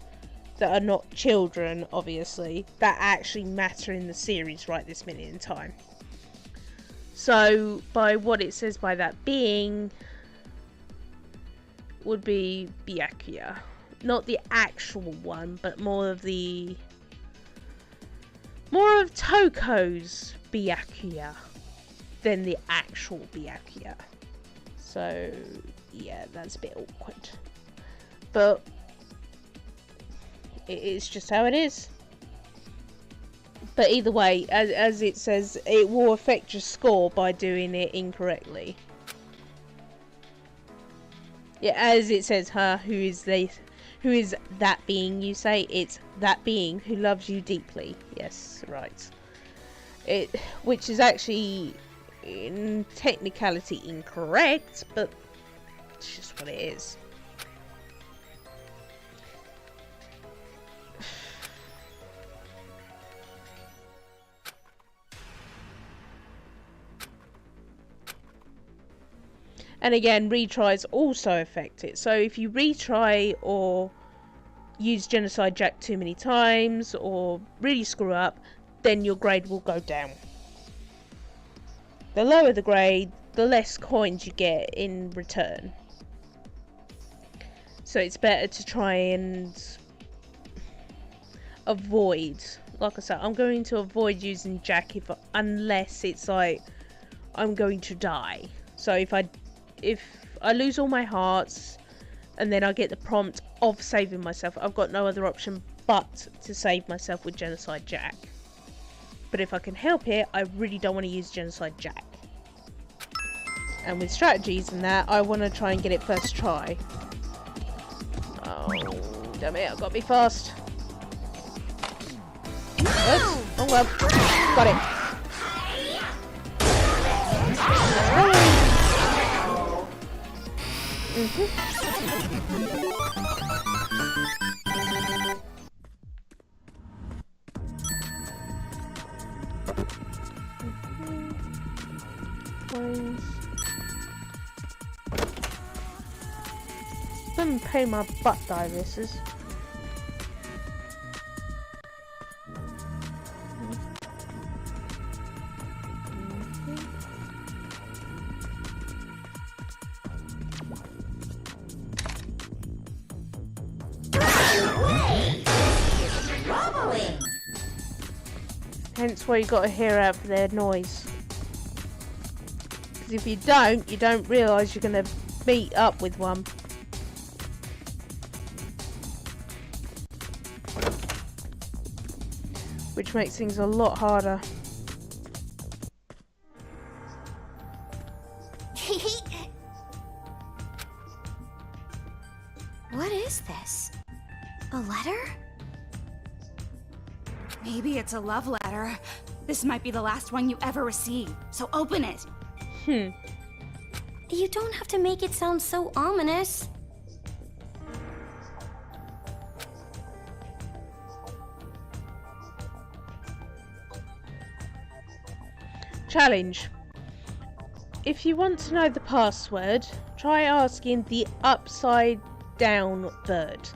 that are not children, obviously, that actually matter in the series right this minute in time. So, by what it says by that being, would be Byakuya. Not the actual one, but more of Toko's Byakuya than the actual Byakuya. So, yeah, that's a bit awkward. But it's just how it is. But either way, as it says, it will affect your score by doing it incorrectly. Yeah, as it says, who is that being, you say? It's that being who loves you deeply. Yes, right. Which is actually, in technicality, incorrect, but it's just what it is. And again, retries also affect it. So if you retry or use Genocide Jack too many times or really screw up, then your grade will go down. The lower the grade, the less coins you get in return. So it's better to try and avoid, like I said, I'm going to avoid using Jack unless it's like I'm going to die. So if I lose all my hearts and then I get the prompt of saving myself, I've got no other option but to save myself with Genocide Jack. But if I can help it, I really don't want to use Genocide Jack. And with strategies and that, I want to try and get it first try. Oh, damn it, I've got to be fast. Oops, wrong one. Got it. Coins. Been paying my butt die, this is. Hence why you got to hear out for their noise. Because if you don't realise you're going to meet up with one. Which makes things a lot harder. What is this? A letter? Maybe it's a love letter. This might be the last one you ever receive, so open it. You don't have to make it sound so ominous. Challenge. If you want to know the password, try asking the upside down bird.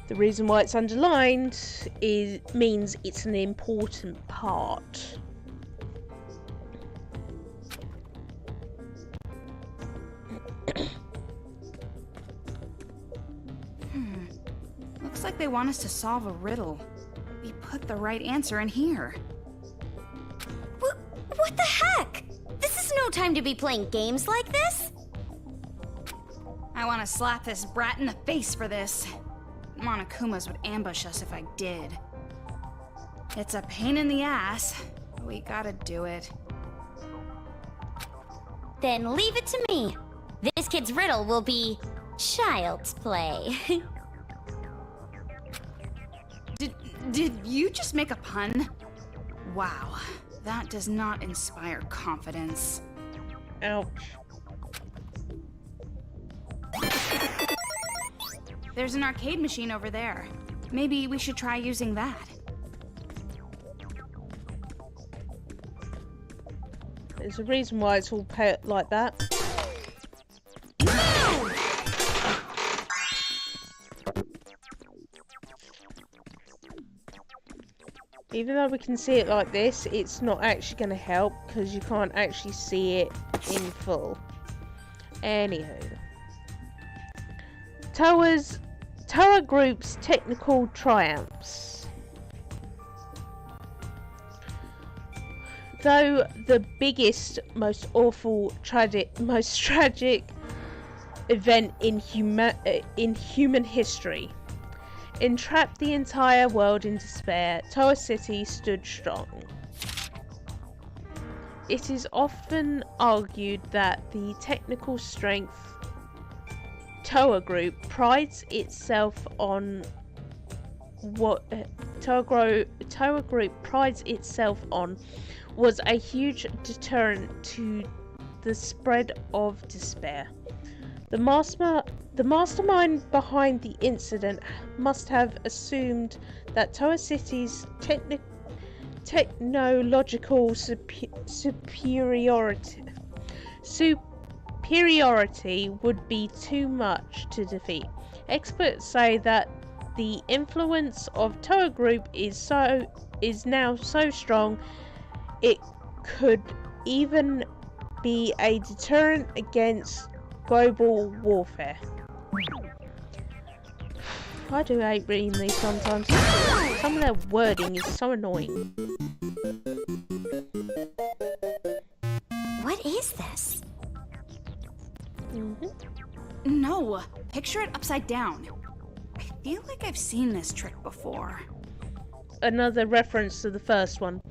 The reason why it's underlined means it's an important part. Looks like they want us to solve a riddle. We put the right answer in here. What the heck? This is no time to be playing games like this. I want to slap this brat in the face for this. Monokumas would ambush us if I did. It's a pain in the ass, but we gotta do it. Then leave it to me. This kid's riddle will be child's play. Did you just make a pun? Wow, that does not inspire confidence. Ouch. There's an arcade machine over there. Maybe we should try using that. There's a reason why it's all pet like that. Even though we can see it like this, it's not actually going to help because you can't actually see it in full. Anywho. Toa Group's technical triumphs. Though the biggest, most awful, most tragic event in human history entrapped the entire world in despair, Toa City stood strong. It is often argued that the technical strength Toa Group prides itself on was a huge deterrent to the spread of despair. The mastermind behind the incident must have assumed that Toa City's technological superiority would be too much to defeat. Experts say that the influence of Toa Group is now so strong it could even be a deterrent against global warfare. I do hate reading these sometimes. Some of their wording is so annoying. What is this? No, picture it upside down. I feel like I've seen this trick before. Another reference to the first one.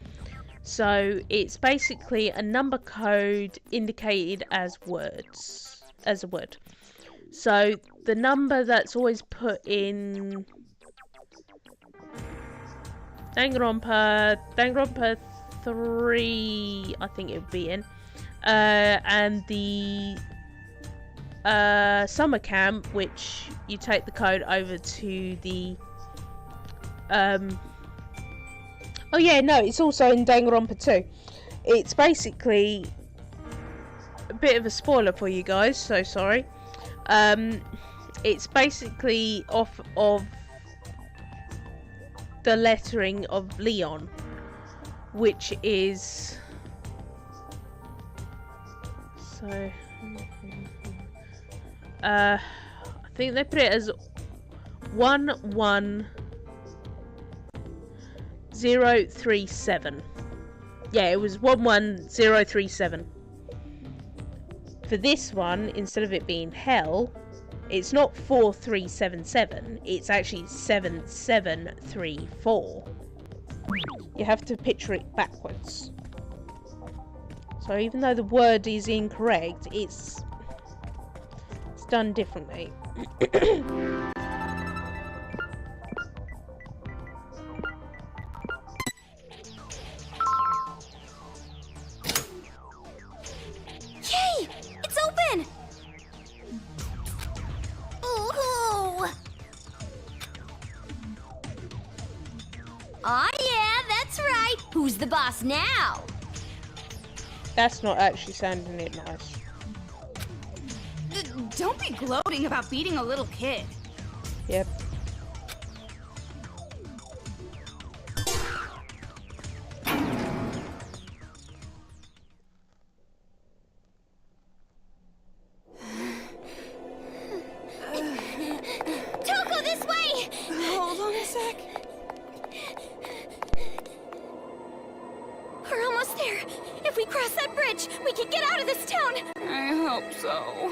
So it's basically a number code indicated as words, as a word. So the number that's always put in Danganronpa 3, I think it would be in, and the summer camp, which you take the code over to the oh yeah, no, it's also in Danganronpa 2. It's basically a bit of a spoiler for you guys, so sorry. It's basically off of the lettering of Leon, which is so I think they put it as 1100. 11037. Yeah, it was 11037. For this one, instead of it being hell, it's not 4377, it's actually 7734. You have to picture it backwards. So even though the word is incorrect, it's done differently. Yay! It's open! Ooh! Aw, yeah, that's right. Who's the boss now? That's not actually sounding it nice. Don't be gloating about beating a little kid. Yep. Toko, this way! Hold on a sec. We're almost there. If we cross that bridge, we can get out of this town. I hope so.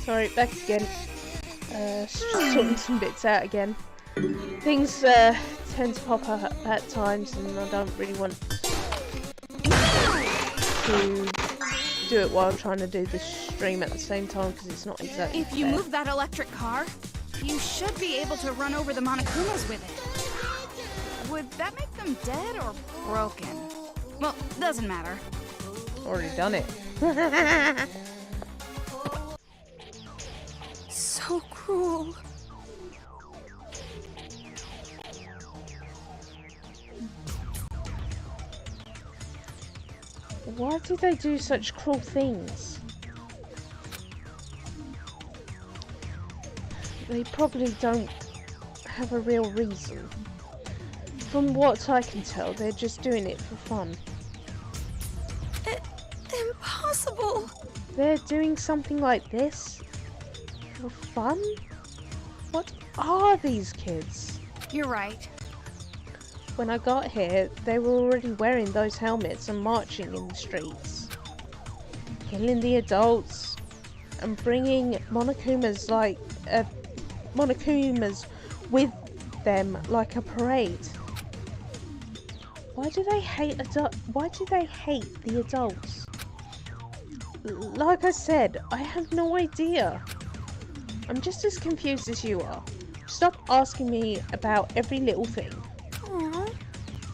Sorry, back again. Sorting some bits out again. Things tend to pop up at times, and I don't really want to do it while trying to do the stream at the same time because it's not exactly If you fair. move that electric car, you should be able to run over the Monokumas with it. Would that make them dead or broken? Well, doesn't matter. Already done it. So cruel. Why do they do such cruel things? They probably don't have a real reason. From what I can tell, they're just doing it for fun. Impossible. They're doing something like this for fun? What are these kids? You're right. When I got here, they were already wearing those helmets and marching in the streets. Killing the adults and bringing Monokumas with them like a parade. Why do they hate the adults? Like I said, I have no idea. I'm just as confused as you are. Stop asking me about every little thing. Aww.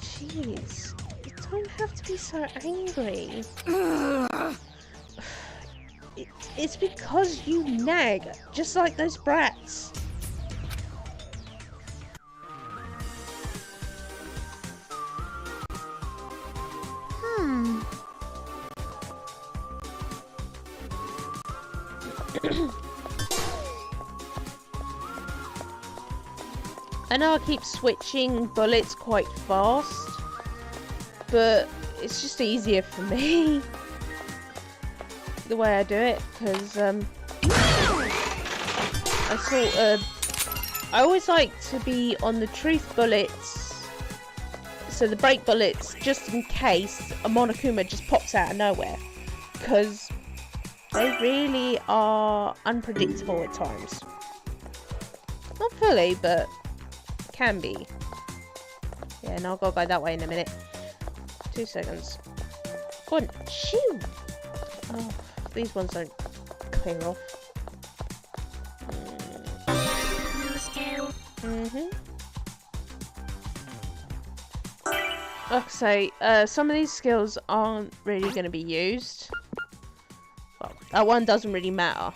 Jeez, you don't have to be so angry. It's because you nag, just like those brats. I know I keep switching bullets quite fast, but it's just easier for me the way I do it, because I always like to be on the truth bullets, so the brake bullets, just in case a Monokuma just pops out of nowhere, because they really are unpredictable at times. Not fully, but can be. Yeah, and I'll go by that way in a minute. 2 seconds. Go on, shoot! Oh, these ones don't clear off. Like I say, some of these skills aren't really going to be used. Well, that one doesn't really matter.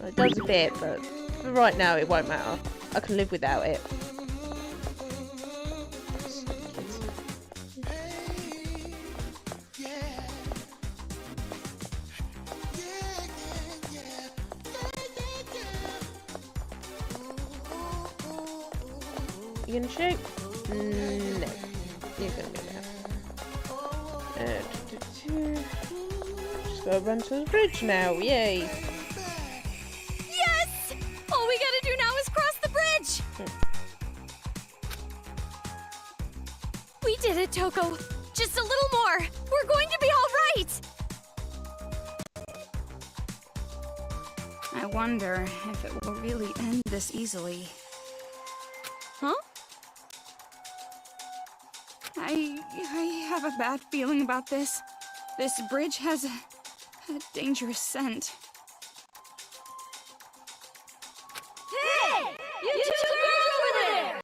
It does a bit, but for right now it won't matter. I can live without it. You gonna shoot? No. You're gonna be there. Just gotta run to the bridge now, yay! Yes! All we gotta do now is cross the bridge! We did it, Toko! Just a little more! We're going to be alright! I wonder if it will really end this easily. Huh? I have a bad feeling about this. This bridge has a dangerous scent. Hey! You two girls over there!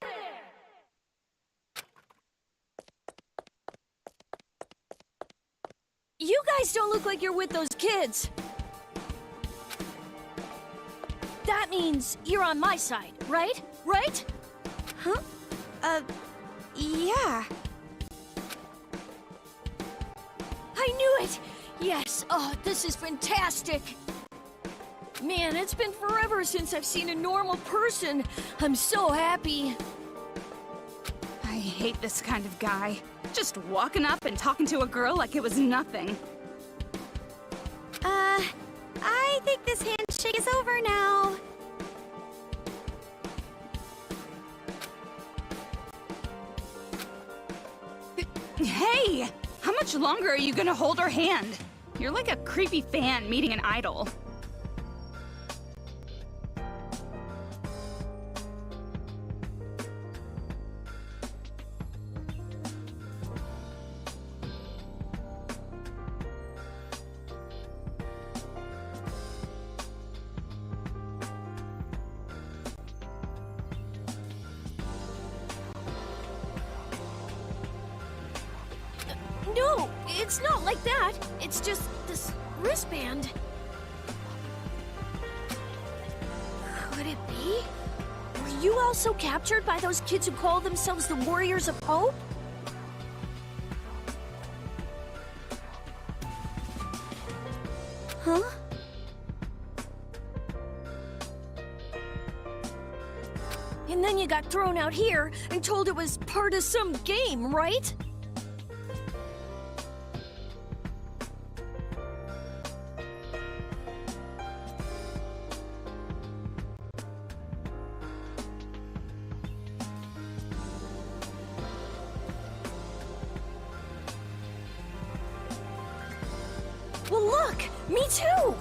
You guys don't look like you're with those kids. That means you're on my side, right? Right? Huh? Yeah. I knew it! Yes, oh, this is fantastic! Man, it's been forever since I've seen a normal person. I'm so happy. I hate this kind of guy. Just walking up and talking to a girl like it was nothing. I think this handshake is over now. Hey! I'm much longer are you gonna hold her hand? You're like a creepy fan meeting an idol. No, it's not like that. It's just this wristband. Could it be? Were you also captured by those kids who call themselves the Warriors of Hope? Huh? And then you got thrown out here and told it was part of some game, right? Well, look! Me too!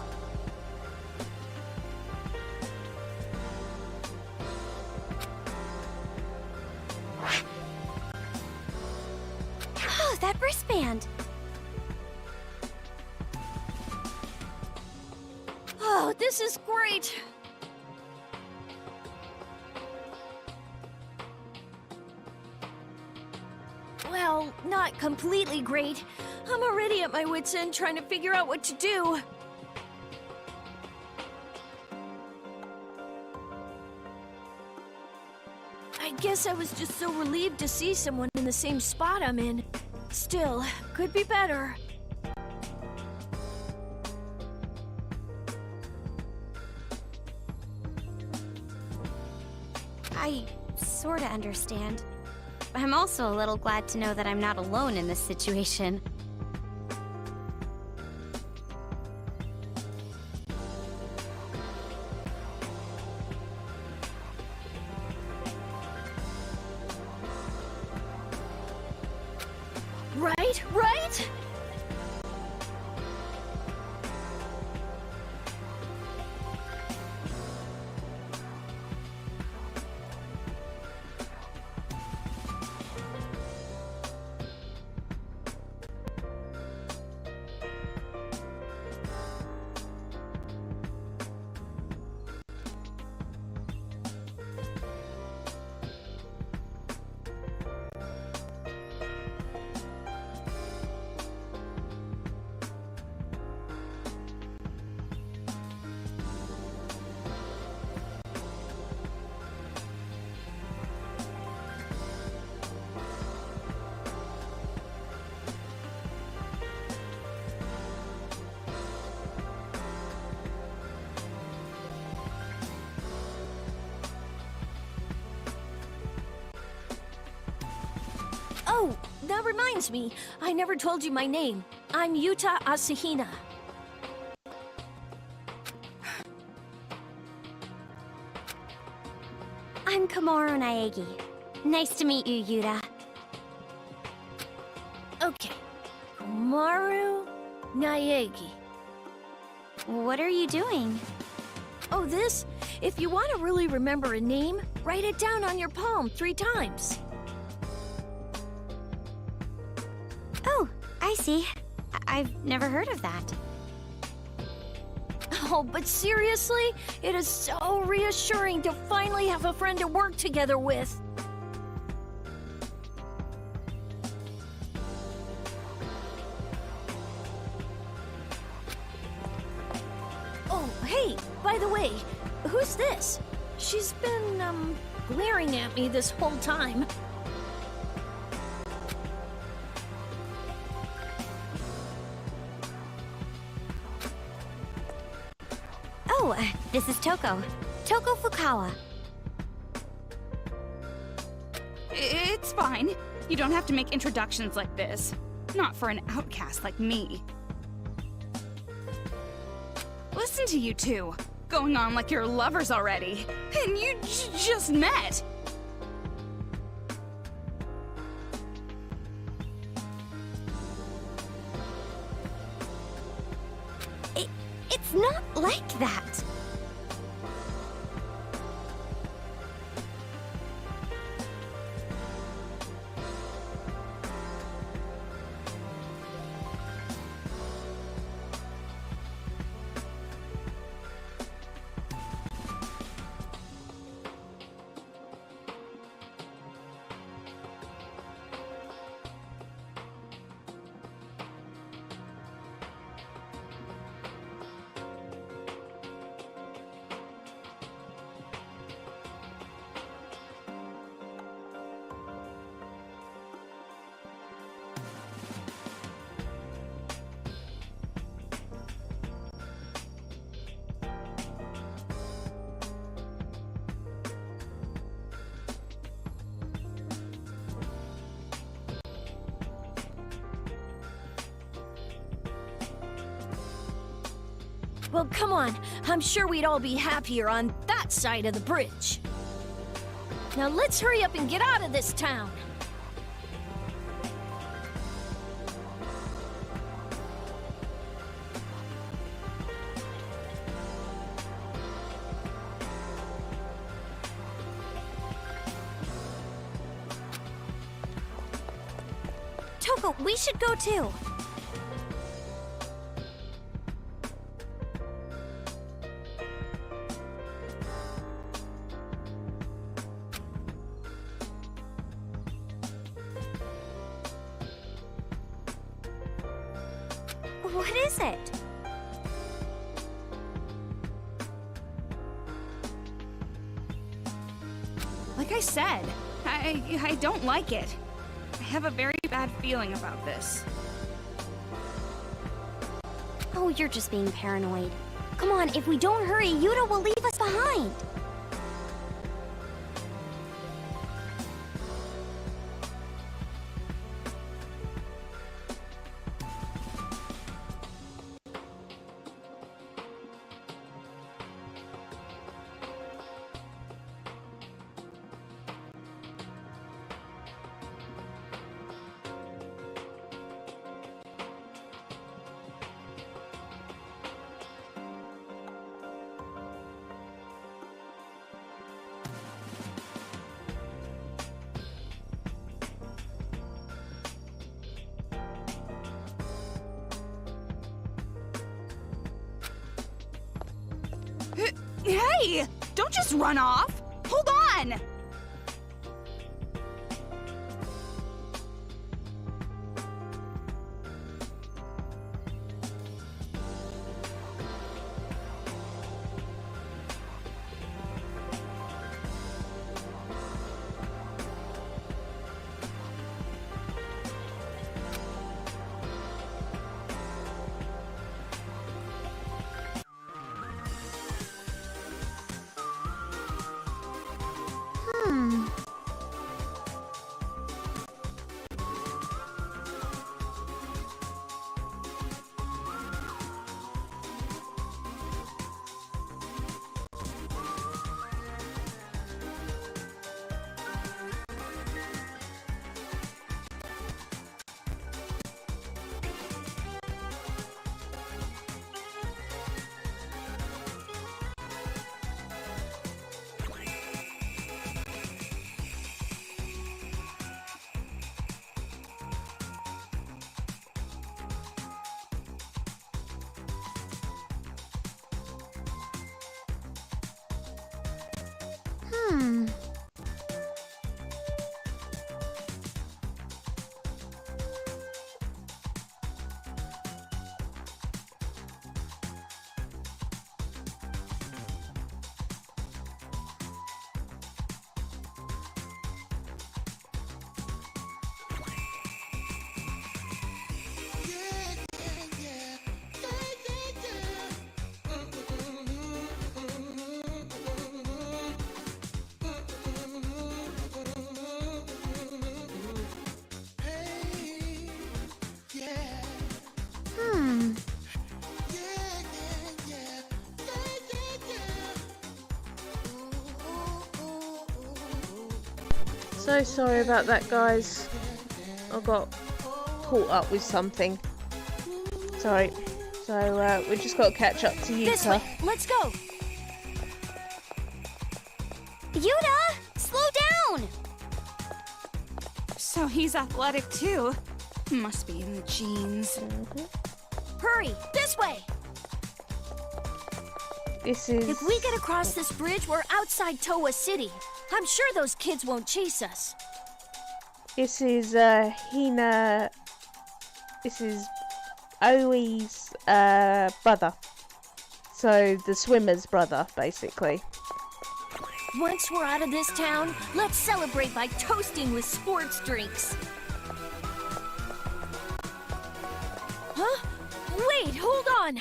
Oh, that wristband! Oh, this is great! Well, not completely great. I'm already at my wit's end trying to figure out what to do. I guess I was just so relieved to see someone in the same spot I'm in. Still, could be better. I sorta understand. I'm also a little glad to know that I'm not alone in this situation. Right? Oh, that reminds me. I never told you my name. I'm Yuta Asahina. I'm Komaru Naegi. Nice to meet you, Yuta. Okay. Komaru Naegi. What are you doing? Oh, this? If you want to really remember a name, write it down on your palm 3 times. Oh, I see. I've never heard of that. Oh, but seriously, it is so reassuring to finally have a friend to work together with. Oh, hey, by the way, who's this? She's been, glaring at me this whole time. Oh, this is Toko. Toko Fukawa. It's fine. You don't have to make introductions like this. Not for an outcast like me. Listen to you two. Going on like you're lovers already. And you just met. not like that. Well, come on. I'm sure we'd all be happier on that side of the bridge. Now let's hurry up and get out of this town. Toko, we should go too. What is it? Like I said, I don't like it. I have a very bad feeling about this. Oh, you're just being paranoid. Come on, if we don't hurry, Yuta will leave us behind. Hey! Don't just run off! Hold on! So sorry about that, guys. I got caught up with something. Sorry. So, we just got to catch up to This Yuta. way. Let's go. Yuta, slow down! So he's athletic too. Must be in the genes. Hurry, this way. This is... If we get across this bridge, we're outside Towa City. I'm sure those kids won't chase us. This is, Hina... This is Oi's, brother. So, the swimmer's brother, basically. Once we're out of this town, let's celebrate by toasting with sports drinks. Huh? Wait, hold on!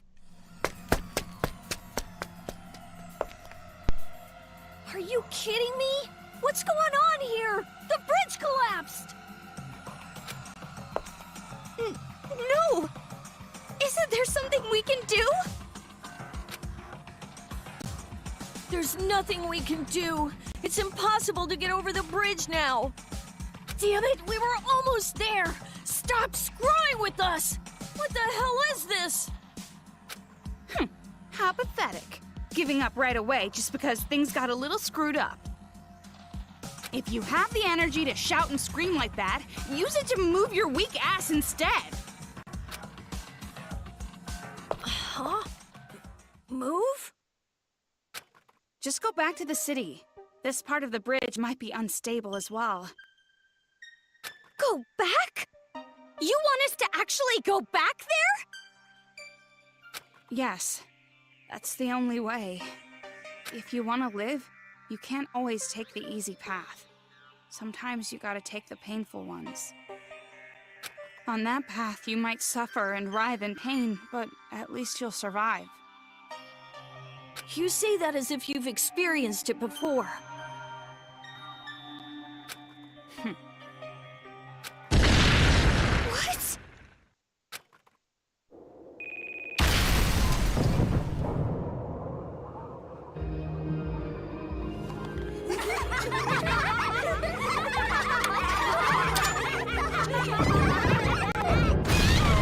Are you kidding me? What's going on here? The bridge collapsed! No! Isn't there something we can do? There's nothing we can do. It's impossible to get over the bridge now. Damn it, we were almost there. Stop screwing with us. What the hell is this? How pathetic. Giving up right away just because things got a little screwed up. If you have the energy to shout and scream like that, use it to move your weak ass instead. Huh? Move? Just go back to the city. This part of the bridge might be unstable as well. Go back? You want us to actually go back there? Yes, that's the only way. If you want to live, you can't always take the easy path. Sometimes you gotta take the painful ones. On that path, you might suffer and writhe in pain, but at least you'll survive. You say that as if you've experienced it before. What?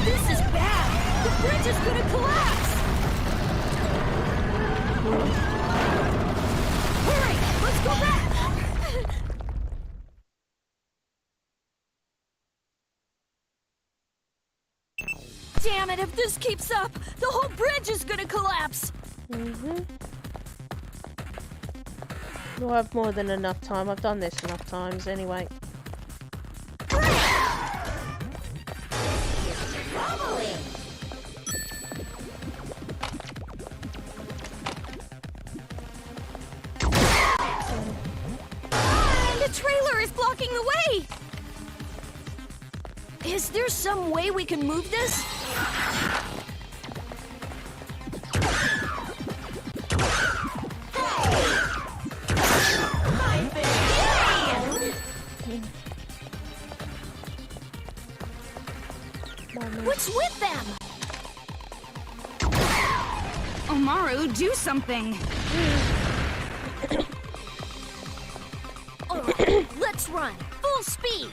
This is bad! The bridge is gonna collapse! Hurry! Let's go back! Damn it, if this keeps up, the whole bridge is gonna collapse! We'll have more than enough time. I've done this enough times anyway. The trailer is blocking the way! Is there some way we can move this? What's with them? Omaru, do something! All right, let's run. Full speed.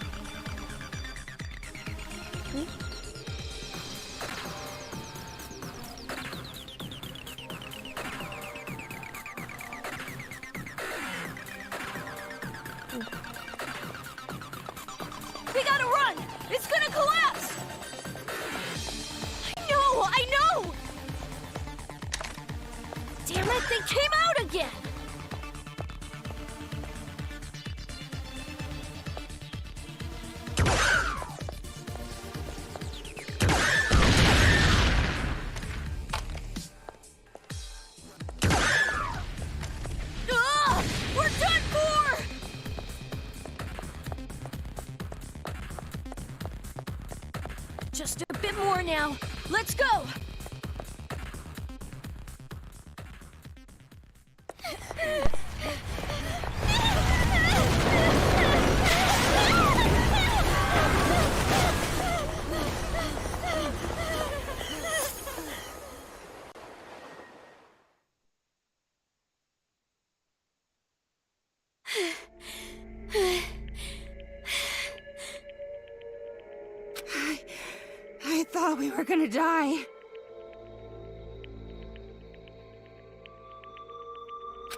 We gotta run! It's gonna collapse! I know! Damn it, they came out again! Ah! We're done for! Just a bit more now. Let's go! I thought we were gonna die.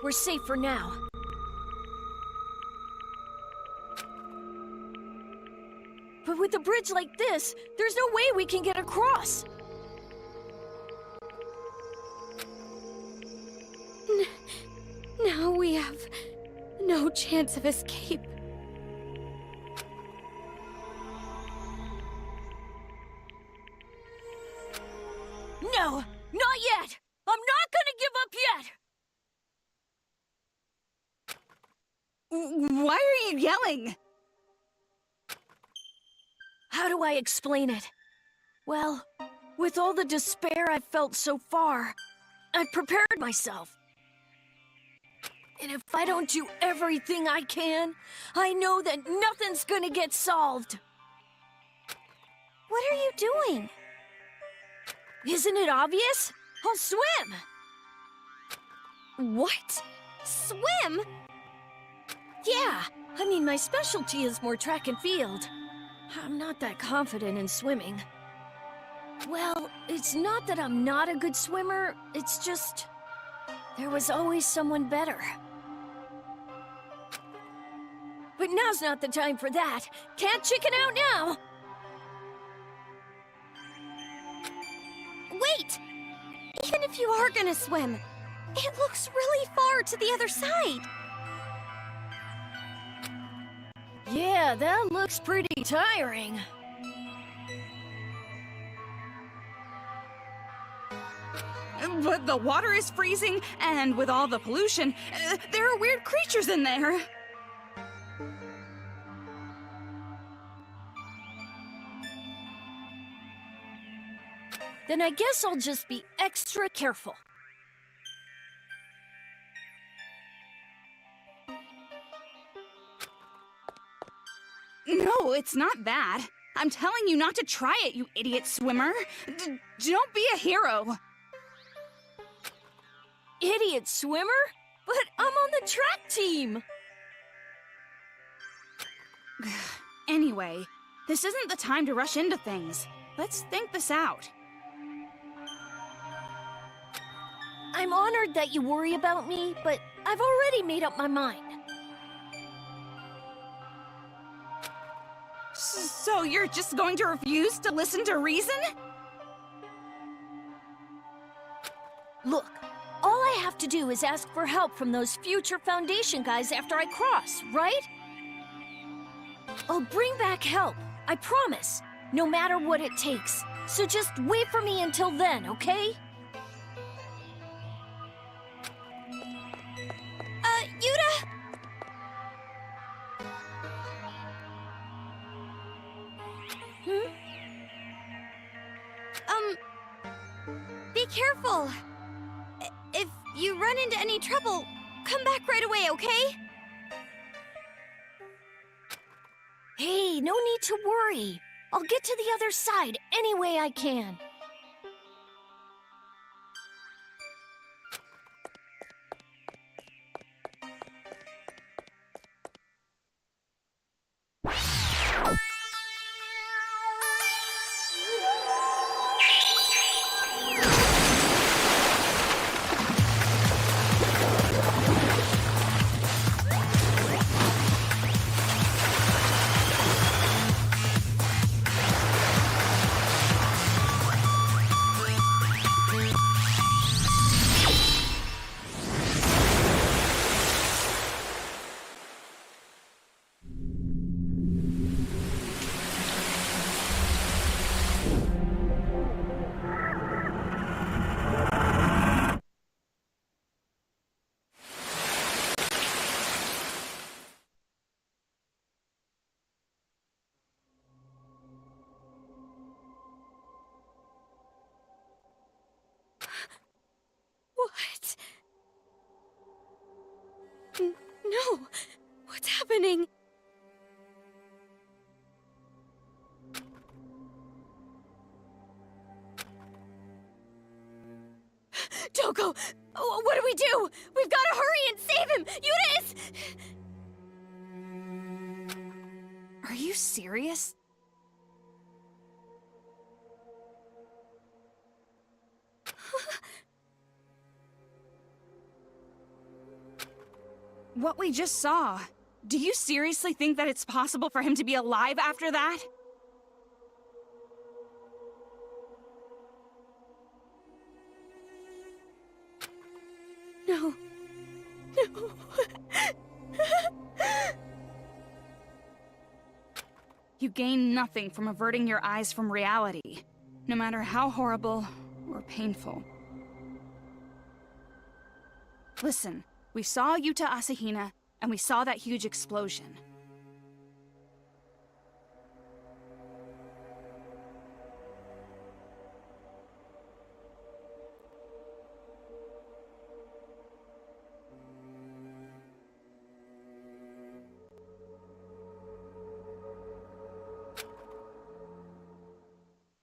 we're safe for now. But with a bridge like this, there's no way we can get across. Now we have no chance of escape. No, not yet! I'm not gonna give up yet! Why are you yelling? How do I explain it? Well, with all the despair I've felt so far, I've prepared myself. And if I don't do everything I can, I know that nothing's gonna get solved. What are you doing? Isn't it obvious? I'll swim! What? Swim? Yeah, I mean, my specialty is more track and field. I'm not that confident in swimming. Well, it's not that I'm not a good swimmer, it's just... there was always someone better. But now's not the time for that. Can't chicken out now! Wait! Even if you are gonna swim, it looks really far to the other side. Yeah, that looks pretty tiring. But the water is freezing, and with all the pollution, there are weird creatures in there. Then I guess I'll just be extra careful. No, it's not that. I'm telling you not to try it, you idiot swimmer. Don't be a hero. Idiot swimmer? But I'm on the track team! Anyway, this isn't the time to rush into things. Let's think this out. I'm honored that you worry about me, but I've already made up my mind. So you're just going to refuse to listen to reason? Look, all I have to do is ask for help from those future Foundation guys after I cross, right? I'll bring back help, I promise, no matter what it takes. So just wait for me until then, okay? Yuta! Be careful. If you run into any trouble, come back right away, okay? Hey, no need to worry. I'll get to the other side any way I can. What? No! What's happening? Doko! What do we do? We've got to hurry and save him! Yuta is... Are you serious? what we just saw. Do you seriously think that it's possible for him to be alive after that? No. No. You gain nothing from averting your eyes from reality, no matter how horrible or painful. Listen, we saw Yuta Asahina, and we saw that huge explosion.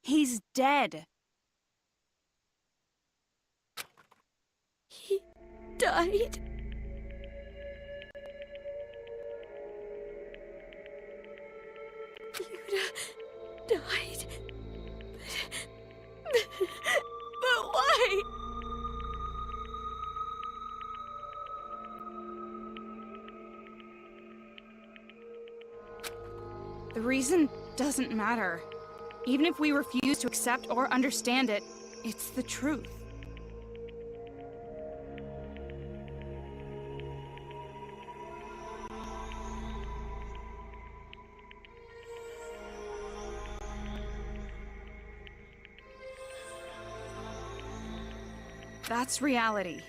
He's dead. He died? Yuta died? But why? The reason doesn't matter. Even if we refuse to accept or understand it, it's the truth. That's reality.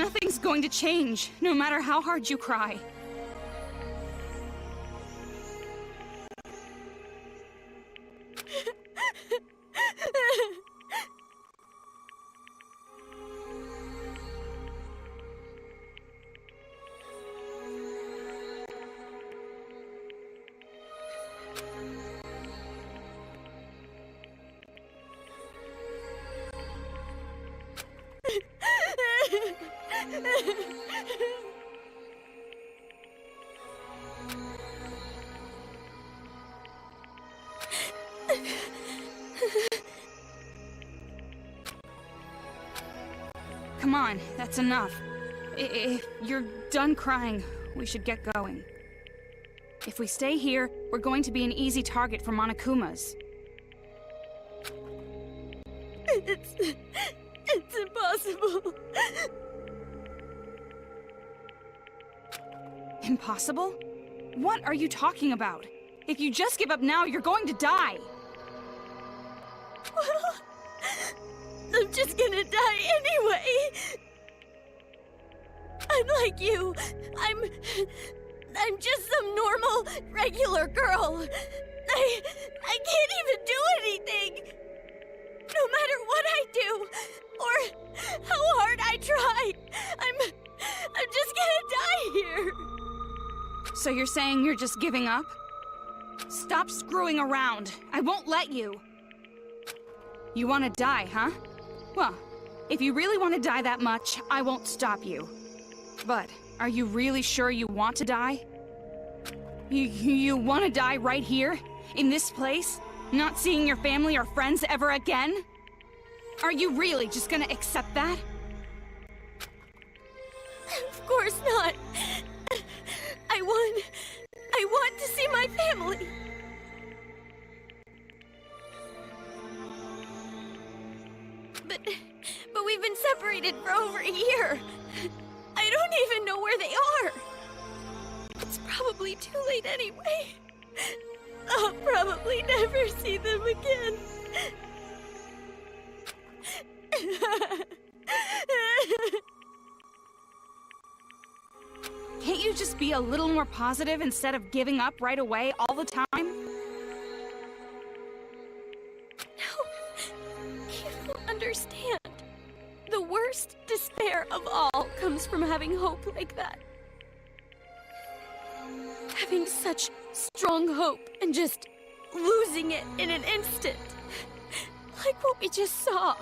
Nothing's going to change, no matter how hard you cry. Come on, that's enough. If you're done crying, we should get going. If we stay here, we're going to be an easy target for Monokumas. It's impossible. Impossible? What are you talking about? If you just give up now, you're going to die! Well, I'm just gonna die anyway. Unlike you, I'm just some normal, regular girl. I can't even do anything. No matter what I do, or how hard I try, I'm just gonna die here. So you're saying you're just giving up? Stop screwing around. I won't let you. You want to die, huh? Well, if you really want to die that much, I won't stop you. But are you really sure you want to die? You want to die right here? In this place? Not seeing your family or friends ever again? Are you really just gonna accept that? Of course not. I want to see my family. But we've been separated for over a year. I don't even know where they are. It's probably too late anyway. I'll probably never see them again. Can't you just be a little more positive instead of giving up right away all the time? No, you don't understand. The worst despair of all comes from having hope like that. Having such strong hope and just losing it in an instant. Like what we just saw.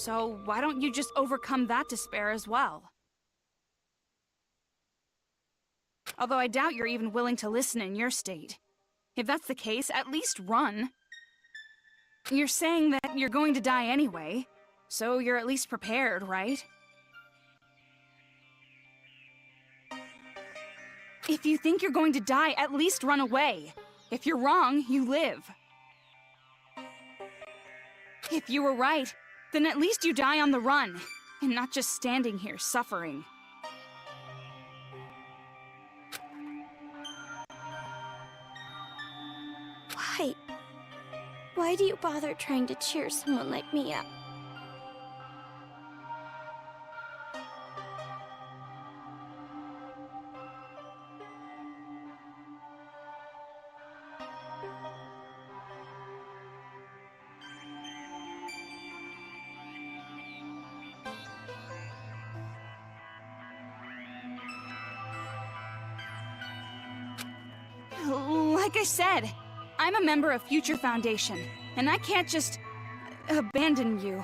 So why don't you just overcome that despair as well? Although I doubt you're even willing to listen in your state. If that's the case, at least run. You're saying that you're going to die anyway, so you're at least prepared, right? If you think you're going to die, at least run away. If you're wrong, you live. If you were right, then at least you die on the run, and not just standing here suffering. Why? Why do you bother trying to cheer someone like me up? Like I said, I'm a member of Future Foundation, and I can't just abandon you.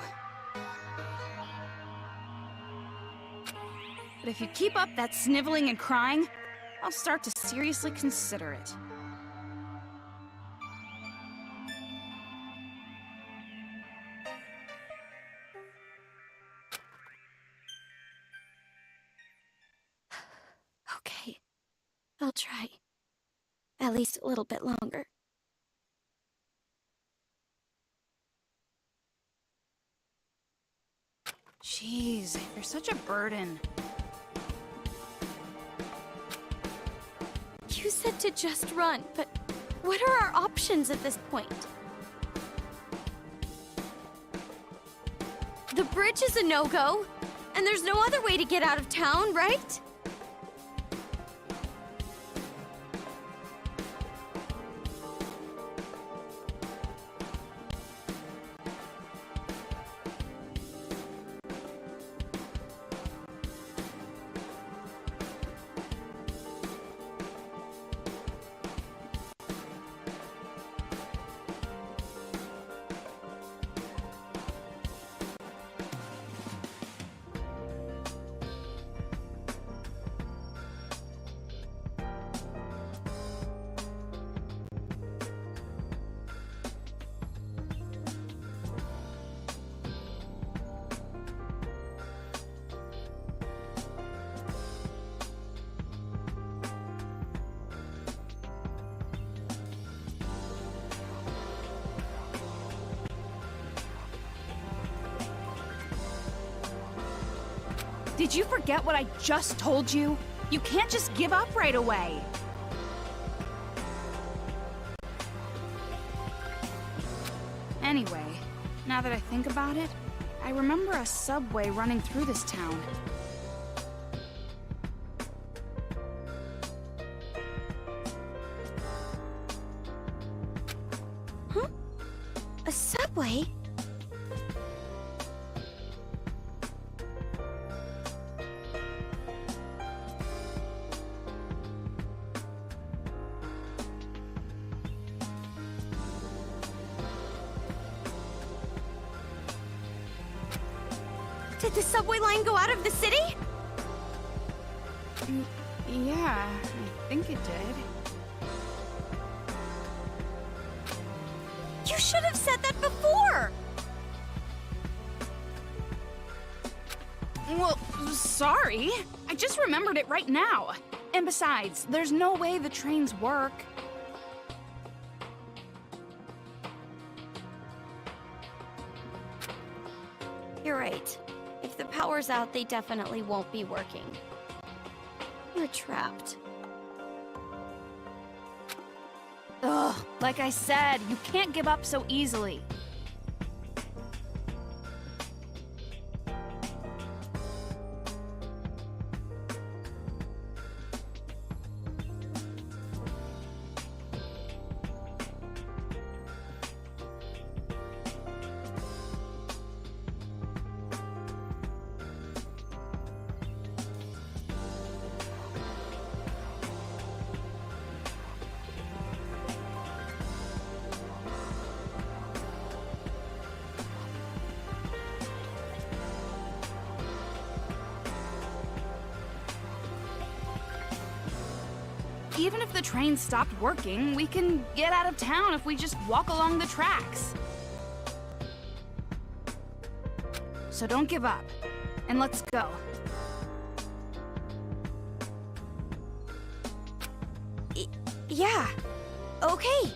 But if you keep up that sniveling and crying, I'll start to seriously consider it. Okay, I'll try. At least a little bit longer. Jeez, you're such a burden. You said to just run, but what are our options at this point? The bridge is a no-go, and there's no other way to get out of town, right? Did you forget what I just told you? You can't just give up right away. Anyway, now that I think about it, I remember a subway running through this town. Huh? A subway? Did the subway line go out of the city? Yeah, I think it did. You should have said that before! Well, sorry. I just remembered it right now. And besides, there's no way the trains work. You're right. If the power's out, they definitely won't be working. We're trapped. Ugh, like I said, you can't give up so easily. even if the train stopped working, we can get out of town if we just walk along the tracks. So don't give up, and let's go. Yeah. Okay.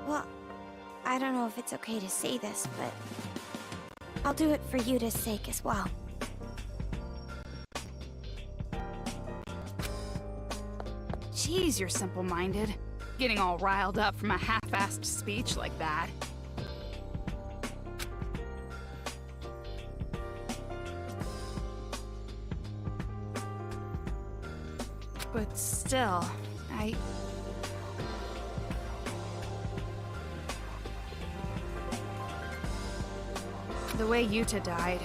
Well, I don't know if it's okay to say this, but I'll do it for Yuta's sake as well. Jeez, you're simple-minded. Getting all riled up from a half-assed speech like that. But still, the way Yuta died,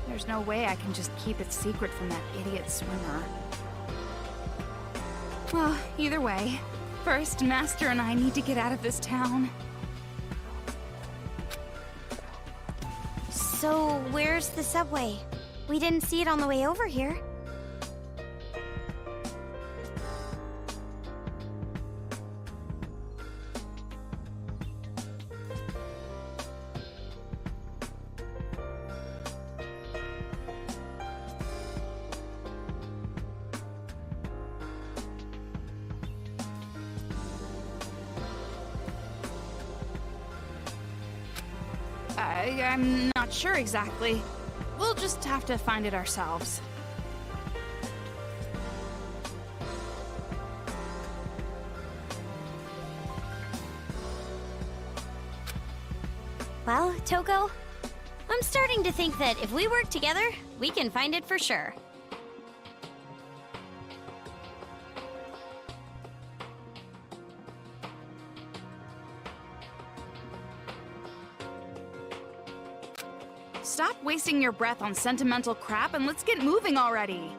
there's no way I can just keep it secret from that idiot swimmer. Well, either way, first, Master and I need to get out of this town. So, where's the subway? We didn't see it on the way over here. I'm not sure exactly. We'll just have to find it ourselves. Well, Toko, I'm starting to think that if we work together, we can find it for sure. Stop wasting your breath on sentimental crap and let's get moving already.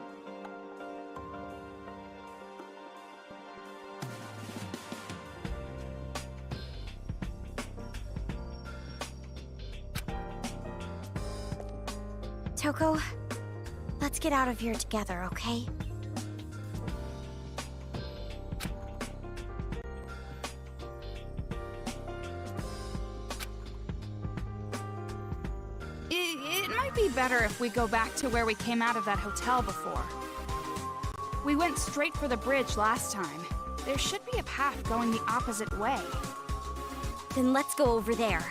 Toko, let's get out of here together, okay? It might be better if we go back to where we came out of that hotel before. We went straight for the bridge last time. There should be a path going the opposite way. Then let's go over there.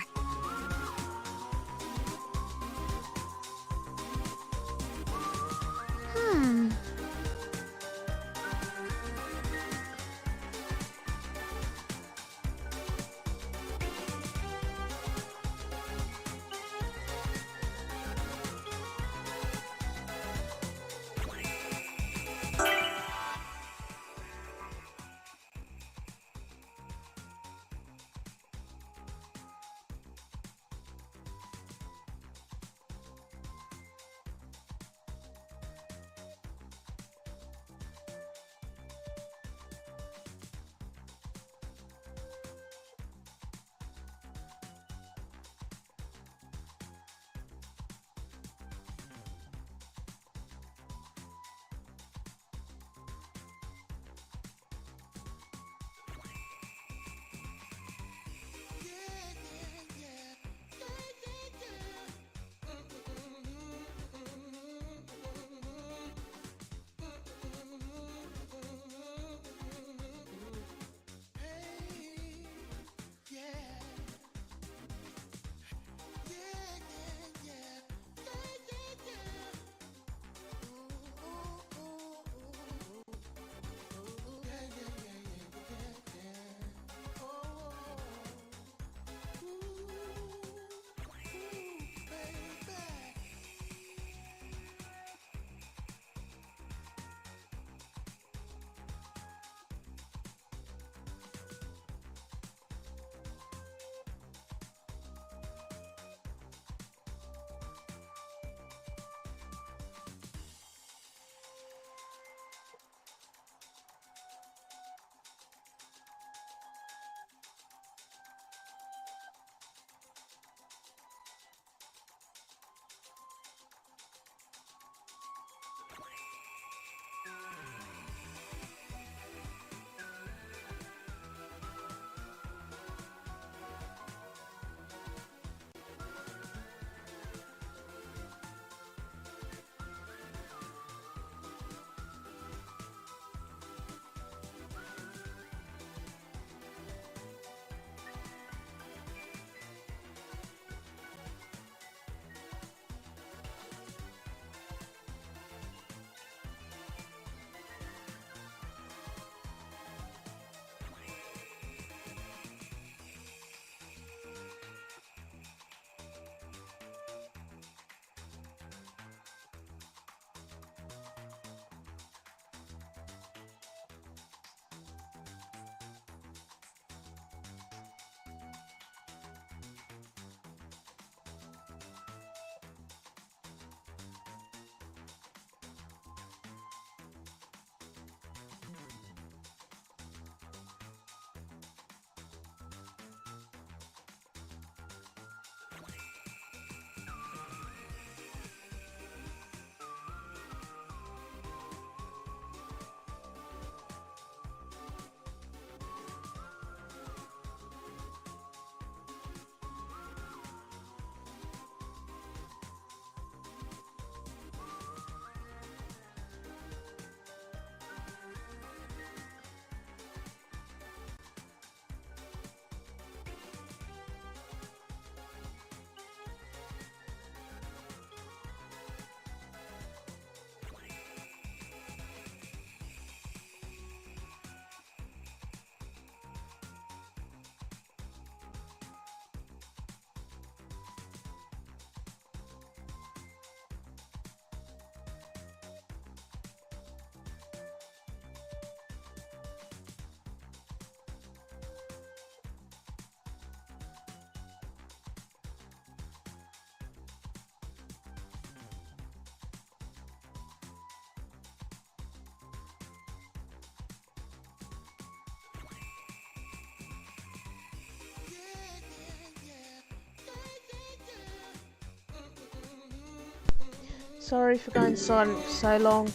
sorry for going silent for so long.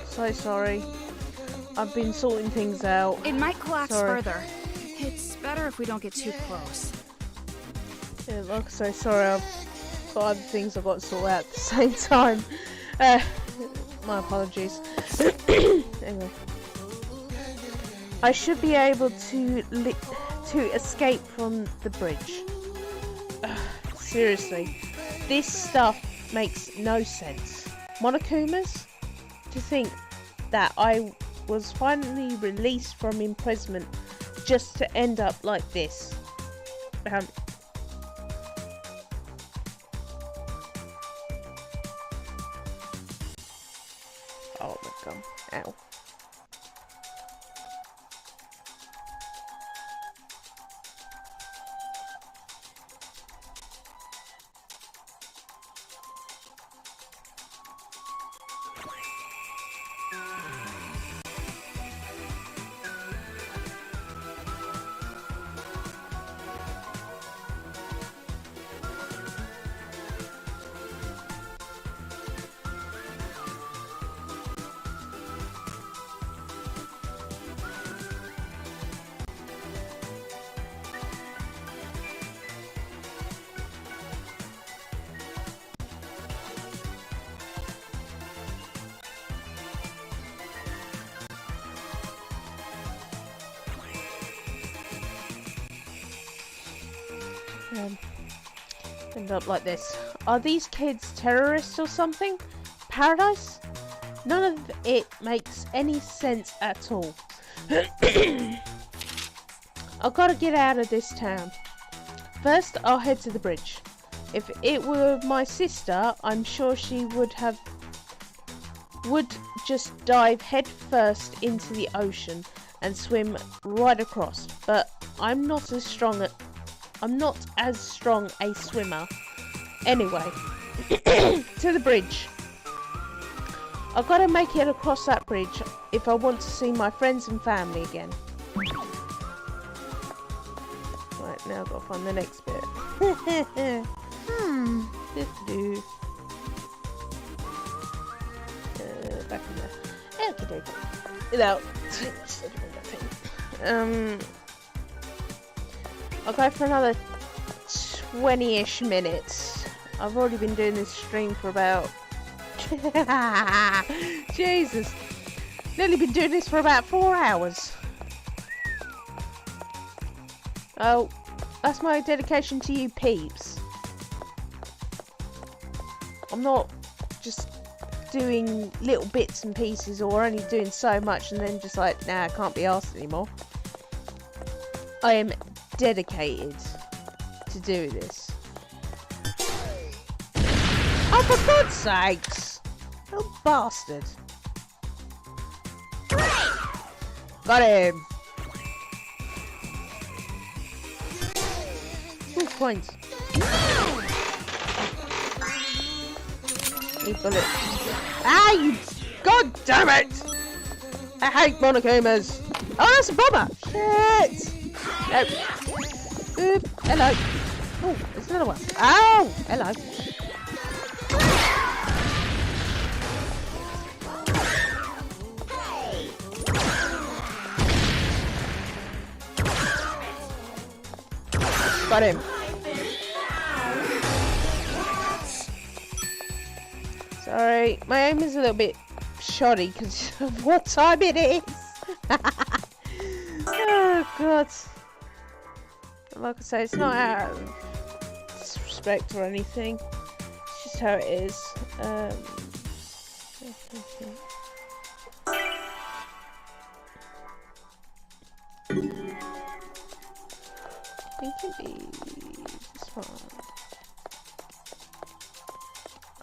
So sorry. I've been sorting things out. It might collapse Sorry. further. It's better if we don't get too close. Yeah, like I say, sorry, I've got other things I've got to sort out at the same time. My apologies. Anyway. I should be able to escape from the bridge. Seriously, this stuff makes no sense. Monokumas? To think that I was finally released from imprisonment just to end up like this. Oh my god. Ow. End up like this. Are these kids terrorists or something? Paradise? None of it makes any sense at all. I've got to get out of this town. First, I'll head to the bridge. If it were my sister, I'm sure she would just dive head first into the ocean and swim right across. But I'm not as strong a swimmer. Anyway, to the bridge. I've got to make it across that bridge if I want to see my friends and family again. Right, now I've got to find the next bit. Back in there. Okay, without I'll go for another 20-ish minutes. I've already been doing this stream for about... Jesus! Nearly been doing this for about 4 hours. Oh, that's my dedication to you peeps. I'm not just doing little bits and pieces or only doing so much and then just like, nah, I can't be arsed anymore. I am dedicated to do this. Oh, for God's sakes! Oh, bastard. Got him! Ooh, points. Need bullet. Ah, you... God damn it! I hate Monokumas! Oh, that's a bomber! Shit! No. Oop, hello. Oh, there's another one. Oh, hello. Got him. Sorry, my aim is a little bit shoddy because of what time it is. Oh, God. Like I say, it's not out of disrespect or anything. It's just how it is. I think it is this one.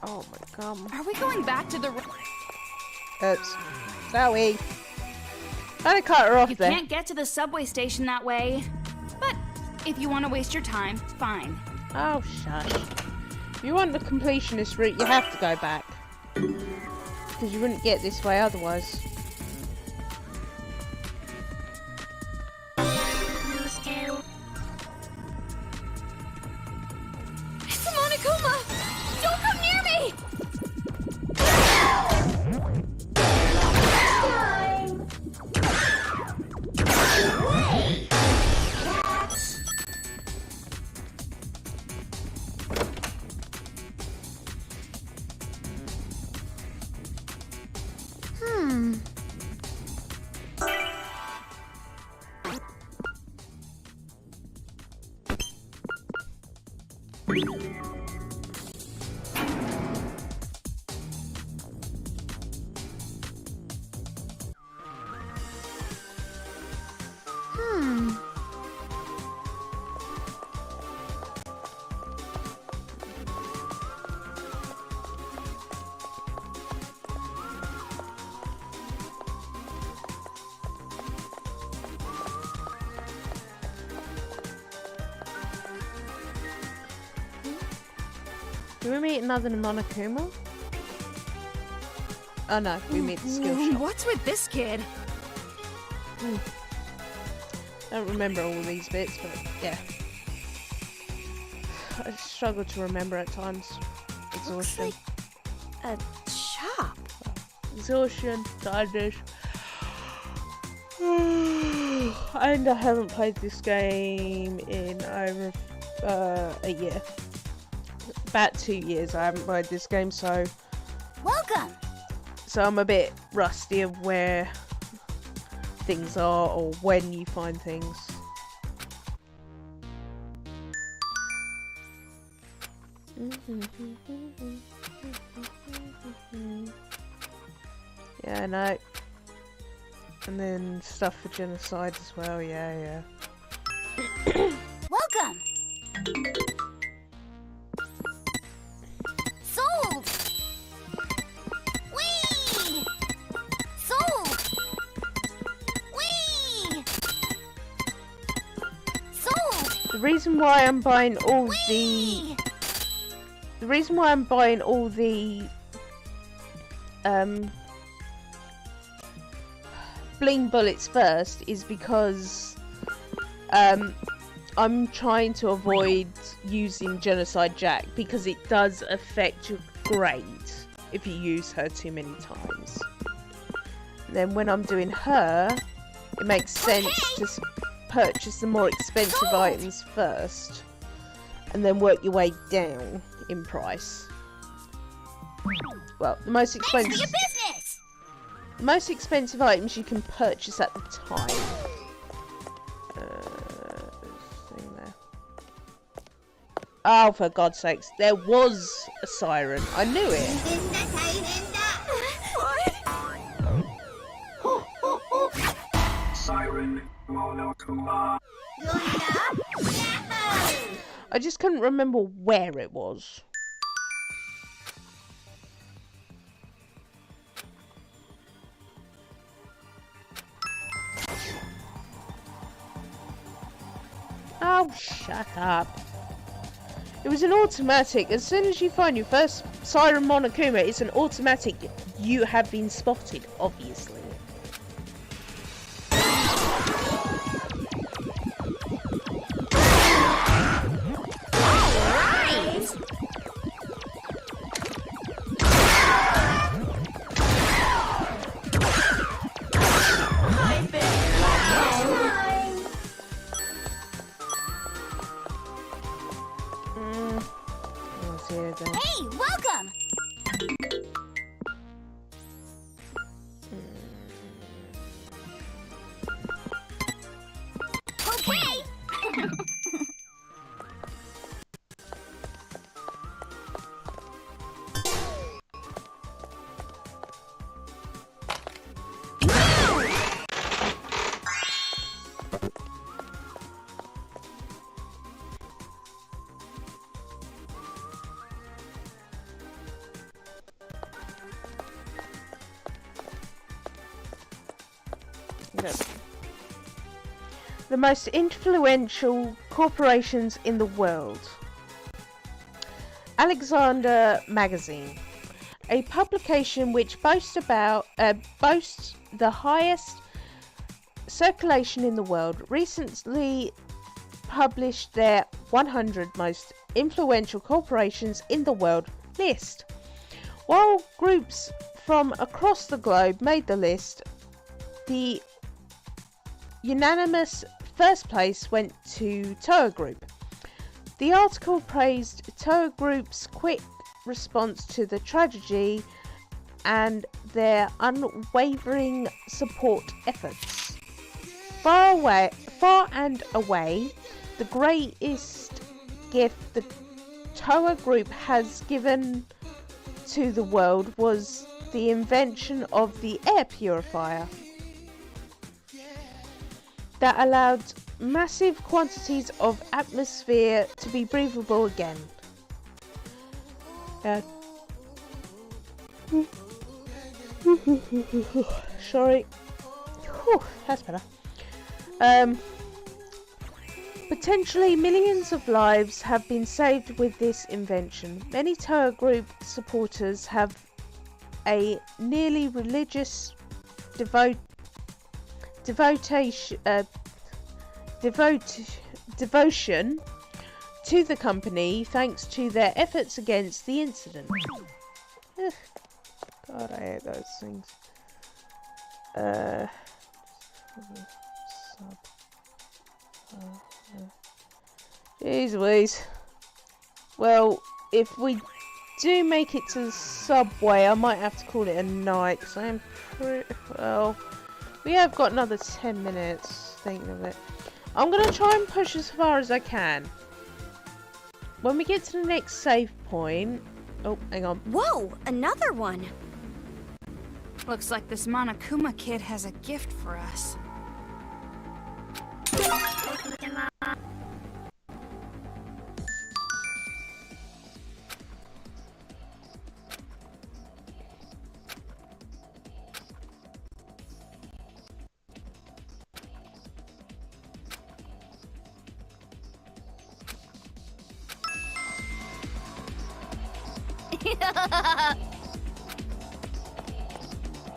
Oh my god. Are we going back to the... Oops. Zoe. I cut her off there. You can't get to the subway station that way. But if you want to waste your time, fine. Oh, shush. If you want the completionist route, you have to go back. Because you wouldn't get this way otherwise. It's a Monokuma! Don't come near me! Do we meet another Monokuma? Oh no, we meet the skill shop. What's with this kid? Don't remember all these bits, but yeah. I struggle to remember at times. Exhaustion. Looks like a shop. Exhaustion, tiredness. And I haven't played this game in over a year. About 2 years I haven't played this game, so Welcome. I'm a bit rusty of where things are or when you find things. Yeah, I know. And then stuff for genocide as well, yeah. Welcome. Sold. Whee! Sold. Whee! Sold. The reason why I'm buying all Whee! the reason why I'm buying all the bling bullets first is because I'm trying to avoid using Genocide Jack because it does affect your grade if you use her too many times. Then when I'm doing her, it makes sense to purchase the more expensive items first and then work your way down in price. Well, the most Thanks for expensive your business. the most expensive items you can purchase at the time. Thing there. Oh, for God's sakes, there was a siren. I knew it. Siren Monokuma. I just couldn't remember where it was. Oh, shut up. It was an automatic. As soon as you find your first Siren Monokuma, it's an automatic. You have been spotted, obviously. Hey, welcome. Okay. The most influential corporations in the world. Alexander Magazine, a publication which boasts the highest circulation in the world, recently published their 100 most influential corporations in the world list. While groups from across the globe made the list, the unanimous first place went to Toa Group. The article praised Toa Group's quick response to the tragedy and their unwavering support efforts. Far and away, the greatest gift the Toa Group has given to the world was the invention of the air purifier that allowed massive quantities of atmosphere to be breathable again. Sorry. Whew, that's better. Potentially millions of lives have been saved with this invention. Many Toa Group supporters have a nearly religious devotion to the company thanks to their efforts against the incident. God, I hate those things. Jeez Louise. Well, if we do make it to the subway, I might have to call it a night, because I am pretty... Well, we have got another 10 minutes, thinking of it. I'm going to try and push as far as I can. When we get to the next save point... Oh, hang on. Whoa, another one. Looks like this Monokuma kid has a gift for us.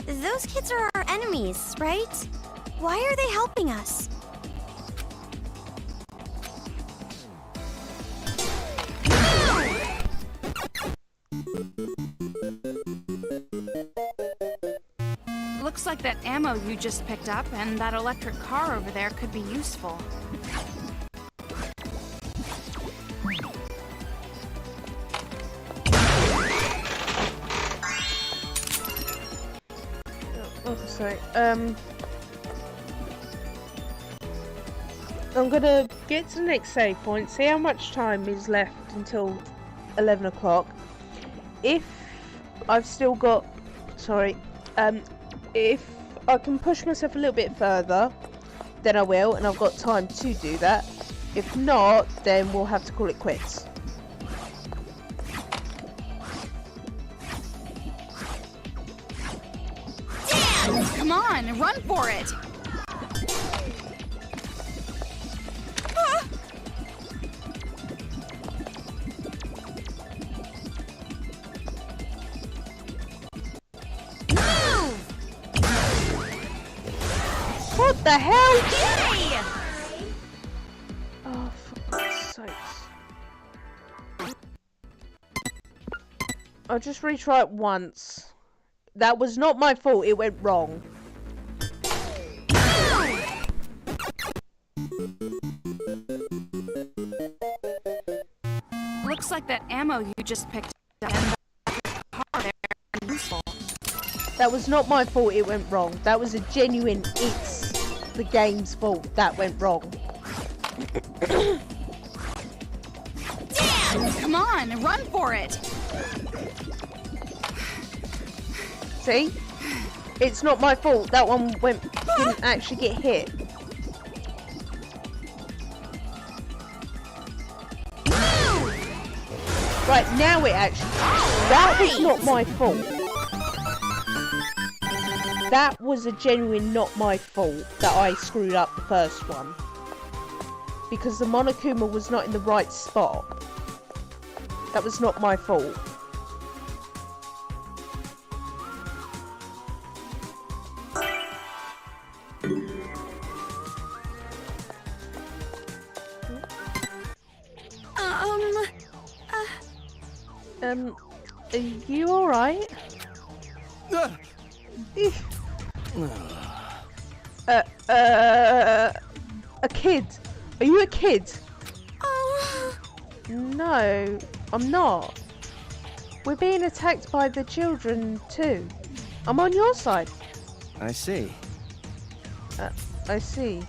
Those kids are our enemies, right? Why are they helping us? Looks like that ammo you just picked up and that electric car over there could be useful. Sorry. I'm gonna get to the next save point, see how much time is left until 11 o'clock. If I've still got... Sorry. If I can push myself a little bit further, then I will, and I've got time to do that. If not, then we'll have to call it quits. Come on, run for it! What the hell? Yay! Oh, for God's sakes. I'll just retry it once. That was not my fault, it went wrong. Looks like that ammo you just picked up and that car there is useful. That was not my fault, it went wrong. That was a genuine, it's the game's fault. That went wrong. Damn! Come on, run for it! See? It's not my fault. That one didn't actually get hit. Right, now it actually... That was not my fault. That was a genuine not my fault that I screwed up the first one. Because the Monokuma was not in the right spot. That was not my fault. Are you alright? A kid? Are you a kid? Oh. No, I'm not. We're being attacked by the children too. I'm on your side. I see. I see.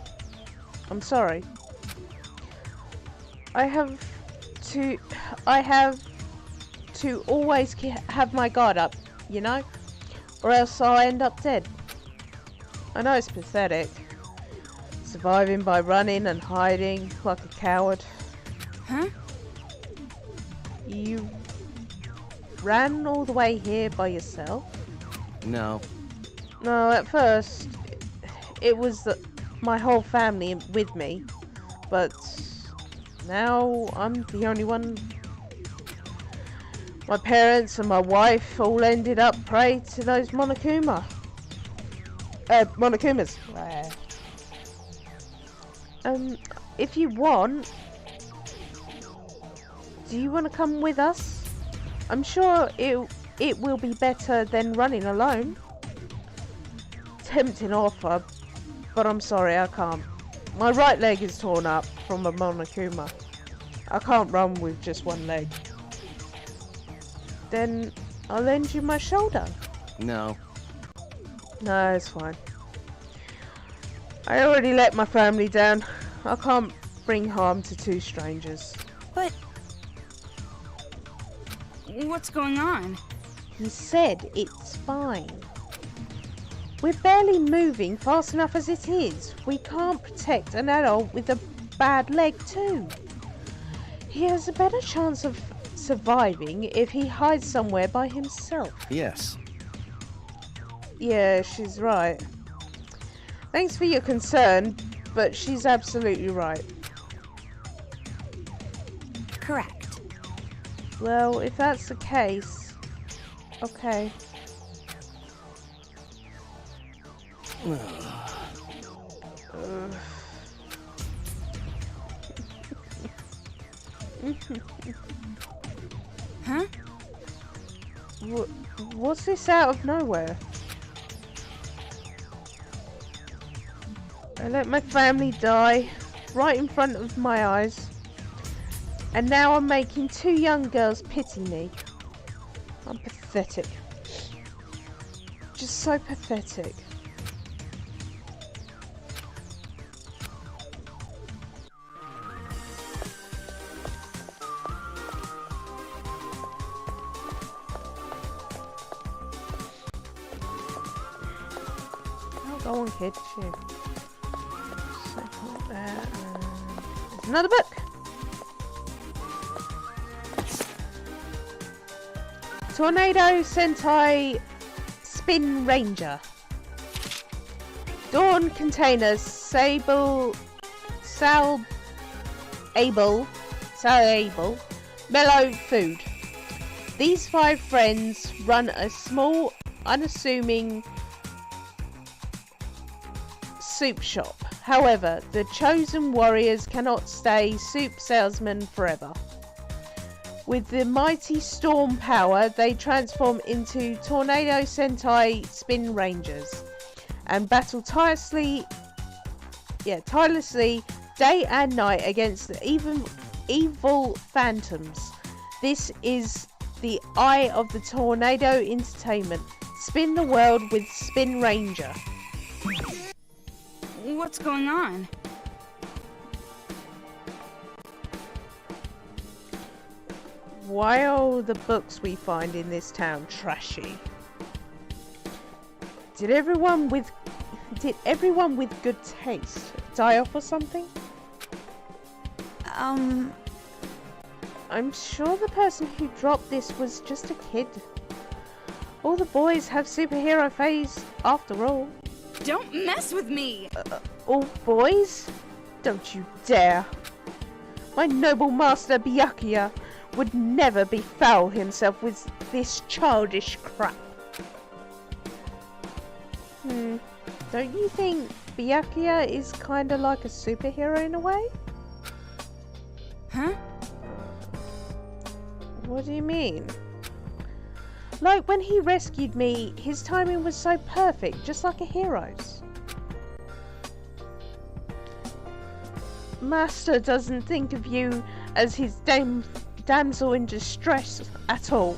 I'm sorry. I have to always have my guard up, you know? Or else I'll end up dead. I know it's pathetic. Surviving by running and hiding like a coward. Huh? You ran all the way here by yourself? No. No, at first, it was my whole family with me. but now I'm the only one. My parents and my wife all ended up prey to those Monokumas. If you want, do you want to come with us? I'm sure it will be better than running alone. Tempting offer, but I'm sorry, I can't. My right leg is torn up from a Monokuma. I can't run with just one leg. Then I'll lend you my shoulder. No. No, it's fine. I already let my family down. I can't bring harm to two strangers. But... what's going on? He said it's fine. We're barely moving fast enough as it is. We can't protect an adult with a bad leg too. He has a better chance of surviving if he hides somewhere by himself. Yes. Yeah, she's right. Thanks for your concern, but she's absolutely right. Correct. Well, if that's the case, okay. Huh? What's this out of nowhere? I let my family die right in front of my eyes, and now I'm making two young girls pity me. I'm pathetic. Just so pathetic. Go on, kid. Shoot. There's another book. Tornado Sentai Spin Ranger. Dawn container Sable Mellow Food. These 5 friends run a small, unassuming soup shop. However, the chosen warriors cannot stay soup salesmen forever. With the mighty storm power, they transform into Tornado Sentai Spin Rangers and battle tirelessly day and night against the evil phantoms. This is the eye of the Tornado Entertainment. Spin the world with Spin Ranger. What's going on? Why are all the books we find in this town trashy? Did everyone with good taste die off or something? I'm sure the person who dropped this was just a kid. All the boys have superhero phase after all. Don't mess with me! All boys? Don't you dare! My noble master Byakuya would never befoul himself with this childish crap. Don't you think Byakuya is kinda like a superhero in a way? Huh? What do you mean? Like when he rescued me, his timing was so perfect, just like a hero's. Master doesn't think of you as his damsel in distress at all.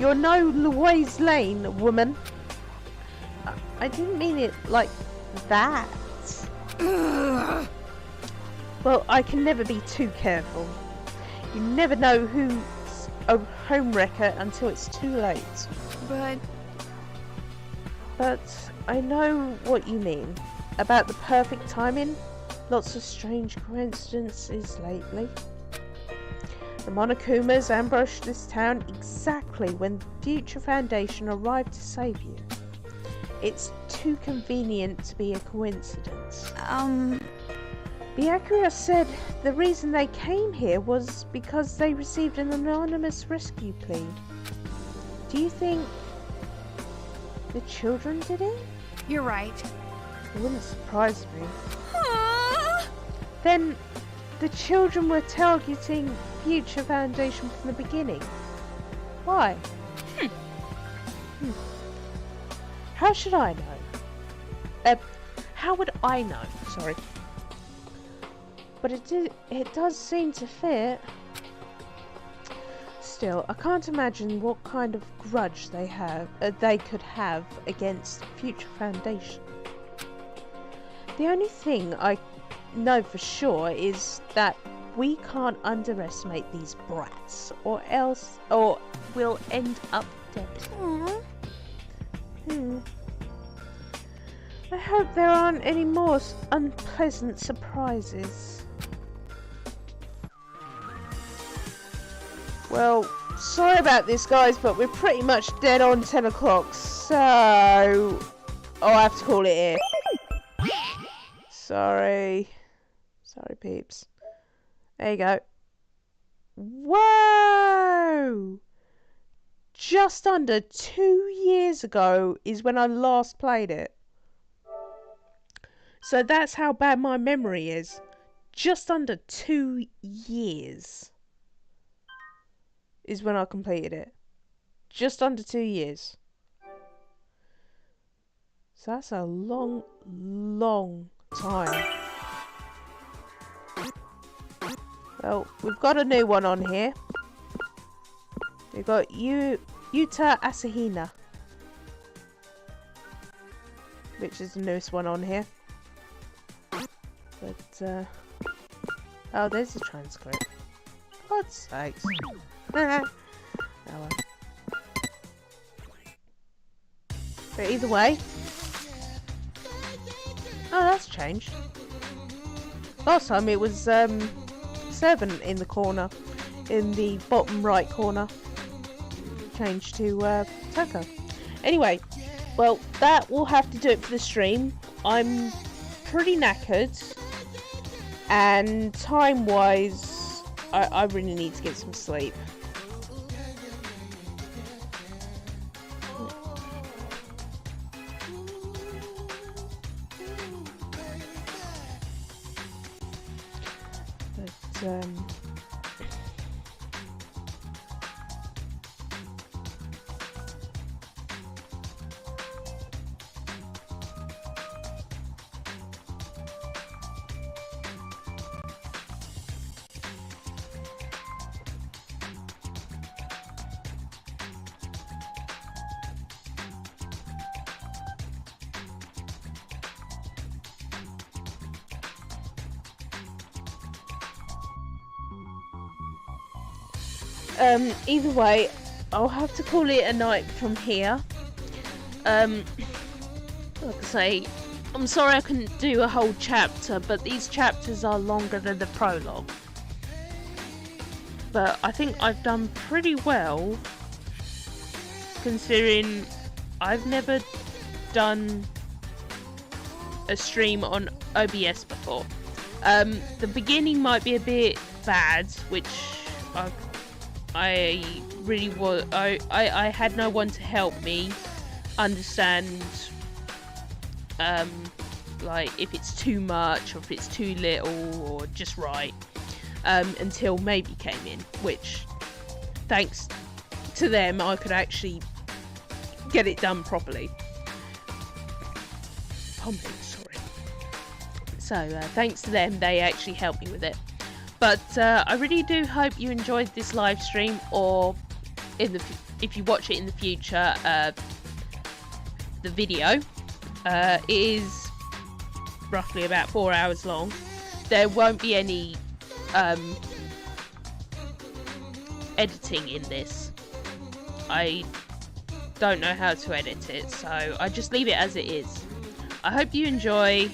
You're no Louise Lane, woman. I didn't mean it like that. Well, I can never be too careful. You never know who's a homewrecker until it's too late. But I know what you mean. About the perfect timing. Lots of strange coincidences lately. The Monokumas ambushed this town exactly when the Future Foundation arrived to save you. It's too convenient to be a coincidence. Byakuya said the reason they came here was because they received an anonymous rescue plea. Do you think the children did it? You're right. It wouldn't surprise me. Then the children were targeting Future Foundation from the beginning. Why? How should I know? How would I know? Sorry. But it does seem to fit. Still, I can't imagine what kind of grudge they could have against Future Foundation. The only thing I know for sure is that we can't underestimate these brats, or we'll end up dead. I hope there aren't any more unpleasant surprises. Well, sorry about this, guys, but we're pretty much dead on 10 o'clock, so I'll have to call it here. Sorry, peeps. There you go. Whoa! Just under 2 years ago is when I last played it. So that's how bad my memory is. Just under 2 years is when I completed it. Just under 2 years. So that's a long, long time. Well, we've got a new one on here. We've got Yuta Asahina, which is the newest one on here. But, oh, there's the transcript. God's sakes. Oh, well. But either way. Oh, that's changed. Last time it was, Servant in the corner. In the bottom right corner. Changed to, Taka. Anyway. Well, that will have to do it for the stream. I'm pretty knackered. And time-wise, I really need to get some sleep. But, either way, I'll have to call it a night from here. Like I say, I'm sorry I couldn't do a whole chapter, but these chapters are longer than the prologue. But I think I've done pretty well, considering I've never done a stream on OBS before. The beginning might be a bit bad, which I really was. I had no one to help me understand, like if it's too much or if it's too little or just right, until Maybe came in, which thanks to them I could actually get it done properly. Sorry. So thanks to them, they actually helped me with it. But I really do hope you enjoyed this live stream, or if you watch it in the future, the video. It is roughly about 4 hours long. There won't be any editing in this. I don't know how to edit it, so I just leave it as it is. I hope you enjoy.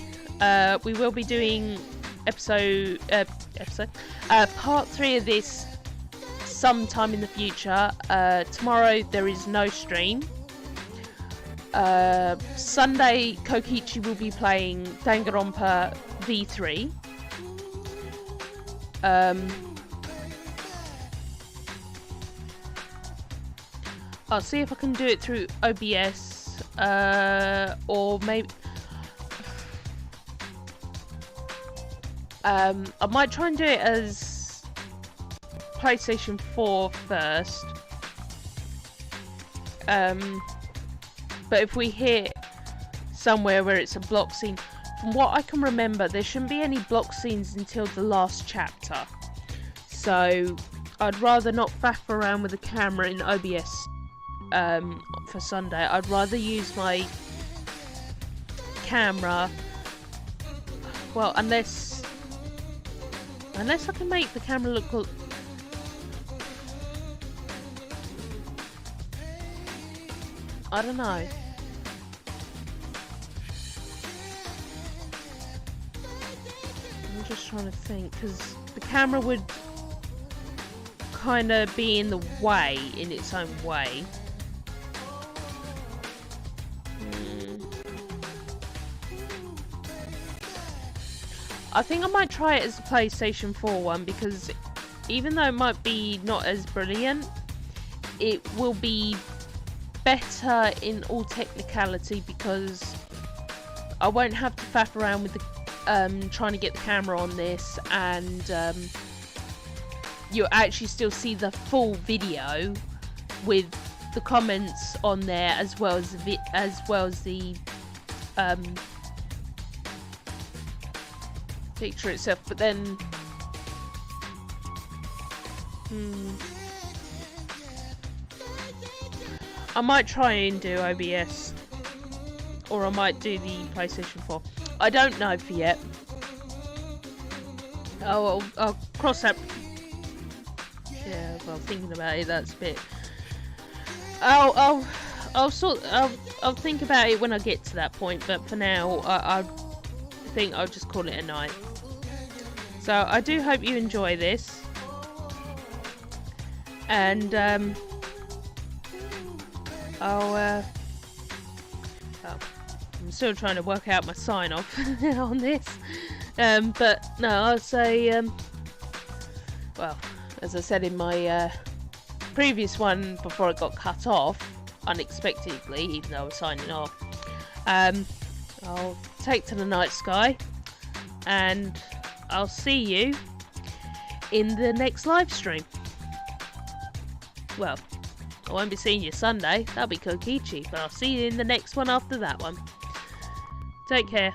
We will be doing part 3 of this sometime in the future. Tomorrow there is no stream. Sunday Kokichi will be playing Danganronpa V3, I'll see if I can do it through OBS, or maybe I might try and do it as PlayStation 4 first. But if we hit somewhere where it's a block scene, from what I can remember, there shouldn't be any block scenes until the last chapter. So I'd rather not faff around with the camera in OBS for Sunday. I'd rather use my camera, well, unless I can make the camera look good. I don't know. I'm just trying to think, because the camera would kind of be in the way in its own way. I think I might try it as a PlayStation 4 one, because even though it might be not as brilliant, it will be better in all technicality, because I won't have to faff around with the trying to get the camera on this, and you'll actually still see the full video with the comments on there, as well as the picture itself. But then I might try and do OBS, or I might do the PlayStation 4. I don't know for yet. I'll cross that. Yeah, well, thinking about it, that's a bit. I'll think about it when I get to that point. But for now, I think I'll just call it a night. So I do hope you enjoy this, and I'm still trying to work out my sign off on this, but no, I'll say, well, as I said in my previous one before it got cut off unexpectedly, even though I was signing off, I'll take to the night sky, and I'll see you in the next live stream. Well, I won't be seeing you Sunday, that'll be Kokichi, but I'll see you in the next one after that one. Take care.